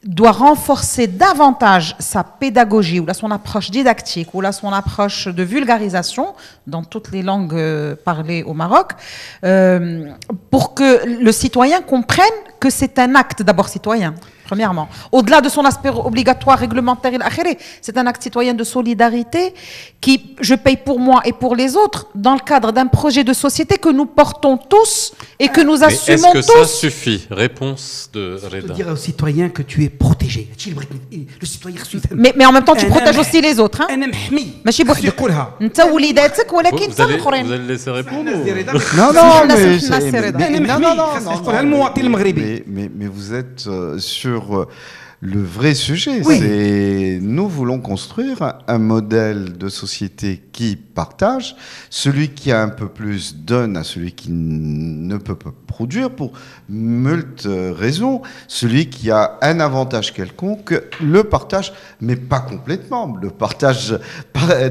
doit renforcer davantage sa pédagogie ou là, son approche didactique ou là, son approche de vulgarisation dans toutes les langues parlées au Maroc pour que le citoyen comprenne que c'est un acte d'abord citoyen. Premièrement, au-delà de son aspect obligatoire, réglementaire, c'est un acte citoyen de solidarité qui, je paye pour moi et pour les autres, dans le cadre d'un projet de société que nous portons tous et que nous assumons tous. Est-ce que ça suffit? Réponse de Reda. Je peux dire aux citoyens que tu es protégé. Le citoyen mais en même temps, tu protèges aussi les autres. Hein? Vous allez laisser répondre mais vous êtes sur le vrai sujet. Oui. Nous voulons construire un modèle de société qui partage. Celui qui a un peu plus donne à celui qui ne peut pas produire pour moult raisons. Celui qui a un avantage quelconque le partage, mais pas complètement. Le partage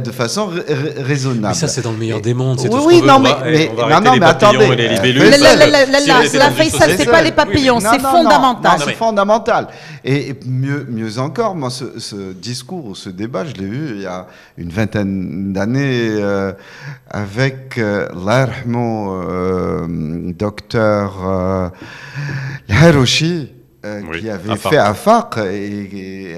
de façon raisonnable. Mais ça, c'est dans le meilleur des mondes. C'est tout oui, ce qu'on non, veut. mais Attendez. Et les libellules. La Faisal, c'est pas les papillons, c'est fondamental. C'est fondamental. Et mieux encore, moi, ce discours ou ce débat, je l'ai eu il y a une vingtaine d'années avec docteur Harouchi, qui avait fait AFAQ, et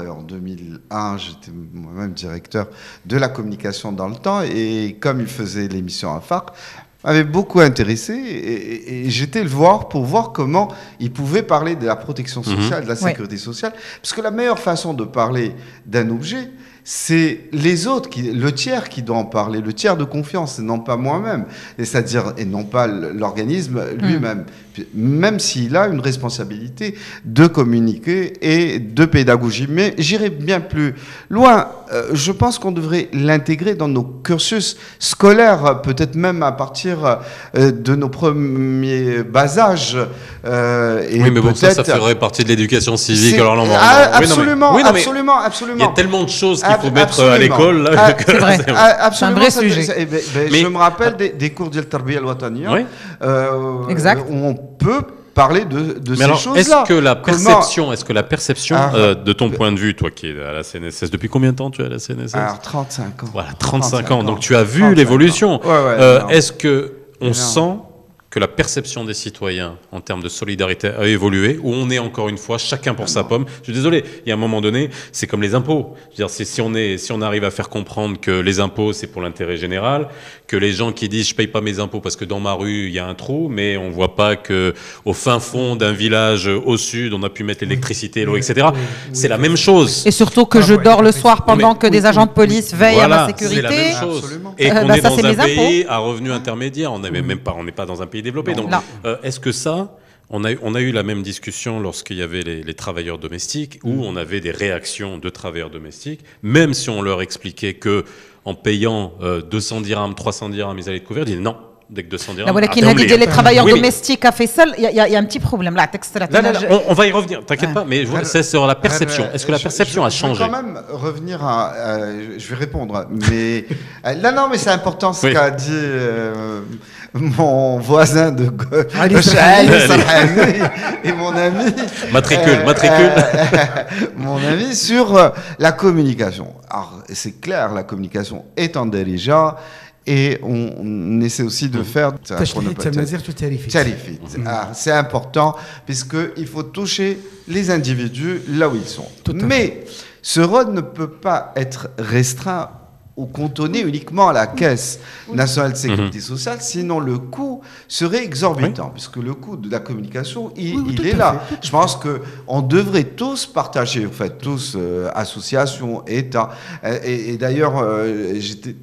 en 2001, j'étais moi-même directeur de la communication dans le temps, et comme il faisait l'émission AFAQ, m'avait beaucoup intéressé et j'étais le voir pour voir comment il pouvait parler de la protection sociale, de la sécurité sociale, parce que la meilleure façon de parler d'un objet, c'est les autres, le tiers qui doit en parler, le tiers de confiance, et non pas moi-même, c'est-à-dire et non pas l'organisme lui-même, même s'il a une responsabilité de communiquer et de pédagogie. Mais j'irai bien plus loin. Je pense qu'on devrait l'intégrer dans nos cursus scolaires, peut-être même à partir de nos premiers bas âges. Oui, mais bon, ça ferait partie de l'éducation civique. Alors, absolument. Il y a tellement de choses qu'il faut mettre à l'école. C'est vrai. C'est un vrai sujet. Je me rappelle des cours de Tarbiya al-Wataniya. Exact. Où on peut parler de ces choses-là. Est-ce que la perception de ton point de vue, toi qui es à la CNSS, depuis combien de temps tu es à la CNSS? Alors, 35 ans. Voilà, 35 ans. Donc tu as vu l'évolution. Est-ce qu'on sent que la perception des citoyens en termes de solidarité a évolué, ou on est encore une fois chacun pour sa pomme? Je suis désolé, il y a un moment donné, c'est comme les impôts. Je veux dire, si on arrive à faire comprendre que les impôts, c'est pour l'intérêt général, que les gens qui disent « je paye pas mes impôts parce que dans ma rue, il y a un trou », mais on voit pas qu'au fin fond d'un village au sud, on a pu mettre l'électricité, l'eau, etc. C'est la même chose. Et surtout que je dors le soir pendant que des agents de police veillent à ma sécurité. C'est la même chose. Et qu'on est dans un pays à revenus intermédiaires. On n'est pas dans un pays développé. Donc, est-ce que ça, on a eu la même discussion lorsqu'il y avait les travailleurs domestiques, où on avait des réactions de travailleurs domestiques, même si on leur expliquait que en payant 200 dirhams, 300 dirhams, ils allaient être couverts, ils disaient non. Dès que 200 dirhams. Les travailleurs domestiques à Faisal, il y a un petit problème là. On va y revenir, t'inquiète pas, mais c'est sur la perception. Est-ce que la perception a changé? Je vais quand même revenir je vais répondre, mais non, mais c'est important ce qu'a dit mon voisin de gauche et mon ami. Matricule. Mon ami sur la communication. Alors, c'est clair, la communication est en dirigeant. Et on essaie aussi de faire... C'est important, puisqu'il faut toucher les individus là où ils sont. Mais ce rôle ne peut pas être restreint ou cantonné uniquement à la Caisse nationale de sécurité sociale, sinon le coût serait exorbitant, puisque le coût de la communication, il est là. Je pense qu'on devrait tous partager, en fait, tous, associations, États. Et d'ailleurs, j'étais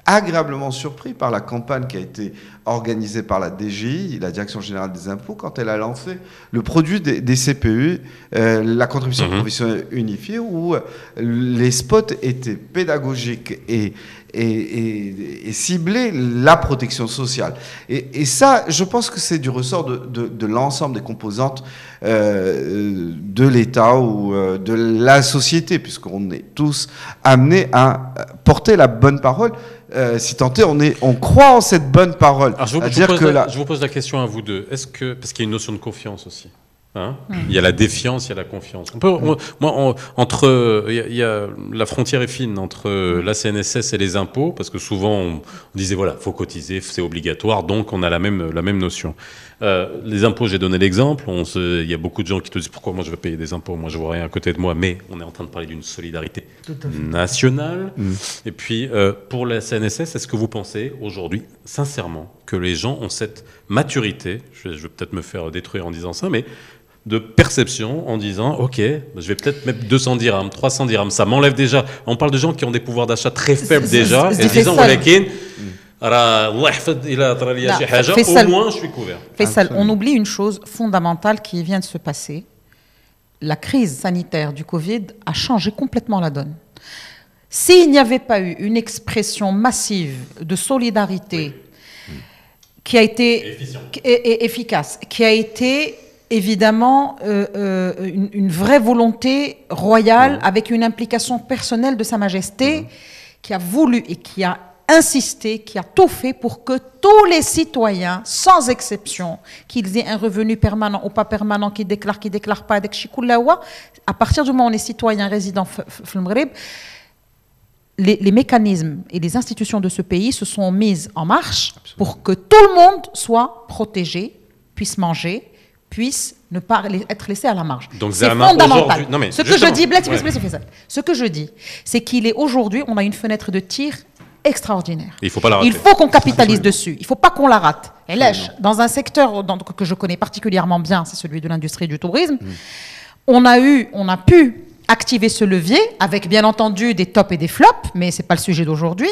agréablement surpris par la campagne qui a été organisée par la DGI, la Direction Générale des Impôts, quand elle a lancé le produit des CPE, la contribution professionnelle unifiée, où les spots étaient pédagogiques et cibler la protection sociale. Et ça, je pense que c'est du ressort de l'ensemble des composantes de l'État ou de la société, puisqu'on est tous amenés à porter la bonne parole. Si tant est, on croit en cette bonne parole. Alors, je vous pose la question à vous deux. Est-ce que, parce qu'il y a une notion de confiance aussi. Hein, il y a la défiance, il y a la confiance. Il y a la frontière est fine entre la CNSS et les impôts, parce que souvent on disait voilà, faut cotiser, c'est obligatoire, donc on a la même notion. Les impôts, j'ai donné l'exemple. Il y a beaucoup de gens qui te disent pourquoi moi je veux payer des impôts, moi je vois rien à côté de moi, mais on est en train de parler d'une solidarité nationale. Et puis pour la CNSS, est-ce que vous pensez aujourd'hui, sincèrement, que les gens ont cette maturité, je vais peut-être me faire détruire en disant ça, mais de perception en disant ok, je vais peut-être mettre 200 dirhams, 300 dirhams, ça m'enlève déjà. On parle de gens qui ont des pouvoirs d'achat très faibles déjà, et disant au moins je suis couvert. Faisal, on oublie une chose fondamentale qui vient de se passer. La crise sanitaire du Covid a changé complètement la donne. S'il n'y avait pas eu une expression massive de solidarité qui a été efficace, qui a été évidemment une vraie volonté royale avec une implication personnelle de Sa Majesté qui a voulu et qui a insisté, qui a tout fait pour que tous les citoyens, sans exception, qu'ils aient un revenu permanent ou pas permanent, qui déclarent pas, à partir du moment où on est citoyen résident au Maghreb, les mécanismes et les institutions de ce pays se sont mises en marche pour que tout le monde soit protégé, puisse manger, puisse ne pas être laissé à la marge. Donc c'est fondamental. Ce que je dis, c'est qu'il est aujourd'hui, on a une fenêtre de tir extraordinaire. Il faut pas la rater. Il faut qu'on capitalise dessus. Il ne faut pas qu'on la rate. Et là, dans un secteur que je connais particulièrement bien, c'est celui de l'industrie du tourisme, on a pu activer ce levier avec bien entendu des tops et des flops, mais ce n'est pas le sujet d'aujourd'hui.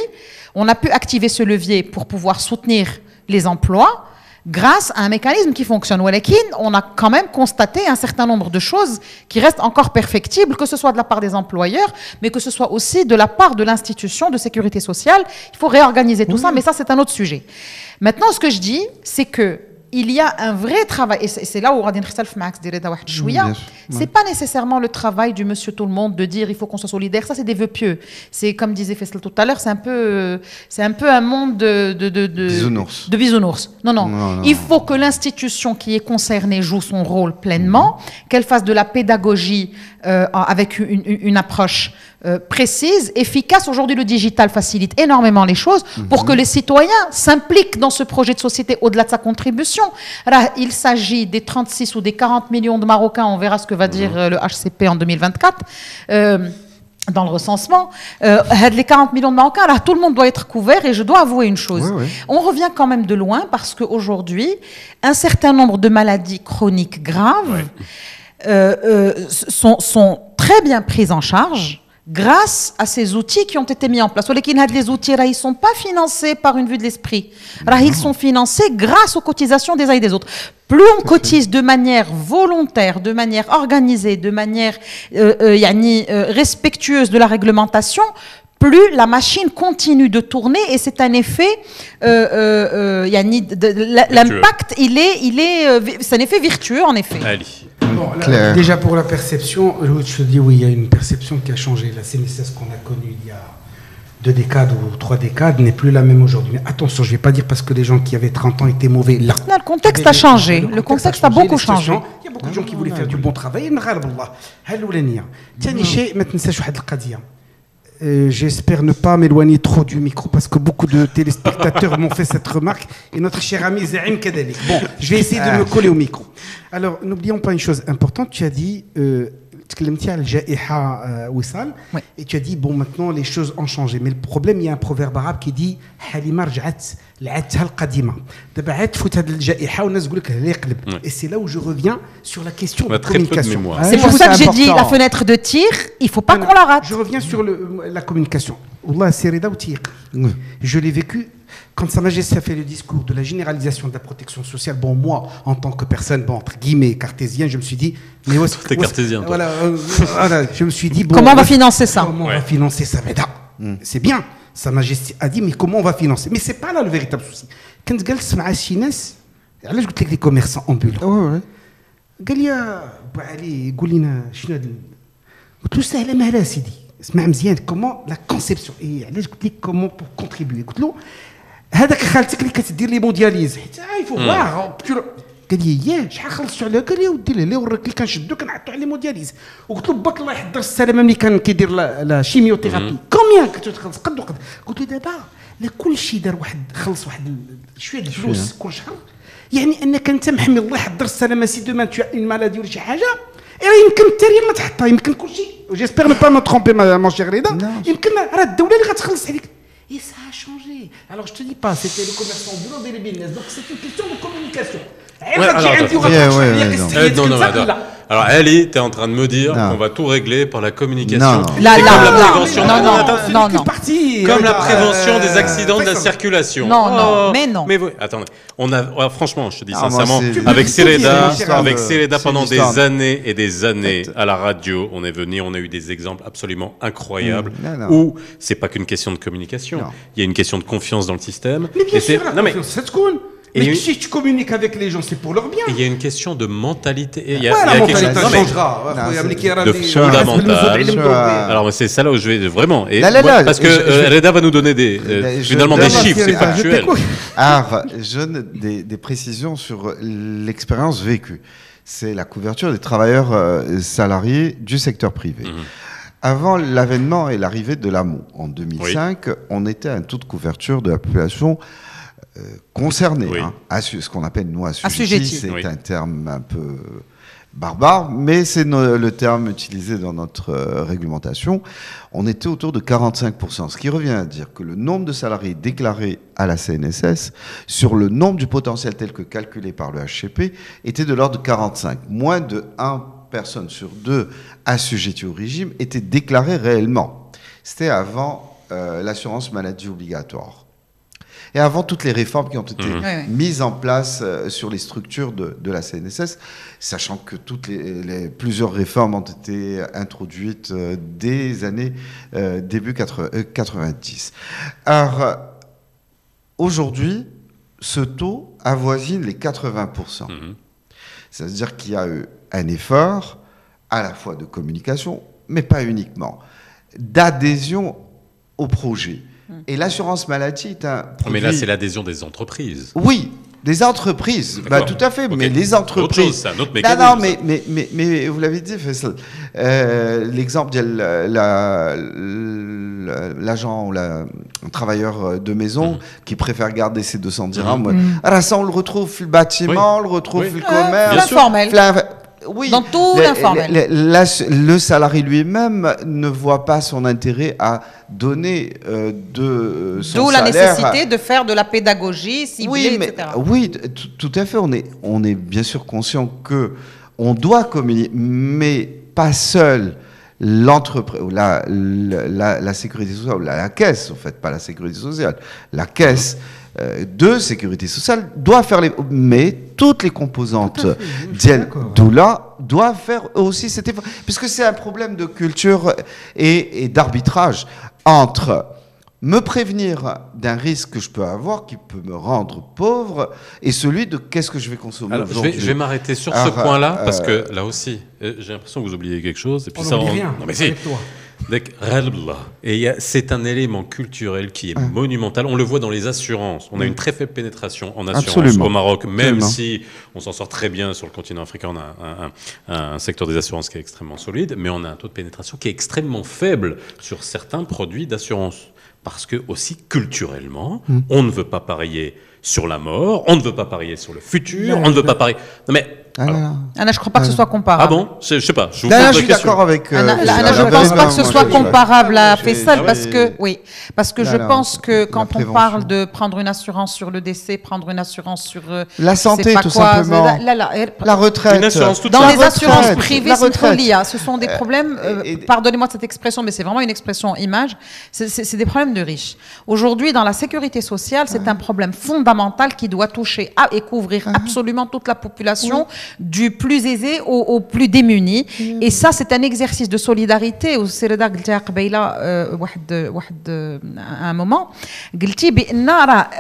On a pu activer ce levier pour pouvoir soutenir les emplois grâce à un mécanisme qui fonctionne. On a quand même constaté un certain nombre de choses qui restent encore perfectibles, que ce soit de la part des employeurs, mais que ce soit aussi de la part de l'institution de sécurité sociale. Il faut réorganiser tout ça, mais ça, c'est un autre sujet. Maintenant, ce que je dis, c'est que il y a un vrai travail, et c'est là où Radin Khsalf Max dirait c'est pas nécessairement le travail du monsieur tout le monde de dire il faut qu'on soit solidaire, ça c'est des vœux pieux. C'est comme disait Faisal tout à l'heure, c'est un peu un monde de bisounours. Non. Il faut que l'institution qui est concernée joue son rôle pleinement, qu'elle fasse de la pédagogie avec une approche précise, efficace. Aujourd'hui, le digital facilite énormément les choses pour que les citoyens s'impliquent dans ce projet de société au-delà de sa contribution. Alors, il s'agit des 36 ou des 40 millions de Marocains, on verra ce que va dire le HCP en 2024, dans le recensement. Les 40 millions de Marocains, alors, tout le monde doit être couvert, et je dois avouer une chose. On revient quand même de loin parce qu'aujourd'hui, un certain nombre de maladies chroniques graves sont très bien prises en charge grâce à ces outils qui ont été mis en place. Les outils, ils ne sont pas financés par une vue de l'esprit. Ils sont financés grâce aux cotisations des uns et des autres. Plus on cotise de manière volontaire, de manière organisée, de manière respectueuse de la réglementation, plus la machine continue de tourner, et c'est un effet, l'impact, c'est un effet virtueux en effet. Bon, là, déjà pour la perception, je te dis oui, il y a une perception qui a changé. La CNSS qu'on a connue il y a 2 décades ou 3 décades n'est plus la même aujourd'hui. Mais attention, je ne vais pas dire parce que les gens qui avaient 30 ans étaient mauvais là. Le contexte a changé. Le contexte a beaucoup changé. Il y a beaucoup de gens qui voulaient faire du bon travail. J'espère ne pas m'éloigner trop du micro parce que beaucoup de téléspectateurs m'ont fait cette remarque, et notre cher ami Zaim Kadalik. Bon, je vais essayer de me coller au micro. Alors, n'oublions pas une chose importante. Tu as dit تكلمتي على الجائحة وصال Oui. et tu as dit bon maintenant les choses ont changé mais le problème il y a un proverbe arabe qui dit حليمة رجعت لعادتها القديمة دابا عاد تفوت هذه الجائحة والناس تقول لك لا يقلب et c'est là où je reviens sur la question On a de très peu de communication. mémoire. C'est pour c'est ça que j'ai dit important. la fenêtre de tir, il faut pas Non, qu'on la rate. Je reviens sur la communication. Wallah, c'est Reda Outiq. Je l'ai vécu quand Sa Majesté a fait le discours de la généralisation de la protection sociale. Bon, moi, en tant que personne, bon, entre guillemets, cartésien, je me suis dit... Mais T'es cartésien, toi. Voilà, voilà, je me suis dit... Bon, Comment on va financer ça? Comment on va financer ça, Reda? C'est bien. Sa Majesté a dit, mais comment on va financer? Mais c'est pas là le véritable souci. Quand je dis à Chines, là, je dis les commerçants ambulants. قال لي بو علي قول لنا شنو هذا قلت له سهله مهله سيدي اسمع مزيان كومون لا كونسيبسيون علاش قلت لك كومون بور كونتريبيي قلت له هذاك خالتك اللي كتدير لي مودياليز حيت يفو فواغ قال لي ياه شحال خلصتوا عليها قال لي ودي لي وراك اللي كنشدو كنعطوا عليه مودياليز وقلت له باك الله يحضر السلامه ملي كان كيدير لا شيميوثيرابي كوميان كتخلص قد وقد قلت له دابا لا كل شيء دار واحد خلص واحد شويه د الفلوس كل شهر يعني انك انت محمي الله يحضر السلامه سي دومان تو اون مالادي ولا شي حاجه يمكن التاريخ ما تحطها يمكن كل شيء جيسبيغ نو با مو ترومبي مون شير رضا يمكن راه الدوله اللي غتخلص عليك Et ça a changé. Alors je te dis pas, c'était les commerçants ambulants des business. Donc c'est une question de communication. Non, attends. Alors, Ali, tu es en train de me dire qu'on va tout régler par la communication. Non. Comme la prévention des accidents de la circulation. Non, mais non. Mais attendez, franchement, je te dis sincèrement, avec Sereda pendant des années et des années à la radio, on a eu des exemples absolument incroyables où c'est pas qu'une question de communication, il y a une question de confiance dans le système. Mais bien sûr, la confiance, c'est cool. Mais si tu communiques avec les gens, c'est pour leur bien. Il y a une question de mentalité. La mentalité changera. De fondamental. Alors, c'est ça là où je vais vraiment. Parce que Reda va nous donner finalement des chiffres, c'est factuel. Alors, je donne des précisions sur l'expérience vécue. C'est la couverture des travailleurs salariés du secteur privé. Avant l'avènement et l'arrivée de l'AMO en 2005, on était à un taux de couverture de la population concernés, ce qu'on appelle nous assujettis, c'est un terme un peu barbare, mais c'est le terme utilisé dans notre réglementation. On était autour de 45%, ce qui revient à dire que le nombre de salariés déclarés à la CNSS sur le nombre du potentiel tel que calculé par le HCP était de l'ordre de 45. Moins de 1 personne sur 2 assujettis au régime était déclarée réellement. C'était avant l'assurance maladie obligatoire. Et avant toutes les réformes qui ont été mises en place sur les structures de la CNSS, sachant que plusieurs réformes ont été introduites des années début 90. Alors, aujourd'hui, ce taux avoisine les 80%. C'est-à-dire qu'il y a eu un effort à la fois de communication, mais pas uniquement, d'adhésion au projet. Et l'assurance maladie est un produit... Mais là, c'est l'adhésion des entreprises. Oui, des entreprises. Bah, tout à fait, mais les entreprises... C'est un autre mécanisme. Non, mais vous l'avez dit, Faisal. L'exemple de l'agent ou le travailleur de maison qui préfère garder ses 200 dirhams. Alors ça, on le retrouve dans le bâtiment, on le retrouve dans le commerce. Informel. Oui, dans tout l'informel. Le salarié lui-même ne voit pas son intérêt à donner de son salaire. D'où la nécessité de faire de la pédagogie ciblée, etc. Oui, tout à fait. On est bien sûr conscient que on doit communiquer, mais pas seul. L'entreprise, la sécurité sociale, la caisse, en fait, pas la sécurité sociale, la caisse de sécurité sociale doit faire mais toutes les composantes d'Oula doivent faire aussi cet effort, puisque c'est un problème de culture et d'arbitrage entre me prévenir d'un risque que je peux avoir qui peut me rendre pauvre et celui de qu'est-ce que je vais consommer. Alors, je vais m'arrêter sur ce point-là parce que là aussi, j'ai l'impression que vous oubliez quelque chose. Et puis on n'oublie rien. Non mais si. Et c'est un élément culturel qui est monumental. On le voit dans les assurances. On a une très faible pénétration en assurance au Maroc, même si on s'en sort très bien sur le continent africain. On a un secteur des assurances qui est extrêmement solide, mais on a un taux de pénétration qui est extrêmement faible sur certains produits d'assurance. Parce que aussi culturellement, on ne veut pas parier sur la mort, on ne veut pas parier sur le futur, on ne veut pas parier... Non mais Anna, je crois pas que ce soit comparable. Ah bon? Je sais pas. Je vous Là, pose je la suis question. d'accord avec. Anna, je avec pense Bernard, pas que ce moi, soit je- comparable à je- Faisal je- parce que je Là, pense que la quand on prévention. parle de prendre une assurance sur le décès, prendre une assurance sur La santé, c'est pas tout quoi, simplement. La retraite. Une assurance toute dans seule. les La assurances retraite, privées, la c'est une retraite. folie, ce sont des problèmes. Pardonnez-moi de cette expression, mais c'est vraiment une expression image. C'est des problèmes de riches. Aujourd'hui, dans la sécurité sociale, c'est un problème fondamental qui doit toucher et couvrir absolument toute la population, du plus aisé au plus démuni. Et ça, c'est un exercice de solidarité. وسيردا قلتها قبيله واحد à un moment قلتي بان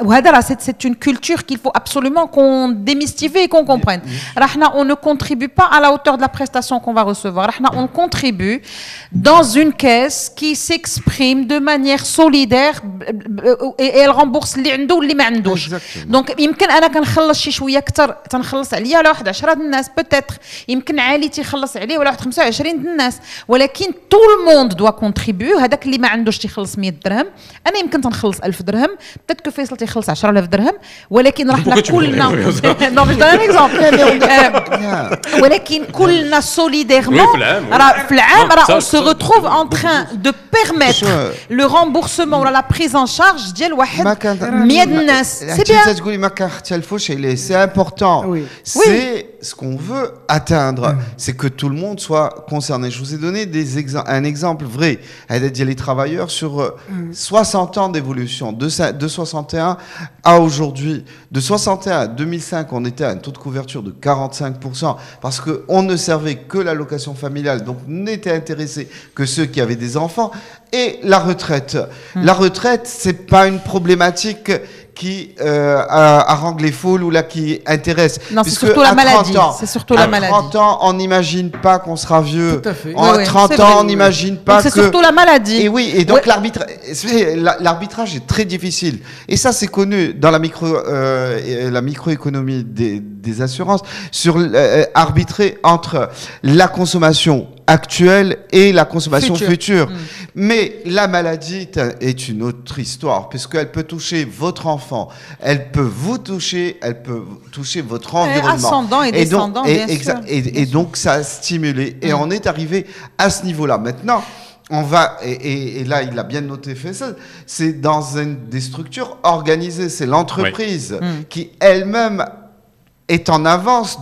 وهذا راه c'est une culture qu'il faut absolument qu'on démystifie et qu'on comprenne. Rahna, on ne contribue pas à la hauteur de la prestation qu'on va recevoir. Rahna, on contribue dans une caisse qui s'exprime de manière solidaire et elle rembourse اللي عنده واللي ما عندوش. Donc يمكن انا كنخلص شي شويه اكثر تنخلص عليا ولا واحد 10 الناس peut-être يمكن عالي تيخلص عليه ولا واحد 25 الناس ولكن tout le monde doit contribuer. هذاك اللي ما عندوش تيخلص 100 درهم انا يمكن تنخلص 1000 درهم peut-être que فيصل تيخلص 10000 درهم ولكن رحنا كلنا non mais je donne un exemple ولكن كلنا solidairement في العام راه on se retrouve en train de permettre le remboursement ولا la prise en charge ديال واحد 100 الناس. C'est bien. تقولي ما كنختلفوش عليه. C'est important. C'est ce qu'on veut atteindre. C'est que tout le monde soit concerné. Je vous ai donné un exemple vrai. Les travailleurs sur 60 ans d'évolution, de 61 à aujourd'hui. De 61 à 2005, on était à un taux de couverture de 45% parce qu'on ne servait que l'allocation familiale, donc n'était intéressé que ceux qui avaient des enfants. Et la retraite. La retraite, c'est pas une problématique qui harangue les foules ou là qui intéresse. Non, c'est surtout la maladie. C'est surtout la maladie. À 30 ans, on n'imagine pas qu'on sera vieux. Tout à fait. À 30 ans, on n'imagine pas que... C'est surtout la maladie. Et oui, et donc l'arbitrage est très difficile. Et ça, c'est connu dans la microéconomie des assurances, sur arbitrer entre la consommation actuelle et la consommation future. Mais la maladie est une autre histoire, puisqu'elle peut toucher votre enfant, elle peut vous toucher, elle peut toucher votre environnement. Ascendant et descendant, bien sûr. Et donc, ça a stimulé. Et on est arrivé à ce niveau-là. Maintenant, on va, et là, il a bien noté fait ça, c'est dans des structures organisées. C'est l'entreprise qui elle-même est en avance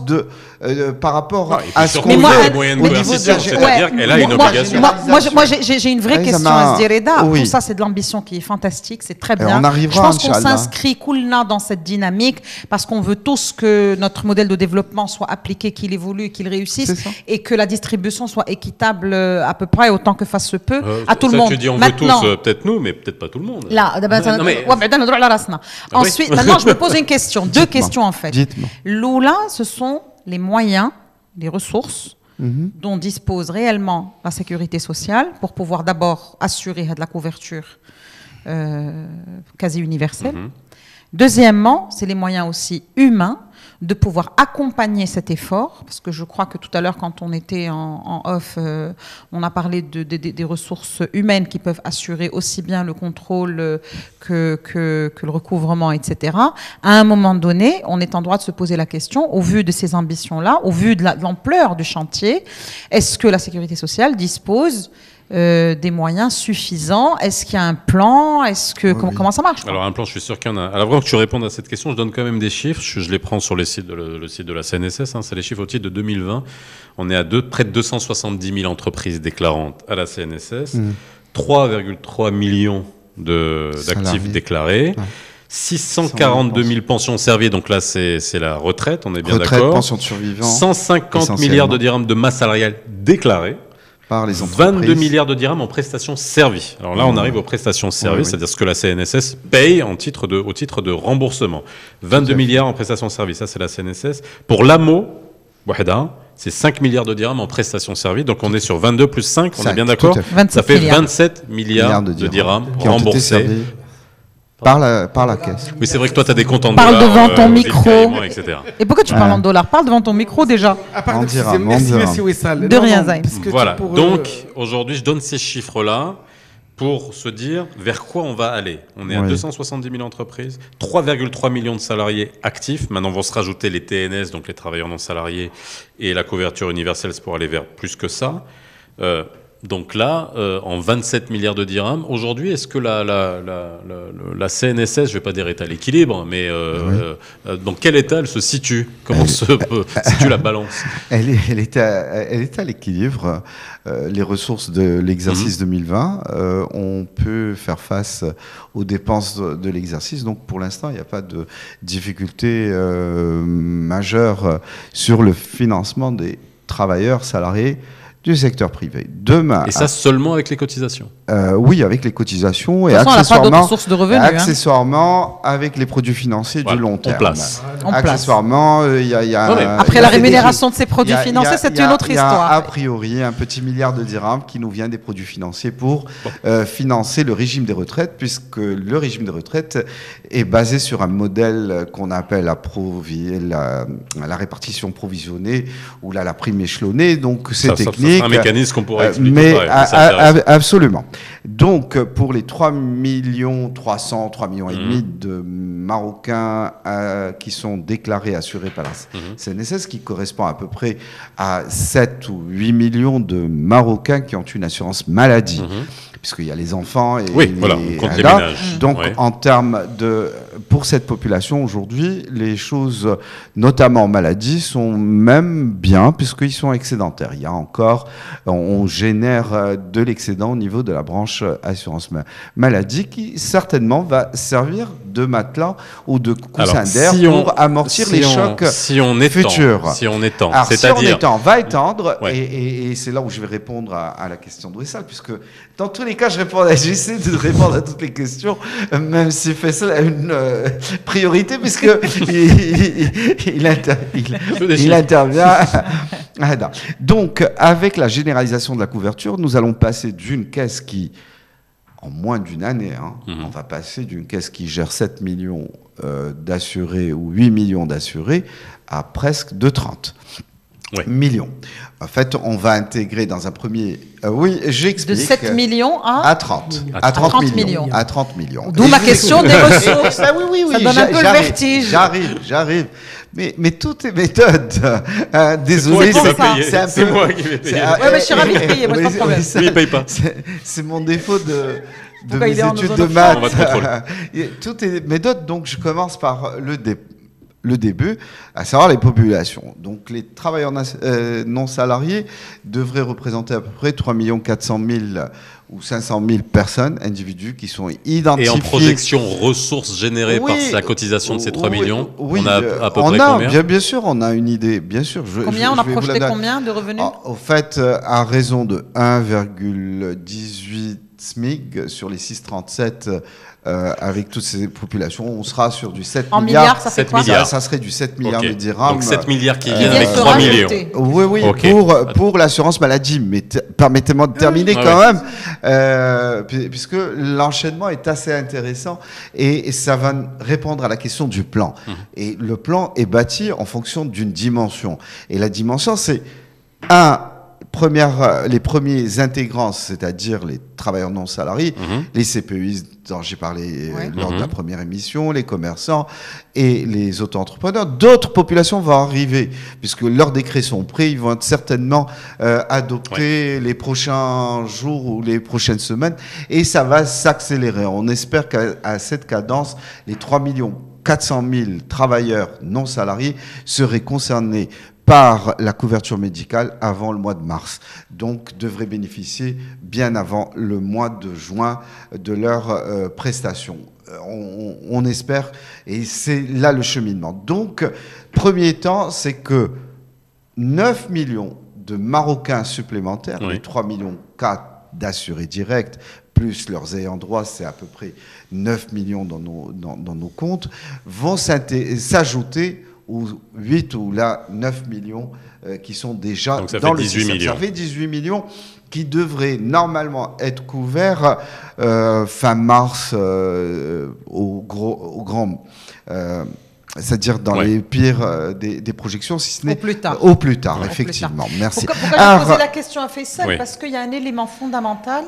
par rapport à ce qu'on veut. Au niveau de c'est-à-dire qu'elle a une obligation. Moi, j'ai une vraie question à se dire, Reda. Tout ça, c'est de l'ambition qui est fantastique, c'est très bien. On arrivera, je pense qu'on s'inscrit coolna dans cette dynamique parce qu'on veut tous que notre modèle de développement soit appliqué, qu'il évolue, qu'il réussisse et que la distribution soit équitable à peu près autant que face se peut à tout le monde. Tu dis on veut tous, peut-être nous, mais peut-être pas tout le monde. Là, ensuite, maintenant, je me pose une question, deux questions en fait. L'Oula, ce sont les moyens, les ressources dont dispose réellement la sécurité sociale pour pouvoir d'abord assurer de la couverture quasi universelle. Deuxièmement, c'est les moyens aussi humains de pouvoir accompagner cet effort, parce que je crois que tout à l'heure, quand on était en off, on a parlé des ressources humaines qui peuvent assurer aussi bien le contrôle que le recouvrement, etc. À un moment donné, on est en droit de se poser la question, au vu de ces ambitions-là, au vu de l'ampleur du chantier, est-ce que la sécurité sociale dispose des moyens suffisants? Est-ce qu'il y a un plan? Comment ça marche? Alors un plan, je suis sûr qu'il y en a. Alors avant que tu répondes à cette question, je donne quand même des chiffres. Je les prends sur le site de la CNSS. C'est les chiffres au titre de 2020. On est à près de 270 000 entreprises déclarantes à la CNSS, 3,3 millions d'actifs déclarés. 642 000 pensions servies, donc là c'est la retraite, on est bien d'accord. Pension de survivants. 150 milliards de dirhams de masse salariale déclarée. Par les entreprises. 22 milliards de dirhams en prestations servies. Alors là, on arrive aux prestations servies, c'est-à-dire ce que la CNSS paye au titre de remboursement. 22 milliards en prestations servies, ça c'est la CNSS. Pour l'AMO, c'est 5 milliards de dirhams en prestations servies. Donc on est sur 22 plus 5, on est bien d'accord? Ça fait 27 milliards de dirhams remboursés. Par la caisse. Oui, c'est vrai que toi, tu as des comptes en dollars. Parle devant ton micro. Etc. Et pourquoi tu parles en dollars? Parle devant ton micro déjà. Merci Wissal. De rien, Zayn. Voilà. Donc, aujourd'hui, je donne ces chiffres-là pour se dire vers quoi on va aller. On est à Oui. 270 000 entreprises, 3,3 millions de salariés actifs. Maintenant, vont se rajouter les TNS, donc les travailleurs non salariés, et la couverture universelle c'est pour aller vers plus que ça. Donc là, en 27 milliards de dirhams, aujourd'hui, est-ce que la CNSS, je ne vais pas dire est à l'équilibre, mais dans quel état elle se situe? Comment se situe la balance? Elle est à l'équilibre. Les ressources de l'exercice 2020, on peut faire face aux dépenses de l'exercice. Donc pour l'instant, il n'y a pas de difficulté majeure sur le financement des travailleurs salariés du secteur privé. Demain, et ça seulement avec les cotisations? Oui, avec les cotisations et De toute façon, on n'a pas accessoirement, d'autres sources de revenus. accessoirement avec les produits financiers Voilà, du long on terme. place. On place. Accessoirement, il y a Ouais, mais Après il y la a des- rémunération de ces produits il y a- financiers, il y a- c'est il y a- une autre il y a histoire. a priori un petit milliard de dirhams qui nous vient des produits financiers pour financer le régime des retraites, puisque le régime des retraites est basé sur un modèle qu'on appelle la répartition provisionnée ou la prime échelonnée. Donc c'est Ça technique. sera un mécanisme qu'on pourrait expliquer. Mais pareil, c'est intéressant. absolument. Donc, pour les 3 millions et demi de Marocains qui sont déclarés assurés par la CNSS, qui correspond à peu près à 7 ou 8 millions de Marocains qui ont une assurance maladie. Puisqu'il y a les enfants et Oui, voilà, on compte les là. ménages. Donc, Ouais. en termes de... Pour cette population, aujourd'hui, les choses, notamment en maladie, sont même bien, puisqu'ils sont excédentaires. Il y a encore... On génère de l'excédent au niveau de la branche assurance maladie, qui certainement va servir de matelas ou de coussin Alors, d'air si on- pour amortir les chocs si on étend, futurs. Si on étend, Alors, si on c'est-à-dire... étend, va étendre, Ouais. et c'est là où je vais répondre à la question de Wessal, puisque dans tous les cas, j'essaie de répondre à toutes les questions, même si Faisal a une priorité, puisque il intervient. Ah, non. Donc, avec la généralisation de la couverture, nous allons passer d'une caisse qui, en moins d'une année, on va passer d'une caisse qui gère 7 millions d'assurés ou 8 millions d'assurés à presque de 30 millions. En fait, on va intégrer dans un premier... oui, j'explique. De 7 millions à 30. À 30 millions. millions. À 30 millions. D'où ma question des ressources. Ah oui, Ça donne un peu le vertige. J'arrive. Mais tout est méthode. Désolé, C'est moi qui vais payer. c'est un C'est peu... moi qui vais payer. Ouais, mais je suis ravie de payer, moi, c'est pas de problème. Lui, il paye pas. C'est mon défaut de Pourquoi il mes est en études zone de offshore maths. On va te contrôler. Tout est méthode, donc je commence par le début, à savoir les populations. Donc les travailleurs non salariés devraient représenter à peu près 3 400 000 ou 500 000 personnes, individus qui sont identifiés. Et en projection ressources générées Oui, par la cotisation de ces 3 millions, oui, on a à peu près combien? bien sûr, on a une idée, bien sûr. Combien on a vais vous la projeté donner. combien de revenus? Au fait, à raison de 1,18 SMIC sur les 6,37 avec toutes ces populations, on sera sur du 7 En milliards. milliards, ça fait 7 quoi? milliards. Ça serait du 7 milliards Ok. de dirhams. Donc 7 milliards qui Qui viennent viennent avec se 3 millions. rajouter. Oui, Ok. pour l'assurance maladie. Mais permettez-moi de terminer Ah quand ouais. même, puisque l'enchaînement est assez intéressant et ça va répondre à la question du plan. Et le plan est bâti en fonction d'une dimension. Et la dimension, c'est les premiers intégrants, c'est-à-dire les travailleurs non salariés, les CPEI dont j'ai parlé lors de la première émission, les commerçants et les auto-entrepreneurs. D'autres populations vont arriver, puisque leurs décrets sont prêts, ils vont être certainement adoptés les prochains jours ou les prochaines semaines, et ça va s'accélérer. On espère qu'à cette cadence, les 3 400 000 travailleurs non salariés seraient concernés par la couverture médicale avant le mois de mars. Donc, devraient bénéficier bien avant le mois de juin de leurs prestations. On espère, et c'est là le cheminement. Donc, premier temps, c'est que 9 millions de Marocains supplémentaires, les 3,4 millions d'assurés directs, plus leurs ayants droit, c'est à peu près 9 millions dans nos comptes, vont s'ajouter aux 8 ou là 9 millions qui sont déjà donc ça dans fait le 18 système. millions. Ça fait 18 millions qui devraient normalement être couverts fin mars au grand... c'est-à-dire dans les pires des projections, si ce n'est Au plus tard. Au plus tard, Ouais. effectivement. Merci. Pourquoi j'ai posé la question à Faisal? Oui. Parce qu'il y a un élément fondamental,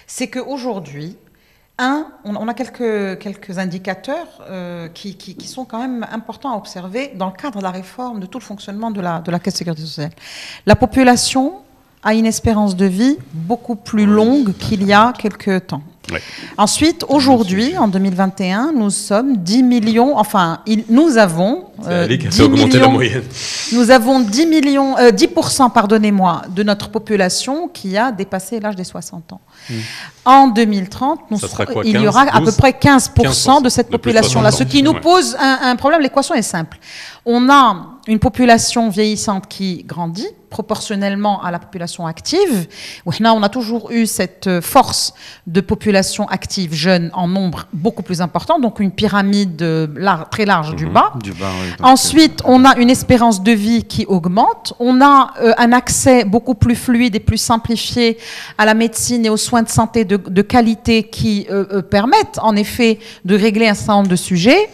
c'est qu'aujourd'hui, on a quelques indicateurs qui sont quand même importants à observer dans le cadre de la réforme de tout le fonctionnement de la Caisse de sécurité sociale. La population a une espérance de vie beaucoup plus longue qu'il y a quelques temps. Ouais. Ensuite, aujourd'hui, en 2021, nous sommes 10 millions, nous avons... C'est Ali qui a fait augmenter la moyenne. Nous avons 10%, pardonnez-moi, de notre population qui a dépassé l'âge des 60 ans. En 2030, il y aura à peu près 15% de cette population-là, ce qui nous pose un problème. L'équation est simple. On a une population vieillissante qui grandit proportionnellement à la population active. On a toujours eu cette force de population active jeune en nombre beaucoup plus important, donc une pyramide très large du bas. Oui, Ensuite, on a une espérance de vie qui augmente. On a un accès beaucoup plus fluide et plus simplifié à la médecine et aux soins de santé de qualité qui permettent en effet de régler un certain nombre de sujets.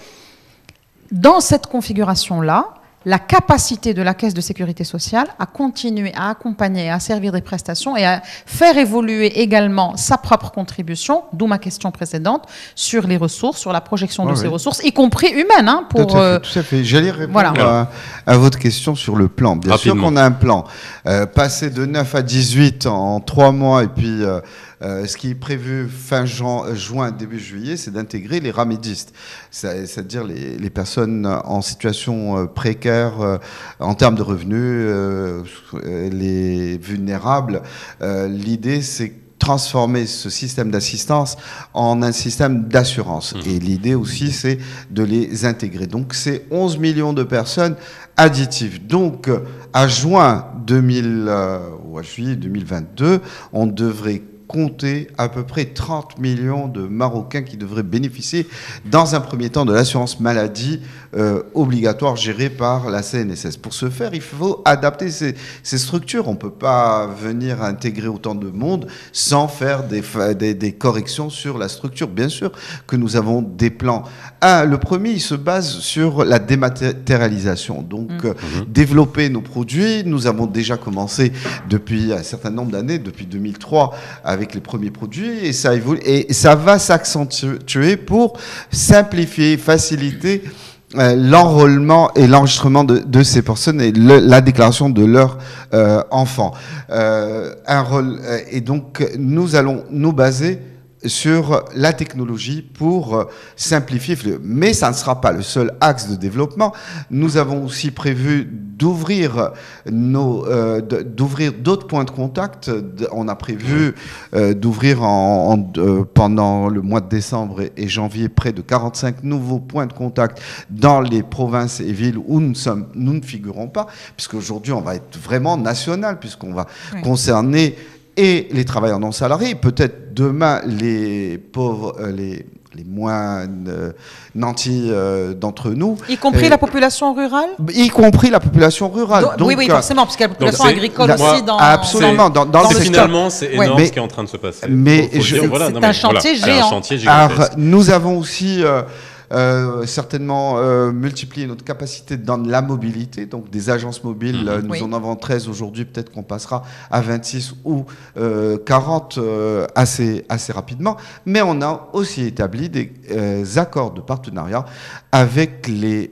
Dans cette configuration-là, la capacité de la Caisse de sécurité sociale à continuer à accompagner, à servir des prestations et à faire évoluer également sa propre contribution, d'où ma question précédente, sur les ressources, sur la projection de ces ressources, y compris humaines. Tout à fait. J'allais répondre à votre question sur le plan. Bien sûr qu'on a un plan. Passer de 9 à 18 en 3 mois et puis... ce qui est prévu fin juin, début juillet, c'est d'intégrer les ramédistes, c'est-à-dire les personnes en situation précaire en termes de revenus, les vulnérables. L'idée, c'est transformer ce système d'assistance en un système d'assurance. Et l'idée aussi, c'est de les intégrer. Donc, c'est 11 millions de personnes additives. Donc, à juillet 2022, on devrait compter à peu près 30 millions de Marocains qui devraient bénéficier dans un premier temps de l'assurance maladie obligatoire gérée par la CNSS. Pour ce faire, il faut adapter ces structures. On ne peut pas venir intégrer autant de monde sans faire des corrections sur la structure. Bien sûr que nous avons des plans. Le premier, il se base sur la dématérialisation. Donc, développer nos produits. Nous avons déjà commencé depuis un certain nombre d'années, depuis 2003, avec les premiers produits, et ça évolue, et ça va s'accentuer pour simplifier, faciliter l'enrôlement et l'enregistrement de ces personnes et la déclaration de leurs enfants. Et donc, nous allons nous baser sur la technologie pour simplifier. Mais ça ne sera pas le seul axe de développement. Nous avons aussi prévu d'ouvrir d'autres points de contact. On a prévu d'ouvrir pendant le mois de décembre et janvier près de 45 nouveaux points de contact dans les provinces et villes où nous ne figurons pas, puisqu'aujourd'hui on va être vraiment national, puisqu'on va concerner et les travailleurs non salariés, peut-être demain les pauvres, les moins nantis d'entre nous. Y compris la population rurale ? Y compris la population rurale. Donc, oui, forcément, parce qu'il y a la population agricole aussi dans... Absolument, dans le secteur. Finalement, c'est énorme ce qui est en train de se passer. Mais c'est un chantier géant. Un chantier gigantesque. Alors, nous avons aussi... certainement multiplier notre capacité dans la mobilité, donc des agences mobiles, nous en avons 13 aujourd'hui, peut-être qu'on passera à 26 ou 40 assez rapidement, mais on a aussi établi des accords de partenariat avec les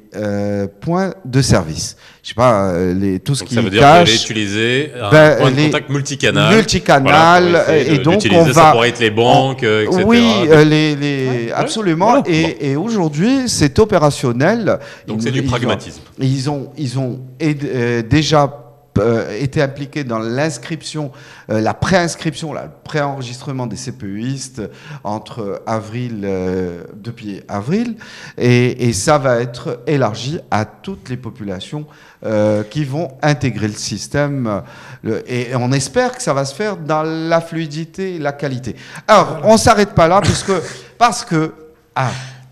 points de service. Je sais pas, tout ce donc qui ça veut dire cache, que utiliser un point de contact multicanal. Voilà, et donc on va... Ça pourrait être les banques, etc. Oui, absolument. Voilà. Et aujourd'hui, c'est opérationnel. Donc c'est du pragmatisme. Ils ont déjà été impliqués dans l'inscription, la préinscription, le préenregistrement des CPEistes depuis avril, et ça va être élargi à toutes les populations qui vont intégrer le système, et on espère que ça va se faire dans la fluidité et la qualité. Alors, on s'arrête pas là, parce que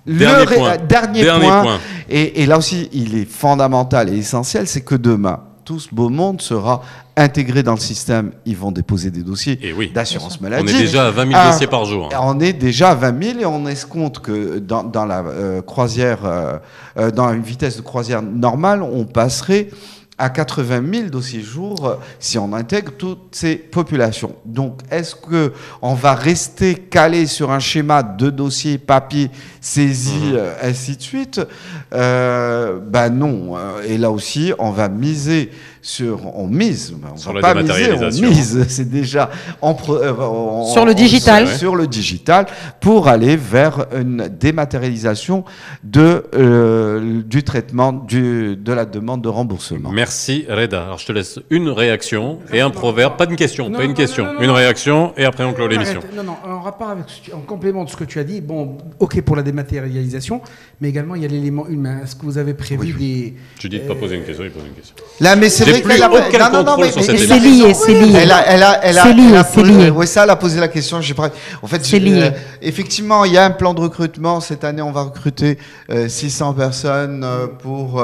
dernier point, et là aussi il est fondamental et essentiel, c'est que demain, tout ce beau monde sera intégré dans le système. Ils vont déposer des dossiers d'assurance maladie. On est déjà à 20 000 dossiers par jour. On est déjà à 20 000 et on escompte que dans la croisière, dans une vitesse de croisière normale, on passerait à 80 000 dossiers jour si on intègre toutes ces populations. Donc, est-ce qu'on va rester calé sur un schéma de dossiers, papier, saisie, ainsi de suite? Ben non. Et là aussi, on va miser on mise, on sur va la pas miser, on mise, c'est déjà sur le digital. Sur le digital, pour aller vers une dématérialisation du traitement de la demande de remboursement. Merci Reda. Alors je te laisse une réaction et un proverbe, pas une question, une réaction et après on clôt l'émission. Non, en rapport avec, en complément de ce que tu as dit, bon, ok pour la dématérialisation, mais également il y a l'élément humain. Est-ce que vous avez prévu des... Tu dis de pas poser une question, il pose une question. Là, mais c'est vrai plus aucun contrôle sur cette c'est lié, c'est lié. Oui, ça, elle a posé la question. En fait, effectivement, il y a un plan de recrutement. Cette année, on va recruter 600 personnes pour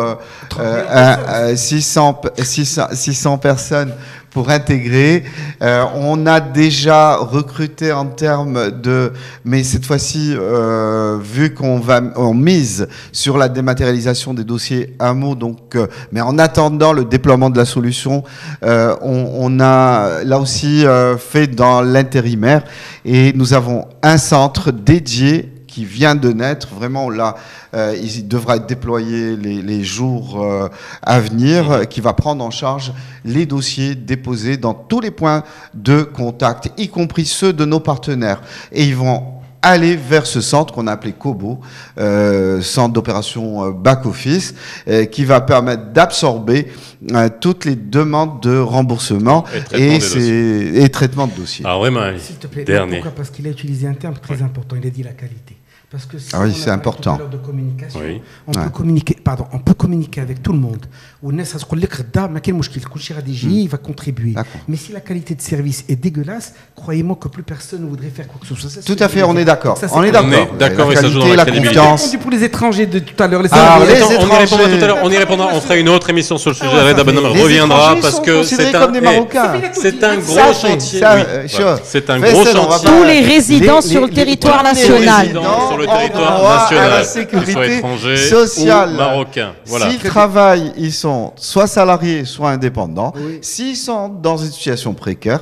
600 personnes pour intégrer. On a déjà recruté en termes de... Mais cette fois-ci, vu on mise sur la dématérialisation des dossiers AMO, donc, mais en attendant le déploiement de la solution, on a là aussi fait dans l'intérimaire et nous avons un centre dédié qui vient de naître. Vraiment, là, il devra être déployé les jours à venir, qui va prendre en charge les dossiers déposés dans tous les points de contact, y compris ceux de nos partenaires. Et ils vont aller vers ce centre qu'on a appelé COBO, centre d'opération back-office, qui va permettre d'absorber toutes les demandes de remboursement et traitement de dossiers. Alors vraiment, s'il te plaît, dernier. Pourquoi? Parce qu'il a utilisé un terme très important, il a dit la qualité. Parce que si oui, c'est important. De communication, on peut communiquer avec tout le monde. Il va contribuer. Mais si la qualité de service est dégueulasse, croyez-moi que plus personne ne voudrait faire quoi que ce soit. Tout à fait, on est d'accord. On est d'accord et ça joue dans la crédibilité. Pour les étrangers de tout à l'heure. On y répondra. On fera une autre émission sur le sujet. Reda Benham reviendra parce que c'est un gros chantier. C'est un gros chantier. Tous les résidents sur le territoire national. Sur le territoire national, qu'ils soient étrangers sociale, ou marocains. Voilà. S'ils travaillent, ils sont soit salariés, soit indépendants. Oui. S'ils sont dans une situation précaire,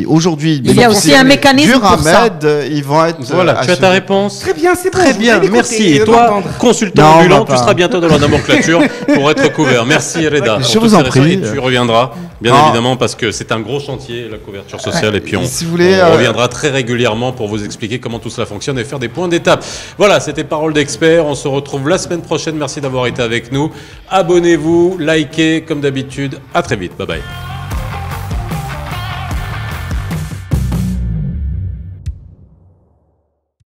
aujourd'hui, il y a aussi un mécanisme pour ça. Ils vont être. Voilà, tu as ta réponse. Très bien, c'est bon. Très bien, merci. Et toi, consultant ambulant, tu seras bientôt dans la nomenclature pour être couvert. Merci Reda. Je vous en prie. Et tu reviendras, bien évidemment, parce que c'est un gros chantier, la couverture sociale. Et puis on reviendra très régulièrement pour vous expliquer comment tout cela fonctionne et faire des points d'étape. Voilà, c'était Parole d'expert. On se retrouve la semaine prochaine. Merci d'avoir été avec nous. Abonnez-vous, likez comme d'habitude. À très vite. Bye bye.